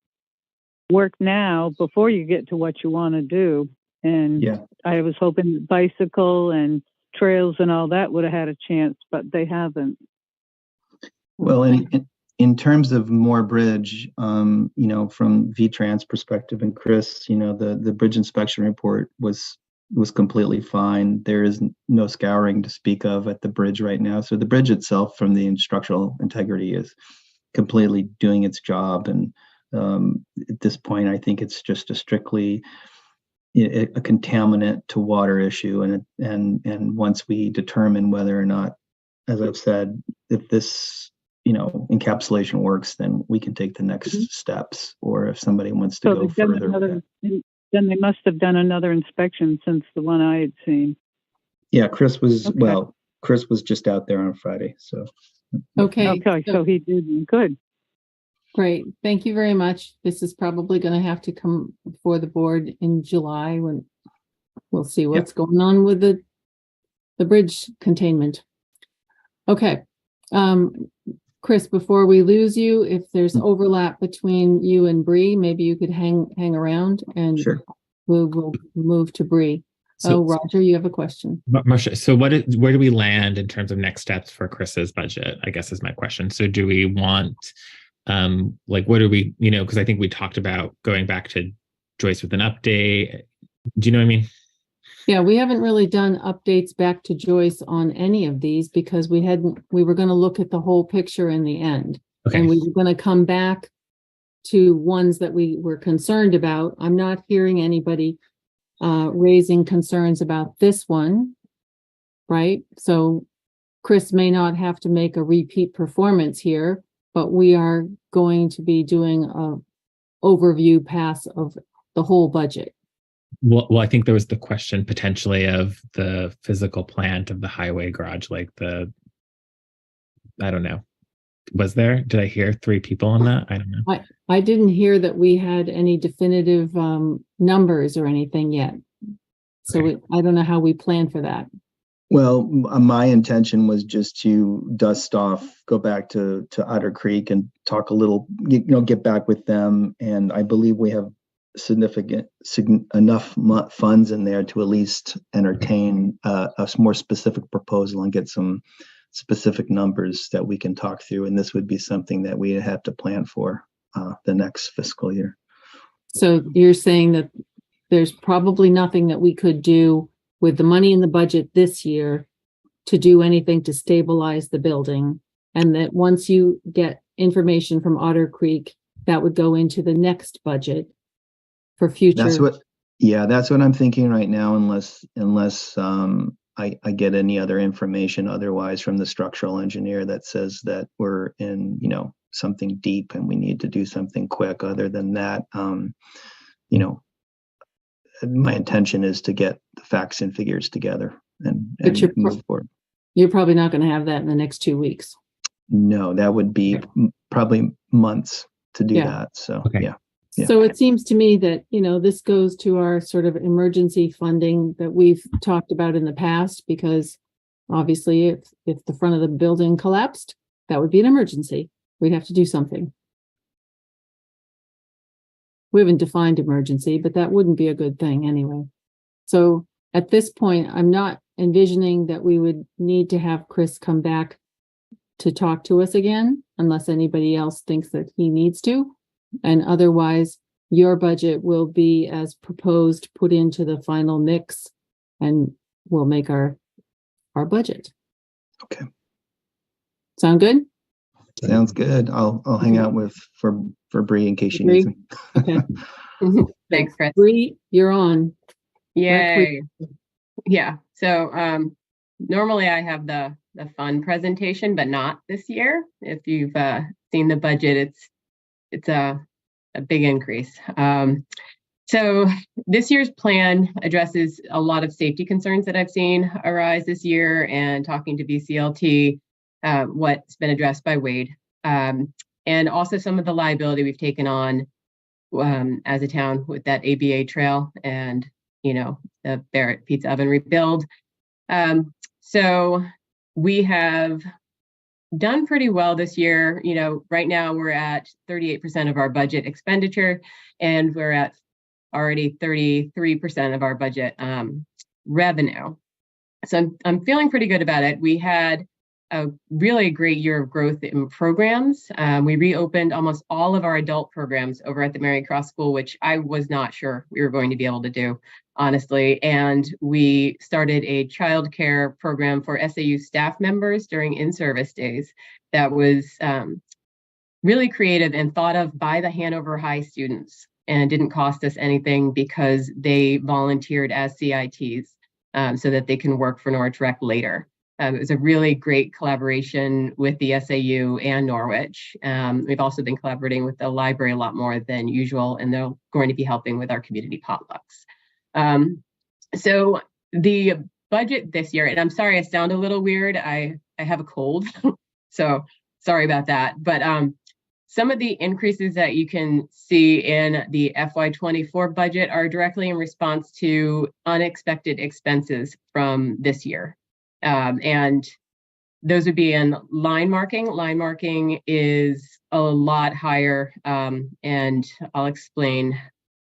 work now before you get to what you want to do. And yeah. I was hoping that bicycle and trails and all that would have had a chance, but they haven't. Well, in terms of Moore Bridge, from V-Trans perspective and Chris, the bridge inspection report was completely fine. There is no scouring to speak of at the bridge right now. So the bridge itself, from the structural integrity, is completely doing its job. And at this point, I think it's just a strictly a contaminant to water issue. And once we determine whether or not, as I've said, if this encapsulation works, then we can take the next steps. Or if somebody wants to go further. Then they must have done another inspection since the one I had seen. Yeah, Chris was just out there on Friday. So okay. So he did good. Great. Thank you very much. This is probably going to have to come before the board in July when we'll see what's going on with the bridge containment. Okay. Chris, before we lose you, if there's overlap between you and Bree, maybe you could hang around and sure. we'll move to Bree. Roger, you have a question. Marcia, so where do we land in terms of next steps for Chris's budget, I guess is my question. So do we want, what do we, because I think we talked about going back to Joyce with an update. Do you know what I mean? Yeah, we haven't really done updates back to Joyce on any of these because we were going to look at the whole picture in the end. Okay. And we were going to come back to ones that we were concerned about. I'm not hearing anybody raising concerns about this one, right? So Chris may not have to make a repeat performance here, but we are going to be doing a overview pass of the whole budget. Well, I think there was the question potentially of the physical plant of the highway garage, like I don't know. Was there? Did I hear 3 people on that? I don't know. I didn't hear that we had any definitive numbers or anything yet. So Okay. I don't know how we plan for that. Well, my intention was just to dust off, go back to Otter Creek and talk a little, get back with them. And I believe we have enough funds in there to at least entertain a more specific proposal and get some specific numbers that we can talk through. And this would be something that we have to plan for the next fiscal year. So you're saying that there's probably nothing that we could do with the money in the budget this year to do anything to stabilize the building. And that once you get information from Otter Creek, that would go into the next budget for future. That's what I'm thinking right now, unless I get any other information otherwise from the structural engineer that says that we're in, something deep and we need to do something quick. Other than that, my intention is to get the facts and figures together and move forward. You're probably not going to have that in the next 2 weeks. No, that would be probably months to do that. So, okay. Yeah. So it seems to me that, this goes to our sort of emergency funding that we've talked about in the past, because obviously if the front of the building collapsed, that would be an emergency. We'd have to do something. We haven't defined emergency, but that wouldn't be a good thing anyway. So at this point, I'm not envisioning that we would need to have Chris come back to talk to us again, unless anybody else thinks that he needs to. And otherwise, your budget will be as proposed, put into the final mix, and we'll make our budget. Okay. Sound good? Sounds good. I'll hang out for Bree in case she needs me. Okay. Thanks, Chris. Bree, you're on. Yay. Yeah. So normally I have the fund presentation, but not this year. If you've seen the budget, it's a big increase. So this year's plan addresses a lot of safety concerns that I've seen arise this year, and talking to VCLT, what's been addressed by Wade, and also some of the liability we've taken on as a town with that ABA trail and, the Barrett Pizza Oven rebuild. So we have done pretty well this year. Right now we're at 38% of our budget expenditure, and we're at already 33% of our budget revenue. So I'm feeling pretty good about it. We had a really great year of growth in programs. We reopened almost all of our adult programs over at the Mary Cross School, which I was not sure we were going to be able to do, honestly. And we started a childcare program for SAU staff members during in-service days that was really creative and thought of by the Hanover High students, and didn't cost us anything because they volunteered as CITs so that they can work for Norwich Rec later. It was a really great collaboration with the SAU and Norwich. We've also been collaborating with the library a lot more than usual, and they're going to be helping with our community potlucks. So the budget this year, and I'm sorry I sound a little weird. I have a cold, so sorry about that. But some of the increases that you can see in the FY24 budget are directly in response to unexpected expenses from this year. And those would be in line marking. Line marking is a lot higher, and I'll explain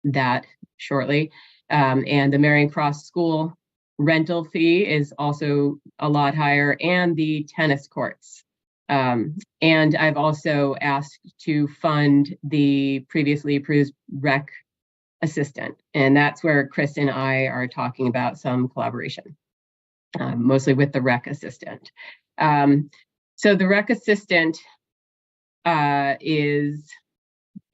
that shortly. And the Marion Cross School rental fee is also a lot higher, and the tennis courts. And I've also asked to fund the previously approved rec assistant. And that's where Chris and I are talking about some collaboration, mostly with the rec assistant. So the rec assistant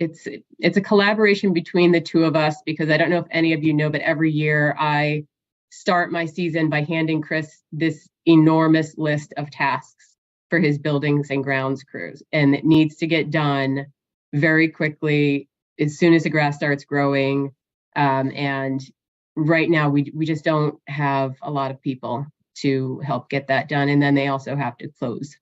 it's a collaboration between the two of us, because I don't know if any of you know, but every year I start my season by handing Chris this enormous list of tasks for his buildings and grounds crews, and it needs to get done very quickly as soon as the grass starts growing. And right now we just don't have a lot of people to help get that done, and then they also have to close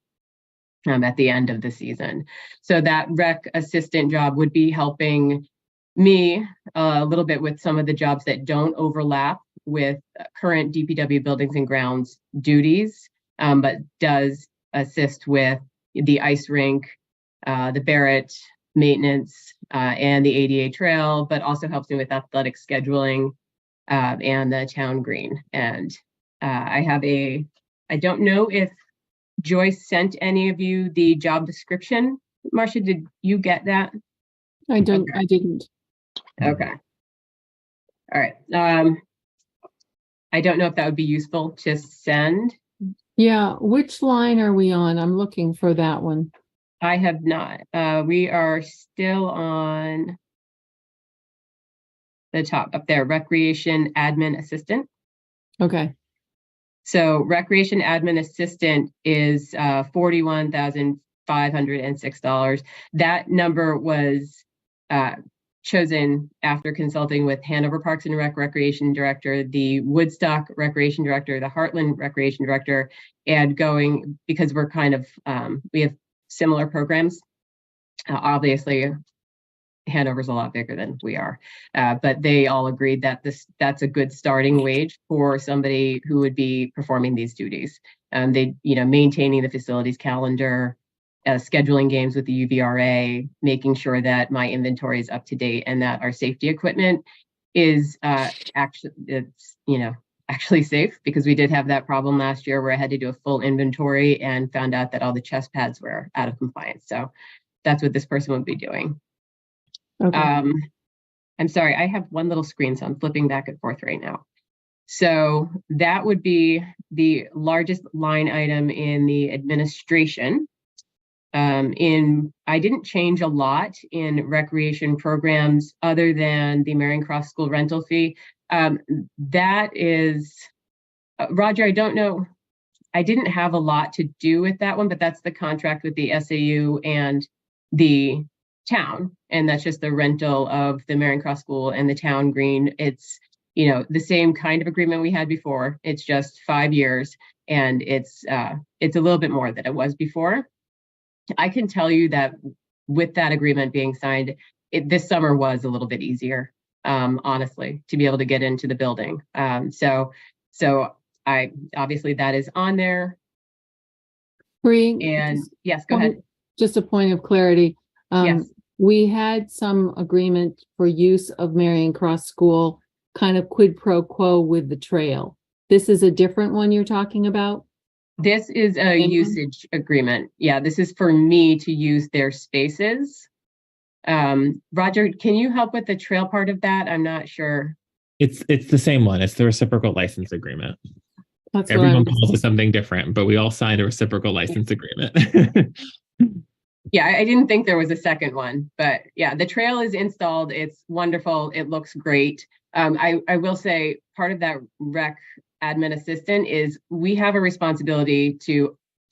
at the end of the season. So that rec assistant job would be helping me a little bit with some of the jobs that don't overlap with current DPW buildings and grounds duties, but does assist with the ice rink, the Barrett maintenance, and the ADA trail, but also helps me with athletic scheduling and the town green. And I don't know if Joyce sent any of you the job description. Marcia, did you get that? I didn't. Okay. All right. I don't know if that would be useful to send. Yeah, which line are we on? I'm looking for that one. I have not. We are still on the top up there, recreation admin assistant. Okay. So recreation admin assistant is $41,506. That number was chosen after consulting with Hanover Parks and Rec Recreation Director, the Woodstock Recreation Director, the Heartland Recreation Director, and going because we're kind of we have similar programs. Obviously, Hanover's a lot bigger than we are, but they all agreed that that's a good starting wage for somebody who would be performing these duties. They, maintaining the facilities calendar, scheduling games with the V.S.A, making sure that my inventory is up to date and that our safety equipment is actually safe, because we did have that problem last year where I had to do a full inventory and found out that all the chest pads were out of compliance. So that's what this person would be doing. Okay. I'm sorry, I have one little screen, so I'm flipping back and forth right now. So that would be the largest line item in the administration. I didn't change a lot in recreation programs other than the Marion Cross school rental fee. That is, Roger, I don't know. I didn't have a lot to do with that one, but that's the contract with the SAU and the town, and that's just the rental of the Marion Cross School and the town green. It's the same kind of agreement we had before. It's just 5 years, and it's a little bit more than it was before. I can tell you that with that agreement being signed, this summer was a little bit easier, honestly, to be able to get into the building. So I obviously that is on there. And yes, go ahead. Just a point of clarity. Yes. We had some agreement for use of Marion Cross School, kind of quid pro quo with the trail. This is a different one you're talking about? This is a usage agreement. Yeah, this is for me to use their spaces. Roger, can you help with the trail part of that? I'm not sure. It's the same one. It's the reciprocal license agreement. That's Everyone calls it something different, but we all signed a reciprocal license agreement. Yeah, I didn't think there was a second one, but yeah, the trail is installed. It's wonderful. It looks great. I will say part of that rec admin assistant is we have a responsibility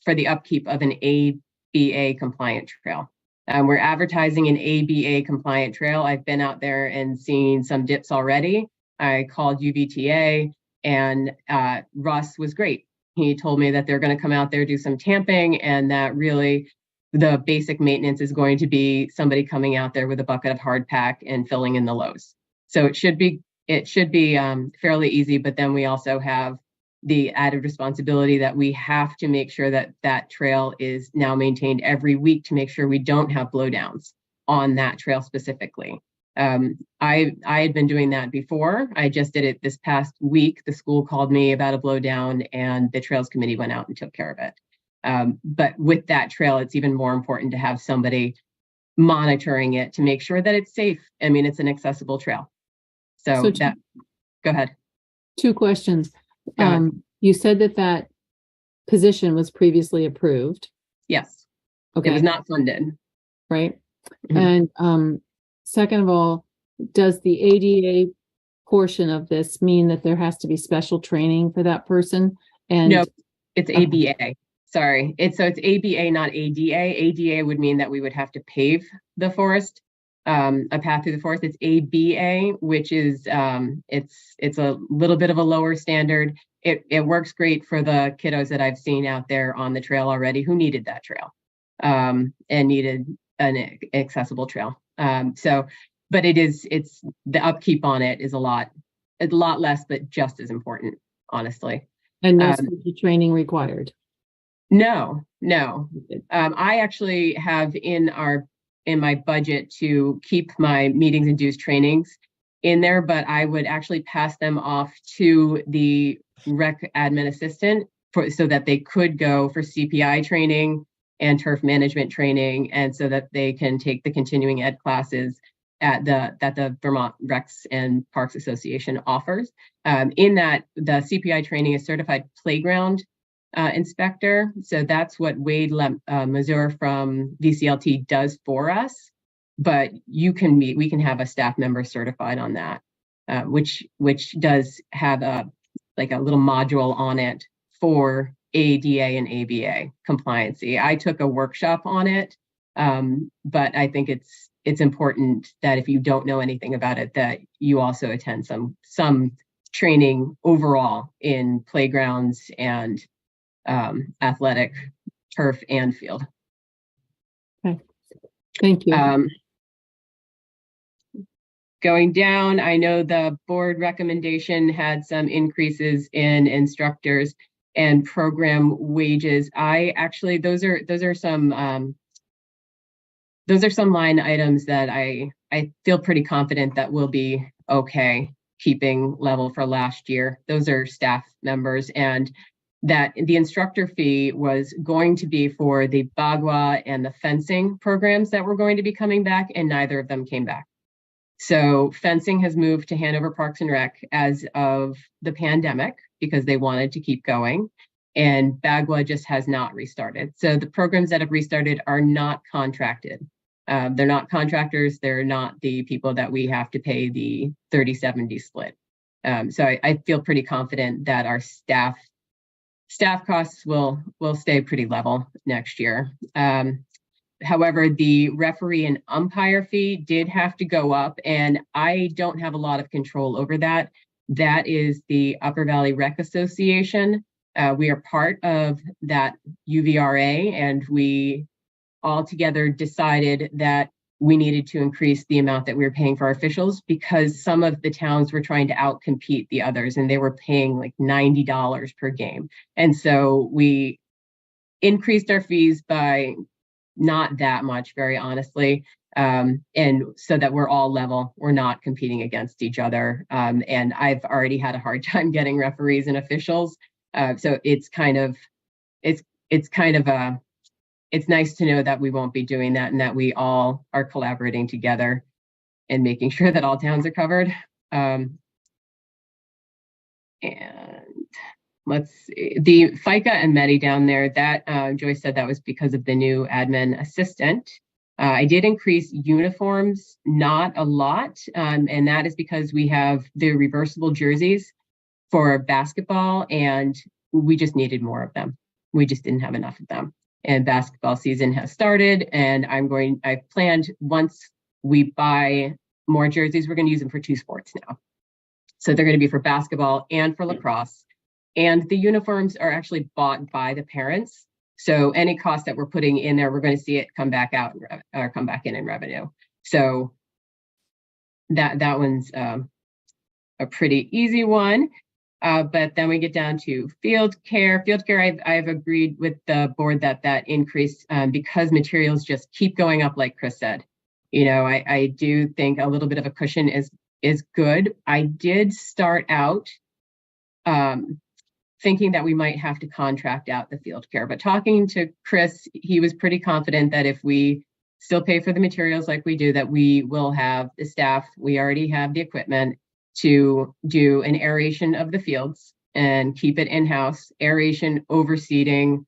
for the upkeep of an ABA compliant trail. We're advertising an ABA compliant trail. I've been out there and seen some dips already. I called UVTA, and Russ was great. He told me that they're going to come out there, do some tamping, and that really the basic maintenance is going to be somebody coming out there with a bucket of hard pack and filling in the lows. So it should be fairly easy, but then we also have the added responsibility that we have to make sure that that trail is now maintained every week to make sure we don't have blowdowns on that trail specifically. I had been doing that before. I just did it this past week. The school called me about a blowdown, and the trails committee went out and took care of it. But with that trail, it's even more important to have somebody monitoring it to make sure that it's safe. I mean, it's an accessible trail. So So go ahead. two questions. Go ahead. You said that position was previously approved, Yes, okay, it was not funded. right? Mhm. And second of all, does the ADA portion of this mean that there has to be special training for that person? And No, it's ABA. Sorry, it's ABA, not ADA. ADA would mean that we would have to pave the forest, a path through the forest. It's ABA, which is it's a little bit of a lower standard. It works great for the kiddos that I've seen out there on the trail already who needed that trail, and needed an accessible trail. But it's the upkeep on it is a lot less, but just as important, honestly. And no special training required. No. I actually have in my budget to keep my meetings and dues trainings in there, but I would actually pass them off to the rec admin assistant so that they could go for CPI training and turf management training, and so that they can take the continuing ed classes that the Vermont Recs and Parks Association offers. In that, the CPI training is certified playground inspector. So that's what Wade Mazur from VCLT does for us. But we can have a staff member certified on that, which does have a little module on it for ADA and ABA compliancy. I took a workshop on it, but I think it's important that if you don't know anything about it, that you also attend some training overall in playgrounds and athletic, turf, and field. Okay, thank you. Going down, I know the board recommendation had some increases in instructors and program wages. Those are some line items that I feel pretty confident that will be okay keeping level for last year. Those are staff members, and that the instructor fee was going to be for the Bagua and the fencing programs that were going to be coming back, and neither of them came back. So fencing has moved to Hanover Parks and Rec as of the pandemic because they wanted to keep going, and Bagua just has not restarted. So the programs that have restarted are not contracted. They're not contractors. They're not the people that we have to pay the 30-70 split. So I feel pretty confident that our staff costs will stay pretty level next year. However, the referee and umpire fee did have to go up, and I don't have a lot of control over that. That is the Upper Valley Rec Association. We are part of that UVRA, and we all together decided that we needed to increase the amount that we were paying for our officials because some of the towns were trying to outcompete the others, and they were paying like $90 per game. And so we increased our fees by not that much, very honestly, and so that we're all level. We're not competing against each other. And I've already had a hard time getting referees and officials. So it's nice to know that we won't be doing that, and that we all are collaborating together and making sure that all towns are covered. And let's see, the FICA and Medi down there, that Joyce said that was because of the new admin assistant. I did increase uniforms, not a lot, and that is because we have the reversible jerseys for basketball, and we just needed more of them. We just didn't have enough of them. And basketball season has started, and I've planned once we buy more jerseys, we're going to use them for two sports now. So they're going to be for basketball and for lacrosse. And the uniforms are actually bought by the parents. So any cost that we're putting in there, we're going to see it come back out or come back in revenue. So that one's a pretty easy one. But then we get down to field care. Field care, I've agreed with the board that increase because materials just keep going up, like Chris said. You know, I do think a little bit of a cushion is good. I did start out thinking that we might have to contract out the field care, but talking to Chris, he was pretty confident that if we still pay for the materials like we do, that we will have the staff. We already have the equipment, to do an aeration of the fields and keep it in-house, aeration, overseeding.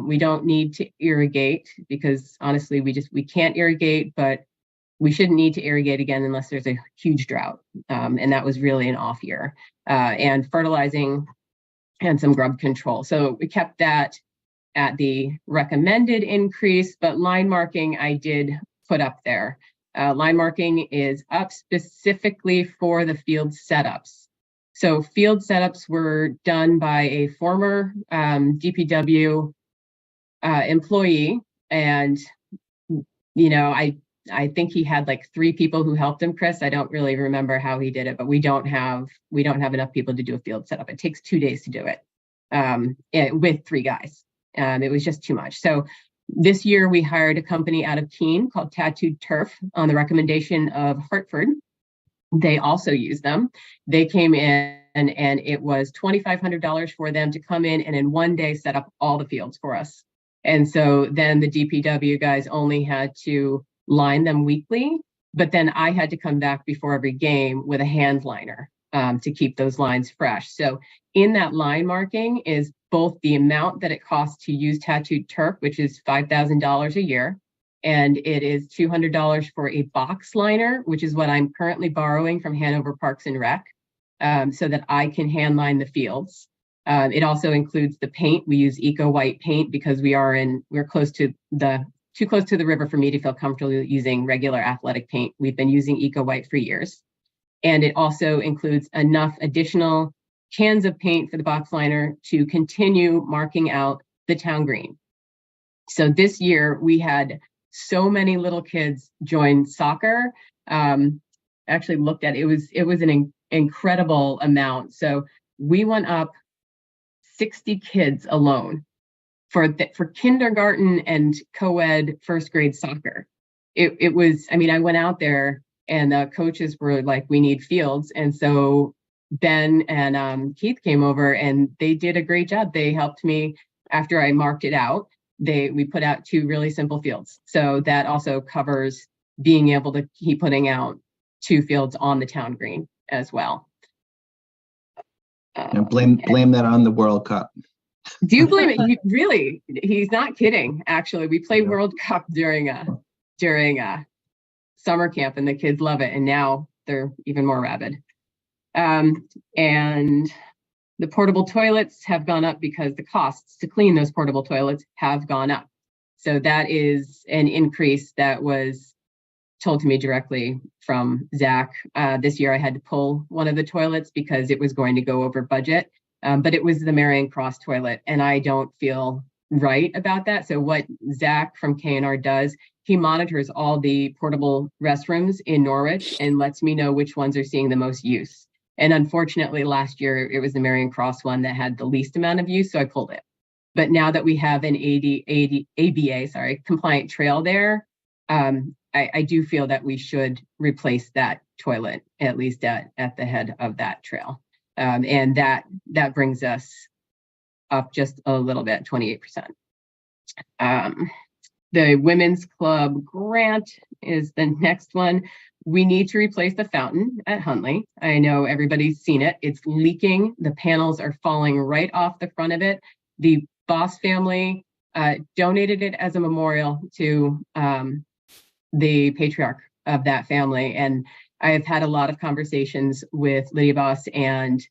We don't need to irrigate because honestly, we can't irrigate, but we shouldn't need to irrigate again unless there's a huge drought. And that was really an off year. And fertilizing and some grub control. So we kept that at the recommended increase, but line marking I did put up there. Line marking is up specifically for the field setups. So field setups were done by a former DPW employee, and I think he had like 3 people who helped him, Chris. I don't really remember how he did it, but we don't have enough people to do a field setup. It takes 2 days to do it with 3 guys. It was just too much. So this year we hired a company out of Keene called Tattooed Turf on the recommendation of Hartford. They also use them. They came in and it was $2,500 for them to come in and in one day set up all the fields for us. And so then the DPW guys only had to line them weekly, but then I had to come back before every game with a hand liner to keep those lines fresh. So in that line marking is both the amount that it costs to use Tattooed Turf, which is $5,000 a year, and it is $200 for a box liner, which is what I'm currently borrowing from Hanover Parks and Rec, so that I can hand line the fields. It also includes the paint. We use Eco White paint because we're too close to the river for me to feel comfortable using regular athletic paint. We've been using Eco White for years. And it also includes enough additional cans of paint for the box liner to continue marking out the town green. So this year we had so many little kids join soccer. Actually looked at it was an incredible amount. So we went up 60 kids alone for kindergarten and co-ed first grade soccer. It was, I went out there and the coaches were like, we need fields. And so Ben and Keith came over and they did a great job. They helped me after I marked it out. We put out 2 really simple fields. So that also covers being able to keep putting out 2 fields on the town green as well. And blame that on the World Cup. Do you blame it? Really? He's not kidding. Actually, we play World Cup during summer camp, and the kids love it. And now they're even more rabid. And the portable toilets have gone up because the costs to clean those portable toilets have gone up. So that is an increase that was told to me directly from Zach. This year I had to pull one of the toilets because it was going to go over budget, but it was the Marion Cross toilet, and I don't feel right about that. So what Zach from K&R does, he monitors all the portable restrooms in Norwich and lets me know which ones are seeing the most use. And unfortunately, last year it was the Marion Cross one that had the least amount of use, so I pulled it. But now that we have an ABA compliant trail there, I do feel that we should replace that toilet, at least at the head of that trail. And that brings us up just a little bit, 28%. The Women's Club grant is the next one. We need to replace the fountain at Huntley. I know everybody's seen it. It's leaking. The panels are falling right off the front of it. The Boss family donated it as a memorial to the patriarch of that family. And I have had a lot of conversations with Lydia Boss and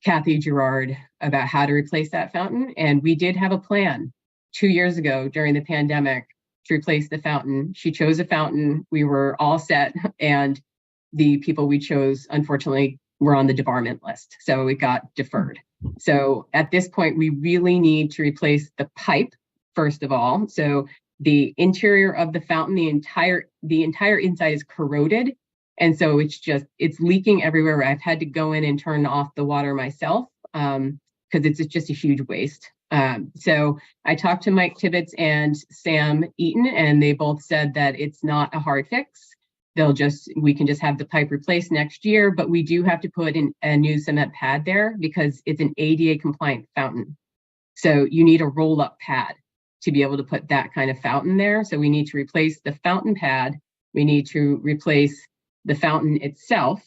Kathy Gerard about how to replace that fountain. And we did have a plan 2 years ago during the pandemic to replace the fountain. She chose a fountain. We were all set. And the people we chose, unfortunately, were on the debarment list. So it got deferred. So at this point, we really need to replace the pipe, first of all. So the interior of the fountain, the entire inside is corroded. And so it's leaking everywhere. I've had to go in and turn off the water myself because it's just a huge waste. So I talked to Mike Tibbetts and Sam Eaton, and they both said that it's not a hard fix. We can just have the pipe replaced next year, but we do have to put in a new cement pad there because it's an ADA compliant fountain. So you need a roll up pad to be able to put that kind of fountain there. So we need to replace the fountain pad. We need to replace the fountain itself.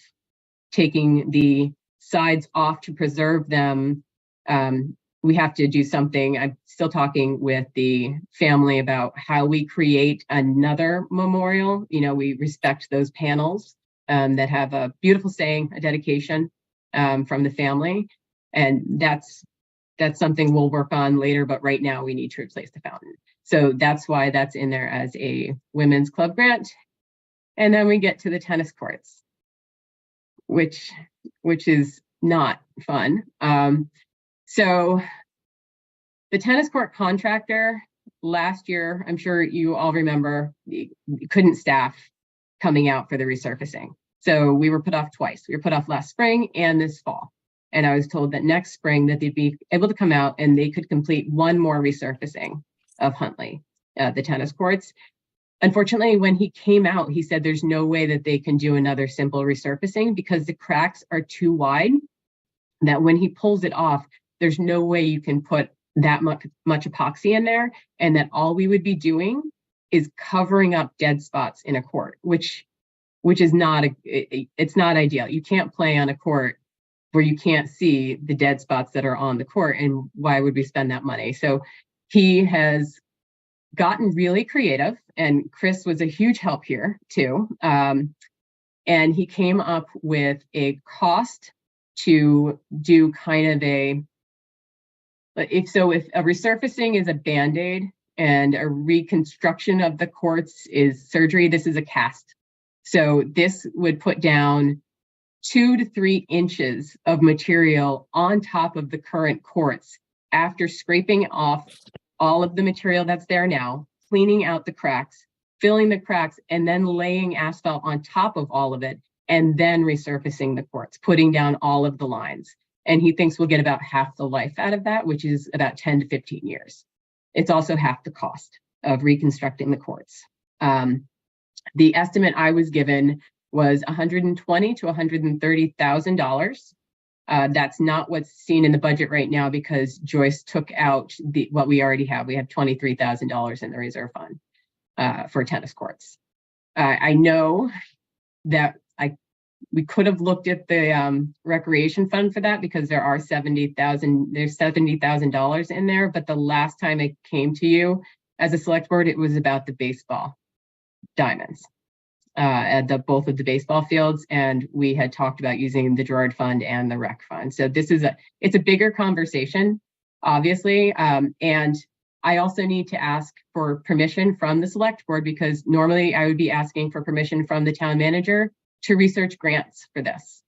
taking the sides off to preserve them, we have to do something. I'm still talking with the family about how we create another memorial. You know, we respect those panels that have a beautiful saying, a dedication from the family. And that's something we'll work on later, but right now we need to replace the fountain. So that's why that's in there as a women's club grant. And then we get to the tennis courts, which is not fun. So the tennis court contractor last year, I'm sure you all remember, couldn't staff coming out for the resurfacing. So we were put off twice. We were put off last spring and this fall. And I was told that next spring that they'd be able to come out and they could complete one more resurfacing of Huntley, the tennis courts. Unfortunately, when he came out, he said there's no way that they can do another simple resurfacing because the cracks are too wide, that when he pulls it off, there's no way you can put that much epoxy in there, and that all we would be doing is covering up dead spots in a court, which is not it's not ideal. You can't play on a court where you can't see the dead spots that are on the court, and why would we spend that money? So he has gotten really creative, and Chris was a huge help here too. And he came up with a cost to do kind of if a resurfacing is a Band-Aid and a reconstruction of the courts is surgery, this is a cast. So this would put down 2 to 3 inches of material on top of the current courts after scraping off all of the material that's there now, cleaning out the cracks, filling the cracks, and then laying asphalt on top of all of it, and then resurfacing the courts, putting down all of the lines. And he thinks we'll get about half the life out of that, which is about 10 to 15 years. It's also half the cost of reconstructing the courts. The estimate I was given was $120,000 to $130,000. That's not what's seen in the budget right now because Joyce took out what we already have. We have $23,000 in the reserve fund for tennis courts. I know that we could have looked at the recreation fund for that because there are $70,000 in there. But the last time I came to you as a select board, it was about the baseball diamonds at both of the baseball fields, and we had talked about using the Gerard Fund and the Rec Fund. So this is it's a bigger conversation, obviously, and I also need to ask for permission from the select board because normally I would be asking for permission from the town manager to research grants for this,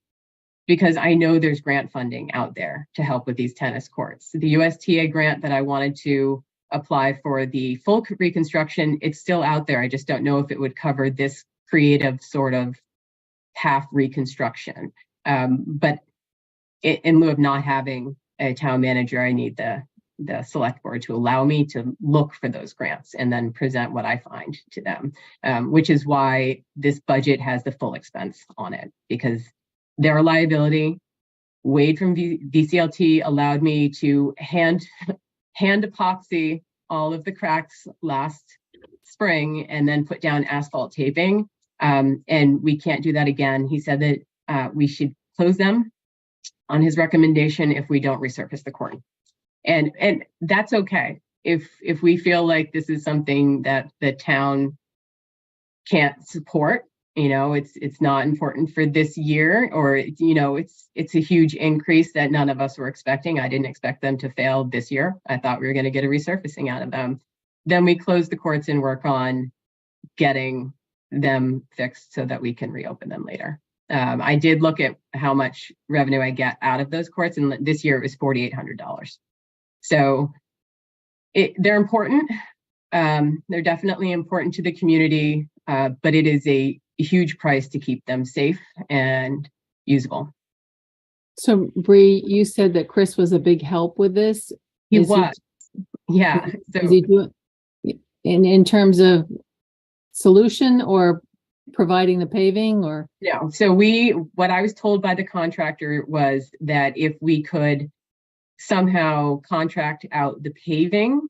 because I know there's grant funding out there to help with these tennis courts. The USTA grant that I wanted to apply for the full reconstruction, it's still out there. I just don't know if it would cover this creative sort of half reconstruction. But in lieu of not having a town manager, I need the select board to allow me to look for those grants and then present what I find to them, which is why this budget has the full expense on it, because their liability. Wade from VCLT allowed me to hand epoxy all of the cracks last spring and then put down asphalt taping. And we can't do that again. He said that we should close them on his recommendation if we don't resurface the court. And that's okay. If we feel like this is something that the town can't support, it's not important for this year, or, it's a huge increase that none of us were expecting. I didn't expect them to fail this year. I thought we were going to get a resurfacing out of them. Then we close the courts and work on getting them fixed so that we can reopen them later. I did look at how much revenue I get out of those courts, and this year it was $4,800. So they're important. They're definitely important to the community, but it is a huge price to keep them safe and usable. So Bree, you said that Chris was a big help with this. He was. Yeah. So is he doing in terms of solution or providing the paving or? No. So what I was told by the contractor was that if we could somehow contract out the paving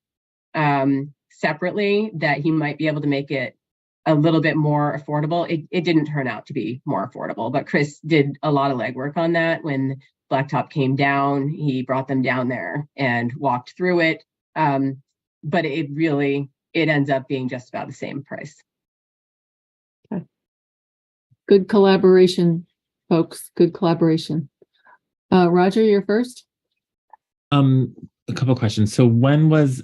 separately, that he might be able to make it a little bit more affordable. It didn't turn out to be more affordable, but Chris did a lot of legwork on that. When Blacktop came down, he brought them down there and walked through it. But it ends up being just about the same price. Okay. Good collaboration, folks. Good collaboration. Roger, you're first. A couple of questions. So when was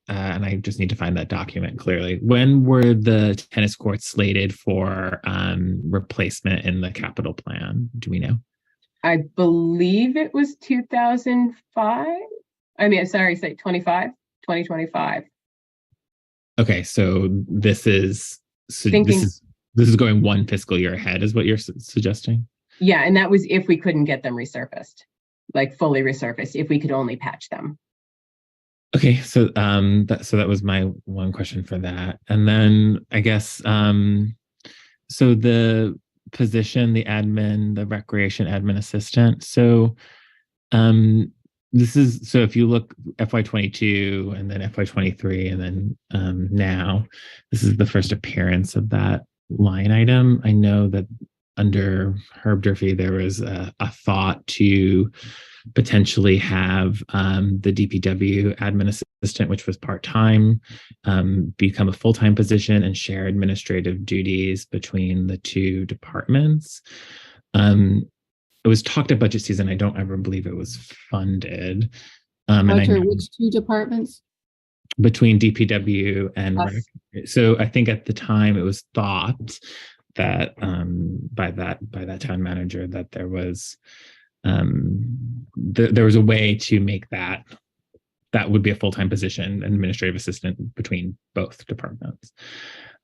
and I just need to find that document clearly. When were the tennis courts slated for replacement in the capital plan? Do we know? I believe it was 2005. I mean, sorry, 2025. Okay, so this is going one fiscal year ahead, is what you're suggesting? Yeah, and that was if we couldn't get them resurfaced, like fully resurfaced, if we could only patch them. Okay, so that was my one question for that. And then I guess so the position, the recreation admin assistant. So so if you look FY22 and then FY23 and then now, this is the first appearance of that line item. I know that under Herb Durfee, there was a thought to potentially have the DPW admin assistant, which was part-time, become a full-time position and share administrative duties between the two departments. It was talked at budget season. I don't ever believe it was funded. Roger, which two departments? Between DPW and Us. Rec. So I think at the time it was thought that by that town manager that there was a way to make that would be a full-time position, an administrative assistant between both departments.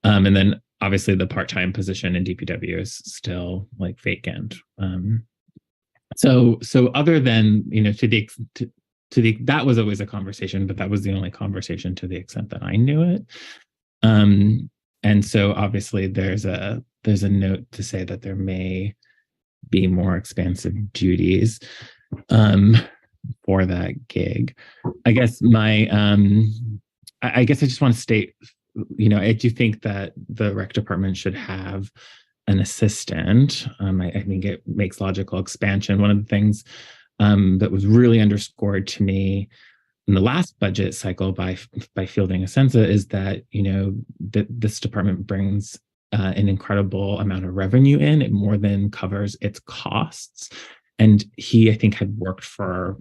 And then obviously the part-time position in DPW is still like vacant. So other than, that was always a conversation, but that was the only conversation to the extent that I knew it. And so obviously there's a note to say that there may be more expansive duties for that gig. I guess I just want to state, I do think that the rec department should have an assistant. I think it makes logical expansion. One of the things that was really underscored to me in the last budget cycle by fielding a Sensa is that, that this department brings an incredible amount of revenue in. It more than covers its costs. And he, I think, had worked for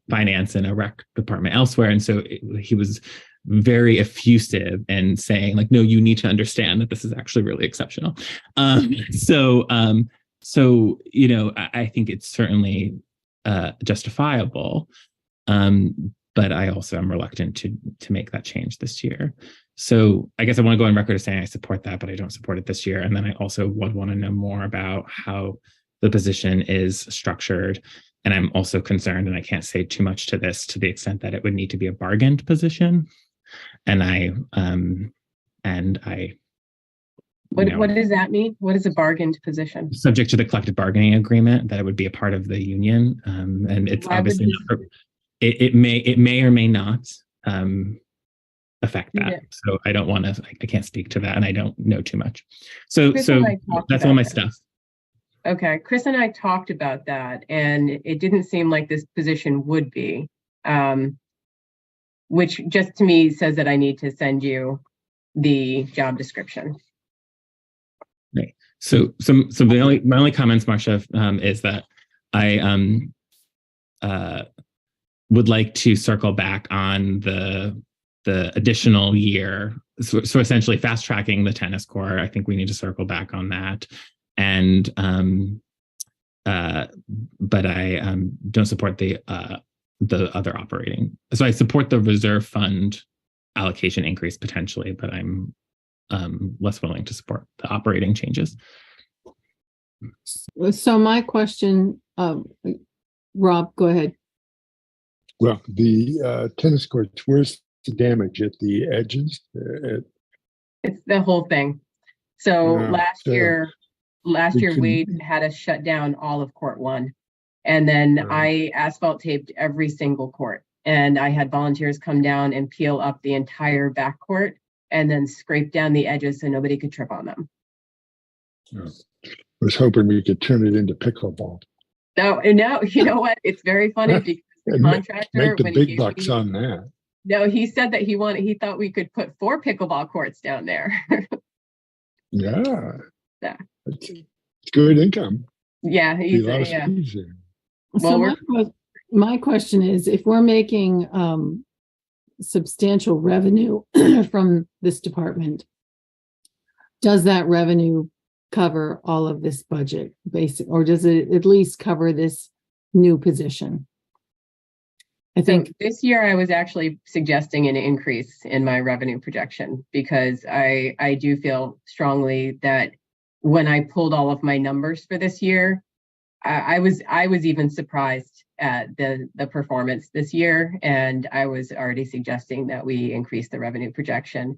finance in a rec department elsewhere. And so he was very effusive and saying, like, no, you need to understand that this is actually really exceptional. So I think it's certainly justifiable. But I also am reluctant to make that change this year. So I guess I want to go on record as saying I support that, but I don't support it this year. And then I also would want to know more about how the position is structured. And I'm also concerned, and I can't say too much to this, to the extent that it would need to be a bargained position. And what does that mean? What is a bargained position? Subject to the collective bargaining agreement, that it would be a part of the union. And it's obviously not, it may or may not affect that. Yeah. So I don't want to, I can't speak to that, and I don't know too much. So that's all my stuff. Okay. Chris and I talked about that, and it didn't seem like this position would be, which just to me says that I need to send you the job description. Right. So my only comments, Marcia, is that I would like to circle back on the additional year. So essentially fast tracking the tennis court. I think we need to circle back on that. And but I don't support the other operating. So I support the reserve fund allocation increase potentially, but I'm less willing to support the operating changes. So my question, Rob, go ahead. Well, the tennis courts, where's the damage at the edges? It's the whole thing. So last year Wade had us shut down all of court 1, and then I asphalt taped every single court, and I had volunteers come down and peel up the entire back court and then scrape down the edges so nobody could trip on them. I was hoping we could turn it into pickleball. No, you know what? It's very funny because the contractor, Make the when he big gave bucks me, on that. no, he said that he thought we could put 4 pickleball courts down there. Yeah. Yeah. It's good income. Yeah, Be he's a lot of yeah. skis there. So Well, my question is, if we're making substantial revenue from this department, does that revenue cover all of this budget basic, or does it at least cover this new position? I think so this year I was actually suggesting an increase in my revenue projection because I do feel strongly that when I pulled all of my numbers for this year, I was even surprised at the performance this year, and I was already suggesting that we increase the revenue projection.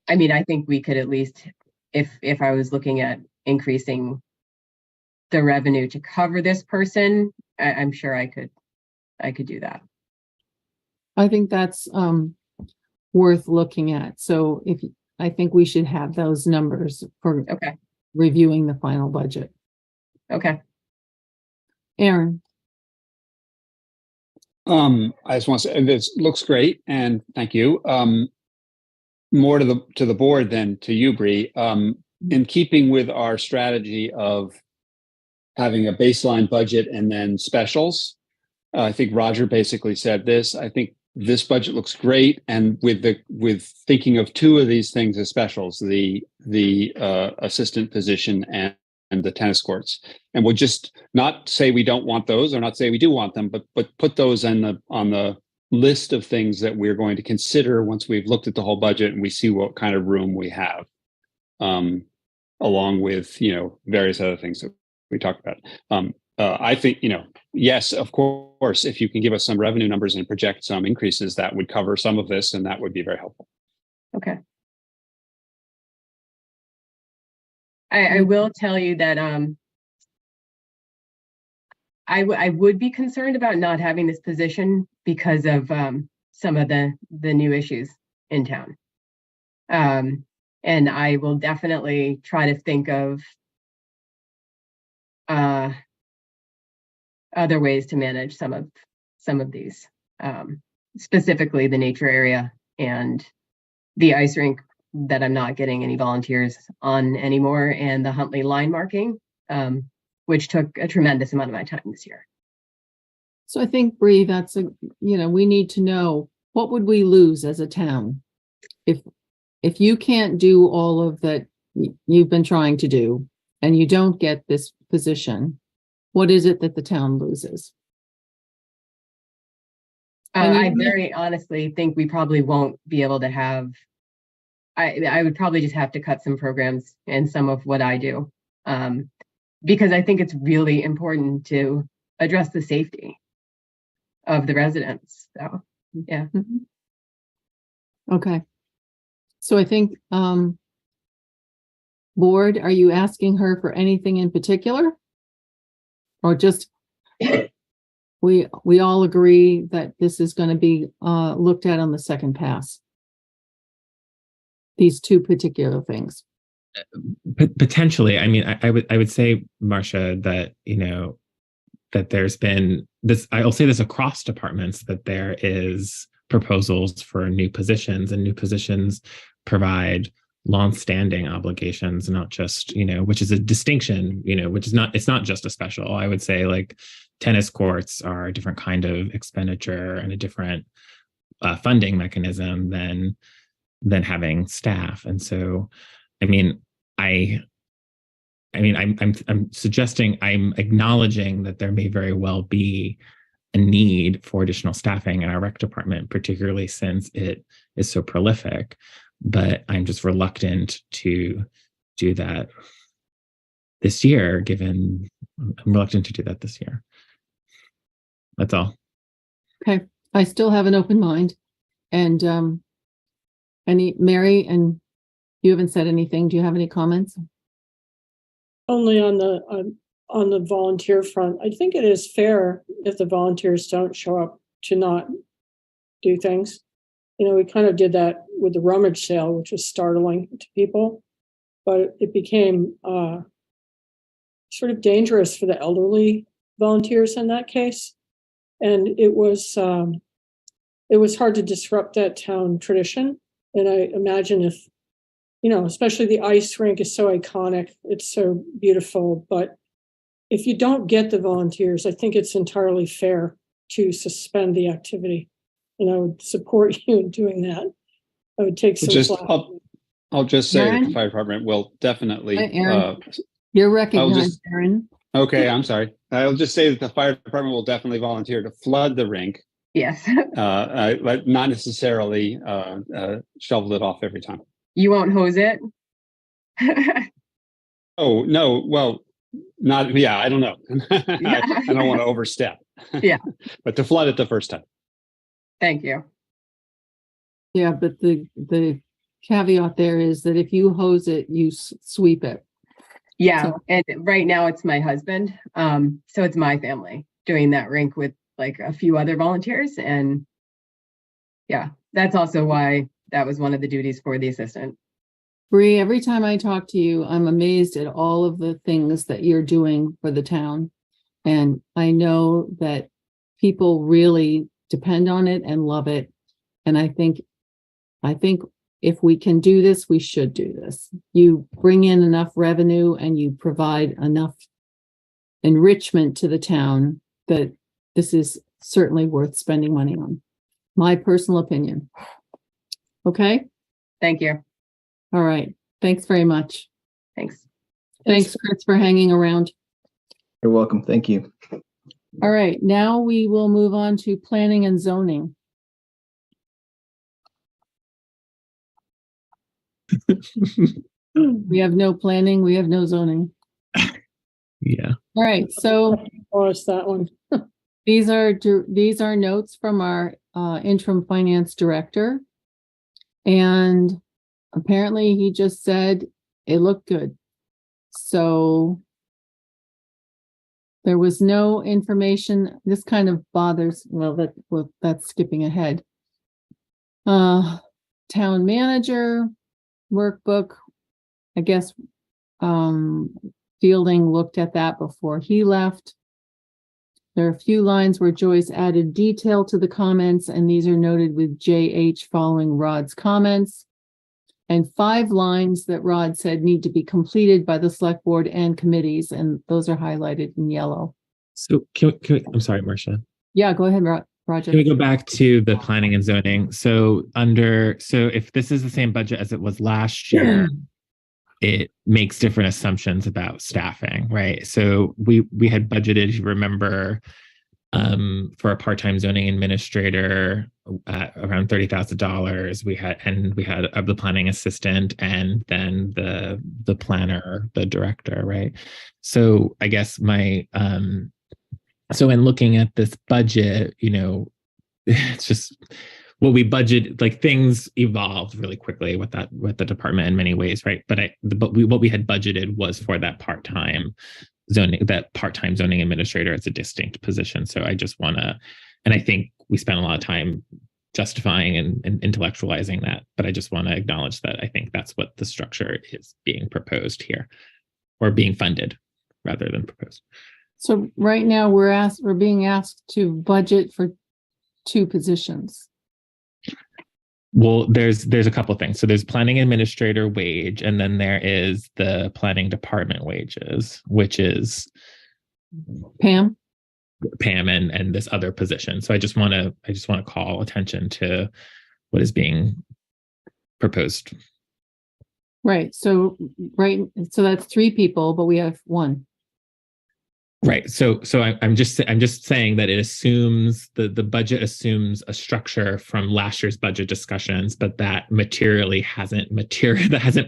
I mean, I think we could at least, if I was looking at increasing the revenue to cover this person, I'm sure I could do that. I think that's worth looking at. So I think we should have those numbers for reviewing the final budget. Okay. Aaron. I just want to say this looks great, and thank you. More to the board than to you, Bree. In keeping with our strategy of having a baseline budget and then specials, I think Roger basically said this. I think this budget looks great, and with thinking of 2 of these things as specials, the assistant position and the tennis courts, and we'll just not say we don't want those or not say we do want them, but put those on the list of things that we're going to consider once we've looked at the whole budget and we see what kind of room we have, along with various other things that we talked about. I think yes, of course, if you can give us some revenue numbers and project some increases, that would cover some of this, and that would be very helpful. Okay. I will tell you that I would be concerned about not having this position because of some of the new issues in town. And I will definitely try to think of other ways to manage some of these, specifically the nature area and the ice rink that I'm not getting any volunteers on anymore, and the Huntley line marking, which took a tremendous amount of my time this year. So I think, Bree, that's we need to know, what would we lose as a town if you can't do all of that you've been trying to do and you don't get this position? What is it that the town loses? I very honestly think we probably won't be able to have, I would probably just have to cut some programs and some of what I do, because I think it's really important to address the safety of the residents. So, yeah. Okay. So I think, board, are you asking her for anything in particular? Or just, we all agree that this is going to be looked at on the second pass? These 2 particular things. Potentially. I mean, I would say, Marcia, that that there's been this. I'll say this across departments, that there is proposals for new positions, and new positions provide long-standing obligations, not just which is a distinction. Which is not. It's not just a special. I would say, like, tennis courts are a different kind of expenditure and a different funding mechanism than having staff. And so, I'm suggesting, I'm acknowledging that there may very well be a need for additional staffing in our rec department, particularly since it is so prolific. But I'm just reluctant to do that this year, I'm reluctant to do that this year. That's all. Okay. I still have an open mind. And Mary, and you haven't said anything. Do you have any comments? Only on the volunteer front. I think it is fair if the volunteers don't show up to not do things. we kind of did that with the rummage sale, which was startling to people, but it became sort of dangerous for the elderly volunteers in that case. And it was hard to disrupt that town tradition. And I imagine if, especially the ice rink is so iconic, it's so beautiful, but if you don't get the volunteers, I think it's entirely fair to suspend the activity. And I would support you in doing that. I would take some slack. I'll just say that Aaron? the fire department will definitely. Hi, Aaron. You're recognized, Aaron. Okay, I'm sorry. I'll just say that the fire department will definitely volunteer to flood the rink. Yes. But not necessarily shovel it off every time. You won't hose it? Oh, no. Well, not, yeah, I don't know. Yeah. I don't want to overstep. Yeah. But to flood it the first time. Thank you. Yeah, but the caveat there is that if you hose it, you sweep it. Yeah, So- and right now it's my husband. So it's my family doing that rink with like a few other volunteers. And yeah, that's also why that was one of the duties for the assistant. Bree, every time I talk to you, I'm amazed at all of the things that you're doing for the town. And I know that people really depend on it and love it. And I think if we can do this, we should do this. You bring in enough revenue and you provide enough enrichment to the town that this is certainly worth spending money on. My personal opinion. Okay? Thank you. All right. Thanks very much. Thanks. Thanks, Chris, for hanging around. You're welcome. Thank you. All right. Now we will move on to planning and zoning. We have no planning. We have no zoning. Yeah. All right. So Oh, it's that one. these are notes from our interim finance director. And apparently he just said it looked good. So there was no information. This kind of bothers, that's skipping ahead. Town manager workbook. I guess Fielding looked at that before he left. There are a few lines where Joyce added detail to the comments, and these are noted with JH following Rod's comments. And 5 lines that Rod said need to be completed by the select board and committees, and those are highlighted in yellow. So can we, I'm sorry, Marcia. Yeah, go ahead, Roger. Can we go back to the planning and zoning? So if this is the same budget as it was last year, it makes different assumptions about staffing, right? So we had budgeted, you remember, for a part-time zoning administrator at around $30,000. We had of the planning assistant and then the planner, the director, right? So I guess so in looking at this budget, it's just what we budget, like things evolved really quickly with the department in many ways, right? But what we had budgeted was for that part-time zoning administrator as a distinct position. So I just want to, and I think we spent a lot of time justifying and intellectualizing that, but I just want to acknowledge that I think that's what the structure is being proposed here, or being funded rather than proposed. So right now we're being asked to budget for 2 positions. Well, there's a couple of things. So there's planning administrator wage, and then there is the planning department wages, which is Pam and this other position. So I just want to call attention to what is being proposed. Right. So that's 3 people, but we have 1. Right. So I'm just saying that it assumes the budget assumes a structure from last year's budget discussions, but that hasn't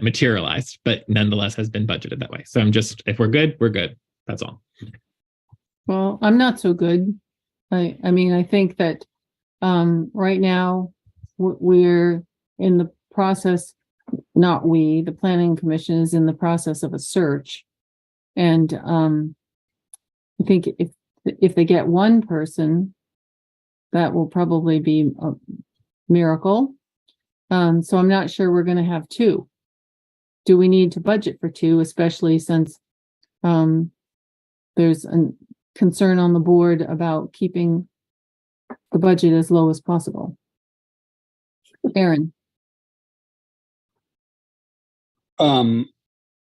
materialized, but nonetheless has been budgeted that way. So if we're good, we're good. That's all. Well, I'm not so good. I mean, I think that right now we're in the process, the planning commission is in the process of a search. And I think if they get 1 person, that will probably be a miracle. So I'm not sure we're going to have two. Do we need to budget for two, especially since there's a concern on the board about keeping the budget as low as possible? Aaron.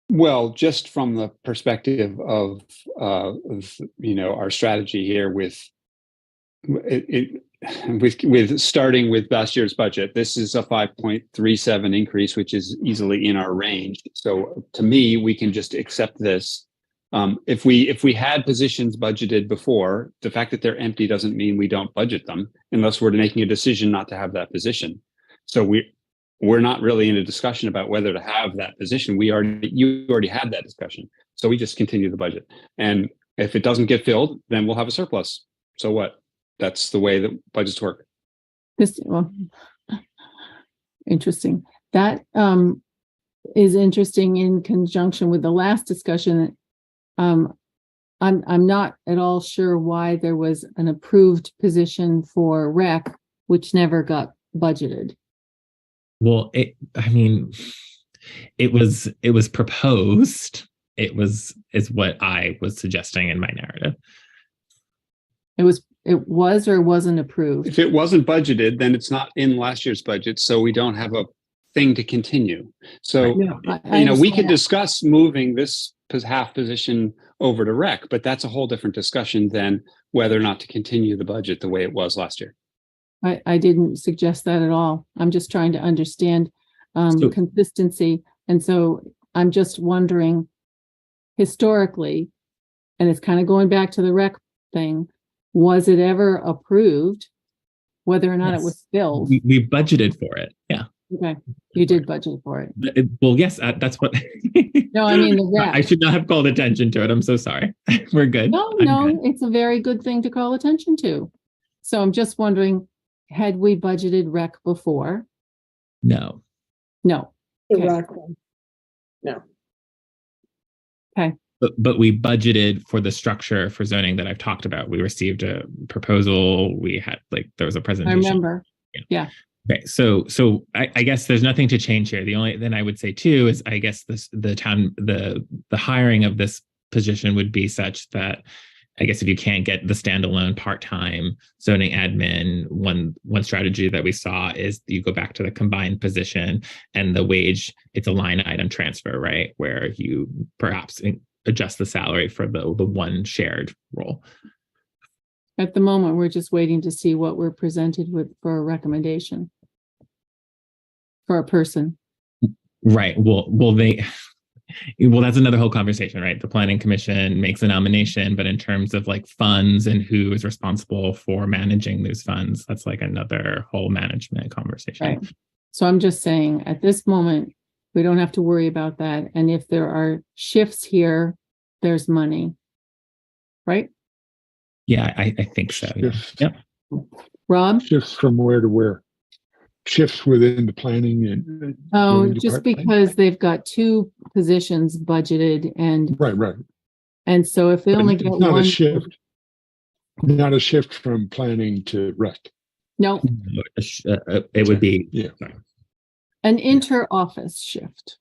Well, just from the perspective of our strategy here with starting with last year's budget, this is a 5.37 increase, which is easily in our range. So to me, we can just accept this. If we had positions budgeted before, the fact that they're empty doesn't mean we don't budget them unless we're making a decision not to have that position. So we're not really in a discussion about whether to have that position. You already had that discussion. So we just continue the budget. And if it doesn't get filled, then we'll have a surplus. So what? That's the way that budgets work. Interesting. That is interesting in conjunction with the last discussion. I'm not at all sure why there was an approved position for rec, which never got budgeted. Well, it was proposed. Is what I was suggesting in my narrative. It was or wasn't approved. If it wasn't budgeted, then it's not in last year's budget, so we don't have a thing to continue. So we could discuss moving this half position over to rec, but that's a whole different discussion than whether or not to continue the budget the way it was last year. I didn't suggest that at all. I'm just trying to understand consistency. And so I'm just wondering, historically, and it's kind of going back to the rec thing, was it ever approved, whether or not it was filled? We budgeted for it. Yeah. Okay. You did budget for it. Well, yes, that's what. No, I mean the rec. I should not have called attention to it. I'm so sorry. We're good. No, it's a very good thing to call attention to. So I'm just wondering, had we budgeted rec before? No. No. The rec one. No. Okay. But we budgeted for the structure for zoning that I've talked about. We received a proposal. We had there was a presentation. I remember. Yeah. Okay. So I guess there's nothing to change here. The only then I would say too is I guess the hiring of this position would be such that I guess if you can't get the standalone part-time zoning admin, one strategy that we saw is you go back to the combined position and the wage, it's a line item transfer, right? Where you perhaps adjust the salary for the one shared role. At the moment, we're just waiting to see what we're presented with for a recommendation for a person. Right. Well, that's another whole conversation, right? The planning commission makes a nomination, but in terms of funds and who is responsible for managing those funds, that's another whole management conversation. Right. So I'm just saying at this moment, we don't have to worry about that. And if there are shifts here, there's money, right? Yeah, I think so. Yeah. Yep. Rob? Shifts from where to where? Shifts within the planning and just because they've got two positions budgeted and right. And so if they only get not one a shift, not a shift from planning to rec. No. It would be an inter-office shift.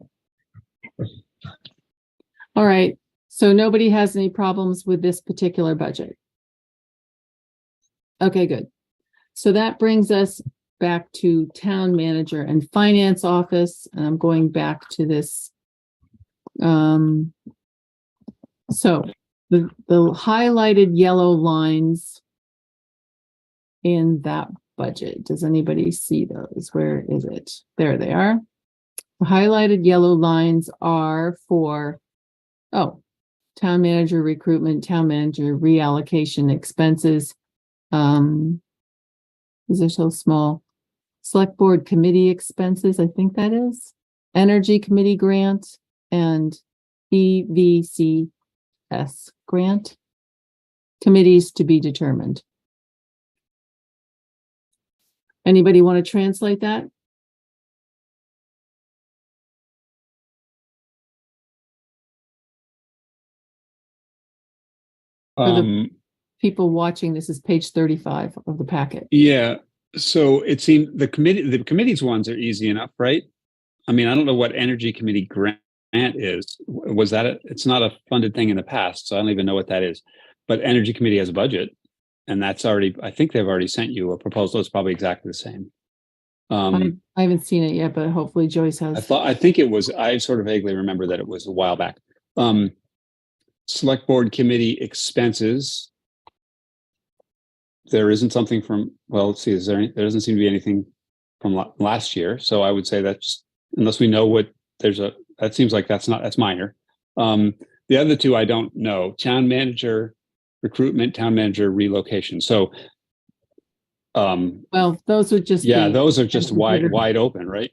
All right. So nobody has any problems with this particular budget. Okay, good. So that brings us back to town manager and finance office. And I'm going back to this. So the highlighted yellow lines in that budget, does anybody see those? Where is it? There they are. The highlighted yellow lines are for, town manager recruitment, town manager reallocation expenses. These are so small. Select board committee expenses, I think that is. Energy committee grant and V.S.A grant. Committees to be determined. Anybody want to translate that? For the people watching, this is page 35 of the packet. Yeah. So it seemed the committee's ones are easy enough, right? I mean, I don't know what energy committee grant is. Was that it's not a funded thing in the past, so I don't even know what that is. But energy committee has a budget, and that's already, I think they've already sent you a proposal. It's probably exactly the same. I haven't seen it yet, but hopefully Joyce has. I think it was, I sort of vaguely remember that it was a while back. Select board committee expenses. There isn't something from, well, let's see, there doesn't seem to be anything from last year. So I would say that's, unless we know what, that seems like that's minor. The other two, I don't know. Town manager recruitment, town manager relocation. So, well, those would just those are just wide open, right?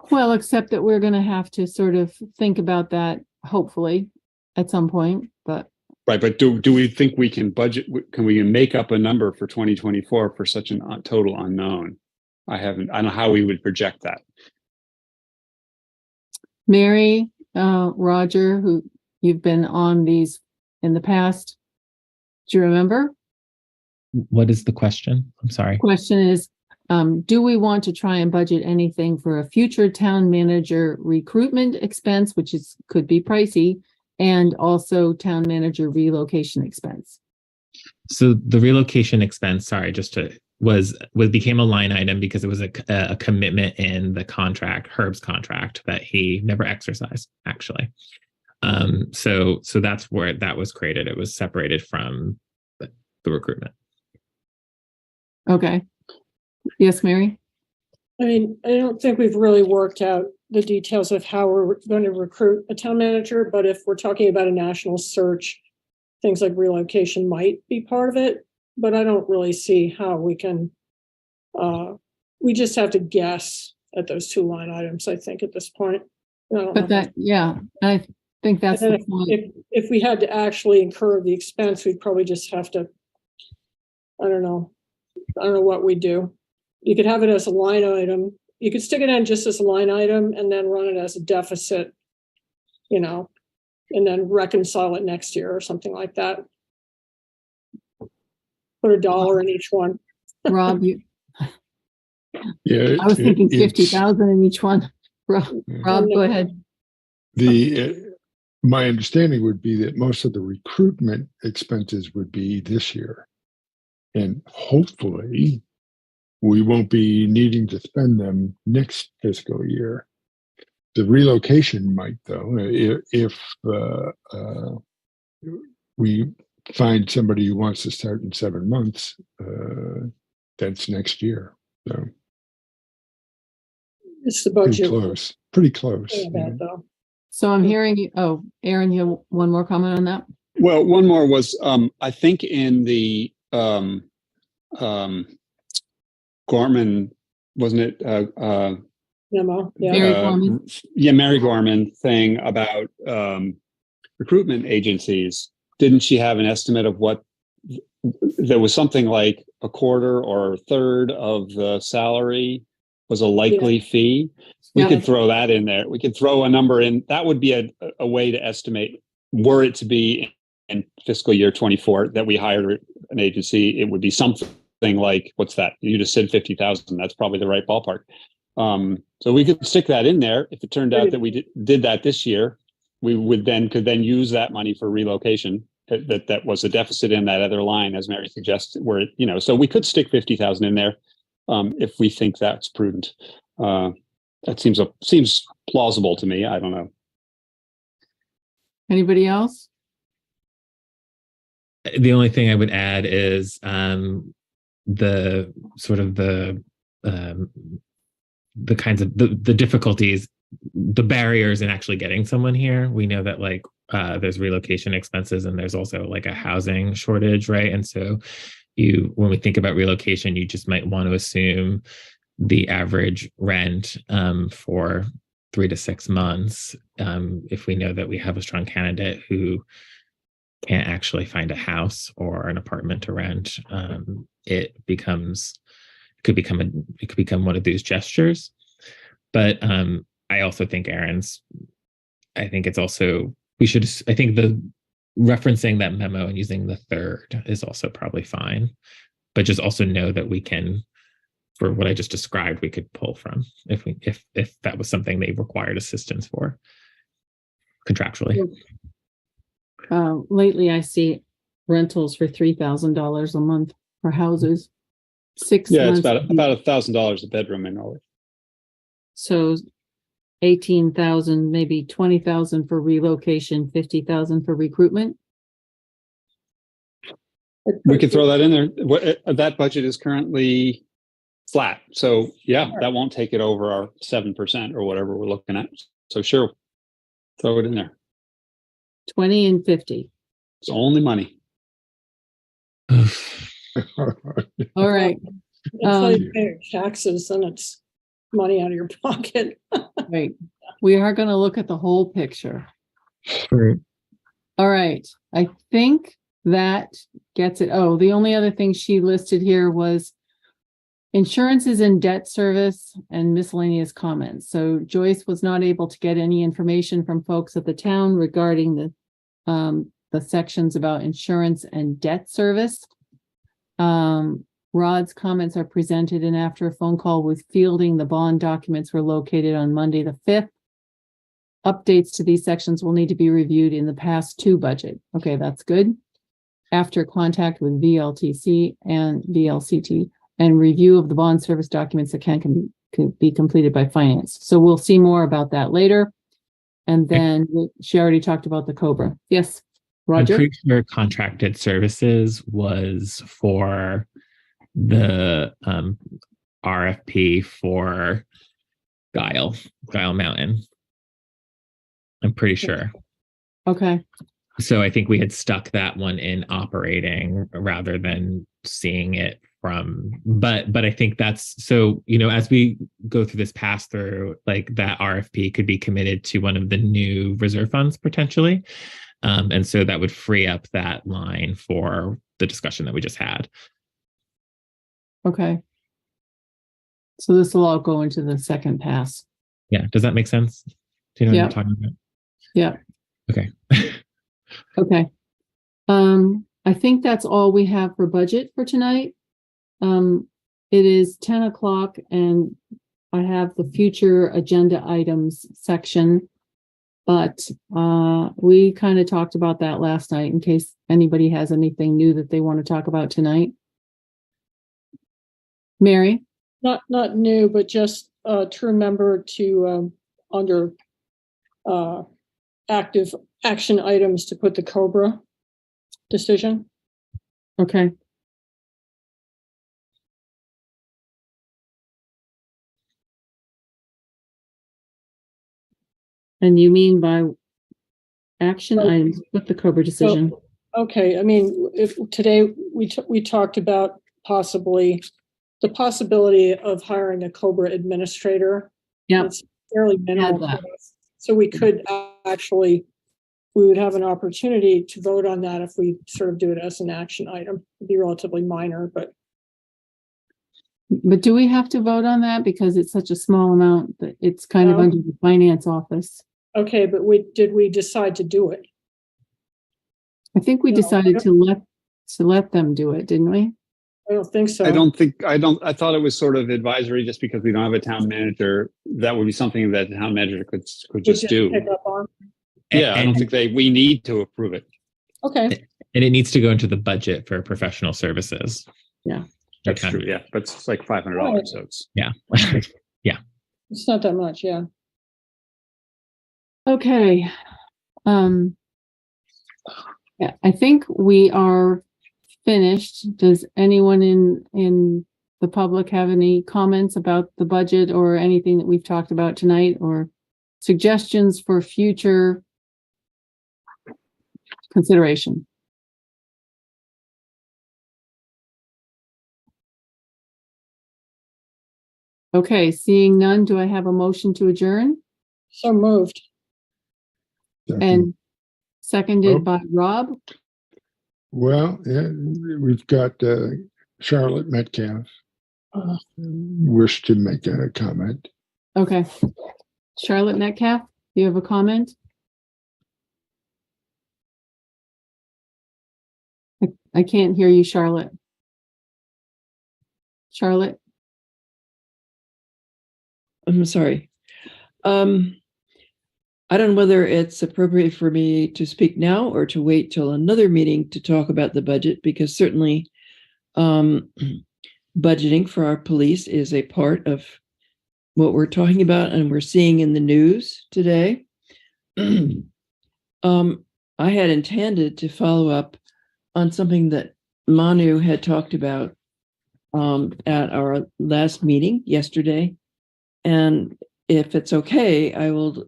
Well, except that we're going to have to sort of think about that, hopefully, at some point, but. Right, but do we think we can budget? Can we make up a number for 2024 for such a total unknown? I don't know how we would project that. Mary, Roger, who you've been on these in the past, do you remember? What is the question? I'm sorry. Question is, do we want to try and budget anything for a future town manager recruitment expense, which could be pricey, and also town manager relocation expense? So the relocation expense, sorry, became a line item because it was a commitment in the contract, Herb's contract, that he never exercised, actually. So that's where that was created. It was separated from the recruitment. Okay. Yes, Mary? I mean, I don't think we've really worked out the details of how we're going to recruit a town manager, but if we're talking about a national search, things like relocation might be part of it, but I don't really see how we can, we just have to guess at those two line items, I think, at this point. But that, yeah, I think that's the point. If we had to actually incur the expense, we'd probably just have to, I don't know what we do. You could have it as a line item. You could stick it in just as a line item and then run it as a deficit, and then reconcile it next year or something like that. Put $1 in each one. Rob, yeah, I was thinking 50,000 in each one. Rob, go ahead. My understanding would be that most of the recruitment expenses would be this year. And hopefully we won't be needing to spend them next fiscal year. The relocation might, though, if we find somebody who wants to start in 7 months, that's next year. So it's the budget. Pretty close. So I'm hearing you. Oh, Aaron, you have one more comment on that? Well, one more was, I think in the Gorman, wasn't it? Memo. Yeah. Mary Gorman. Mary Gorman thing about recruitment agencies. Didn't she have an estimate of what there was something like a quarter or a third of the salary was a likely fee? We could throw that in there. We could throw a number in. That would be a way to estimate, were it to be in fiscal year 24 that we hired an agency, it would be something like, what's that? You just said 50,000. That's probably the right ballpark. So we could stick that in there. If it turned out that we did that this year, we could then use that money for relocation. That was a deficit in that other line, as Mary suggested, where, so we could stick 50,000 in there if we think that's prudent. That seems plausible to me. I don't know. Anybody else? The only thing I would add is the sort of the kinds of the difficulties, the barriers in actually getting someone here. We know that there's relocation expenses and there's also like a housing shortage, right? And so when we think about relocation, you just might want to assume the average rent for 3 to 6 months. If we know that we have a strong candidate who can't actually find a house or an apartment to rent, it could become one of these gestures. But I also think I think the referencing that memo and using the third is also probably fine, but just also know that we can for what I just described, we could pull from if that was something they required assistance for contractually. Lately, I see rentals for $3,000 a month for houses. 6 Yeah, months. it's about $1,000 a bedroom in Norwich. So 18,000, maybe 20,000 for relocation, 50,000 for recruitment. We could throw that in there. That budget is currently flat. So yeah, that won't take it over our 7% or whatever we're looking at. So sure, throw it in there. 20 and 50. It's only money. All right. It's like paying taxes and it's money out of your pocket. Right. We are going to look at the whole picture. Right. All right. I think that gets it. Oh, the only other thing she listed here was insurances and debt service and miscellaneous comments. So Joyce was not able to get any information from folks at the town regarding the sections about insurance and debt service. Rod's comments are presented, and after a phone call with Fielding, the bond documents were located on Monday the 5th. Updates to these sections will need to be reviewed in the past 2 budget. Okay, that's good. After contact with VLTC and VLCT and review of the bond service documents that can be completed by finance. So we'll see more about that later. And then she already talked about the COBRA. Yes, Roger? I'm pretty sure contracted services was for the RFP for Guile Mountain. I'm pretty sure. Okay. So I think we had stuck that one in operating rather than seeing it from, but I think that's, so, you know, as we go through this pass through, like that RFP could be committed to one of the new reserve funds potentially. And so that would free up that line for the discussion that we just had. Okay. So this will all go into the second pass. Yeah. Does that make sense? Do you know what I'm talking about? Yeah. Okay. Okay. I think that's all we have for budget for tonight. It is 10 o'clock and I have the future agenda items section, but we kind of talked about that last night in case anybody has anything new that they want to talk about tonight. Mary? Not new, but just to remember to under active action items to put the COBRA decision. Okay. And you mean by action items, put the COBRA decision? Okay, I mean, if today we talked about possibly the possibility of hiring a COBRA administrator. Yeah, it's fairly minimal for us. So we could actually, we would have an opportunity to vote on that if we sort of do it as an action item. It'd be relatively minor, but do we have to vote on that because it's such a small amount that it's kind of under the finance office? Okay, but did we decide to do it? I think we decided to let them do it, didn't we? I don't think so. I thought it was sort of advisory just because we don't have a town manager. That would be something that the town manager could just do. Pick up on. Yeah, I don't think we need to approve it. Okay. And it needs to go into the budget for professional services. Yeah. That's true. Yeah. But it's like $500. So it's. Yeah. Yeah. It's not that much. Yeah. Okay. Yeah, I think we are finished. Does anyone in the public have any comments about the budget or anything that we've talked about tonight or suggestions for future consideration? Okay, seeing none, do I have a motion to adjourn? So moved. And seconded by Rob. Well, yeah, we've got Charlotte Metcalf wish to make a comment. Okay. Charlotte Metcalf, do you have a comment? I can't hear you, Charlotte. Charlotte? I'm sorry. I don't know whether it's appropriate for me to speak now or to wait till another meeting to talk about the budget, because certainly budgeting for our police is a part of what we're talking about and we're seeing in the news today. I had intended to follow up on something that Manu had talked about at our last meeting yesterday. And if it's okay, I will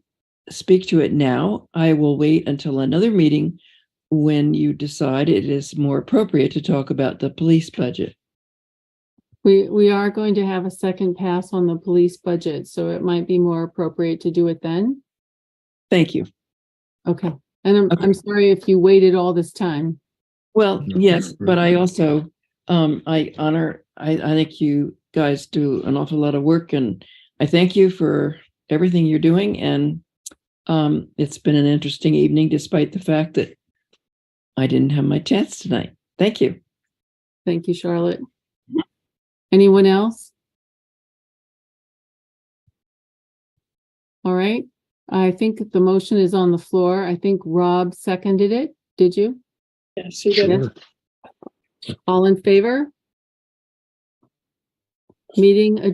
speak to it now. I will wait until another meeting when you decide it is more appropriate to talk about the police budget. We are going to have a second pass on the police budget, so it might be more appropriate to do it then. Thank you. Okay. And I'm sorry if you waited all this time. Well, yes, but I also, I think you guys do an awful lot of work, and I thank you for everything you're doing. And it's been an interesting evening, despite the fact that I didn't have my chance tonight. Thank you. Thank you, Charlotte. Anyone else? All right. I think the motion is on the floor. I think Rob seconded it. Did you? Yes, he did. All in favor? Meeting adjourned.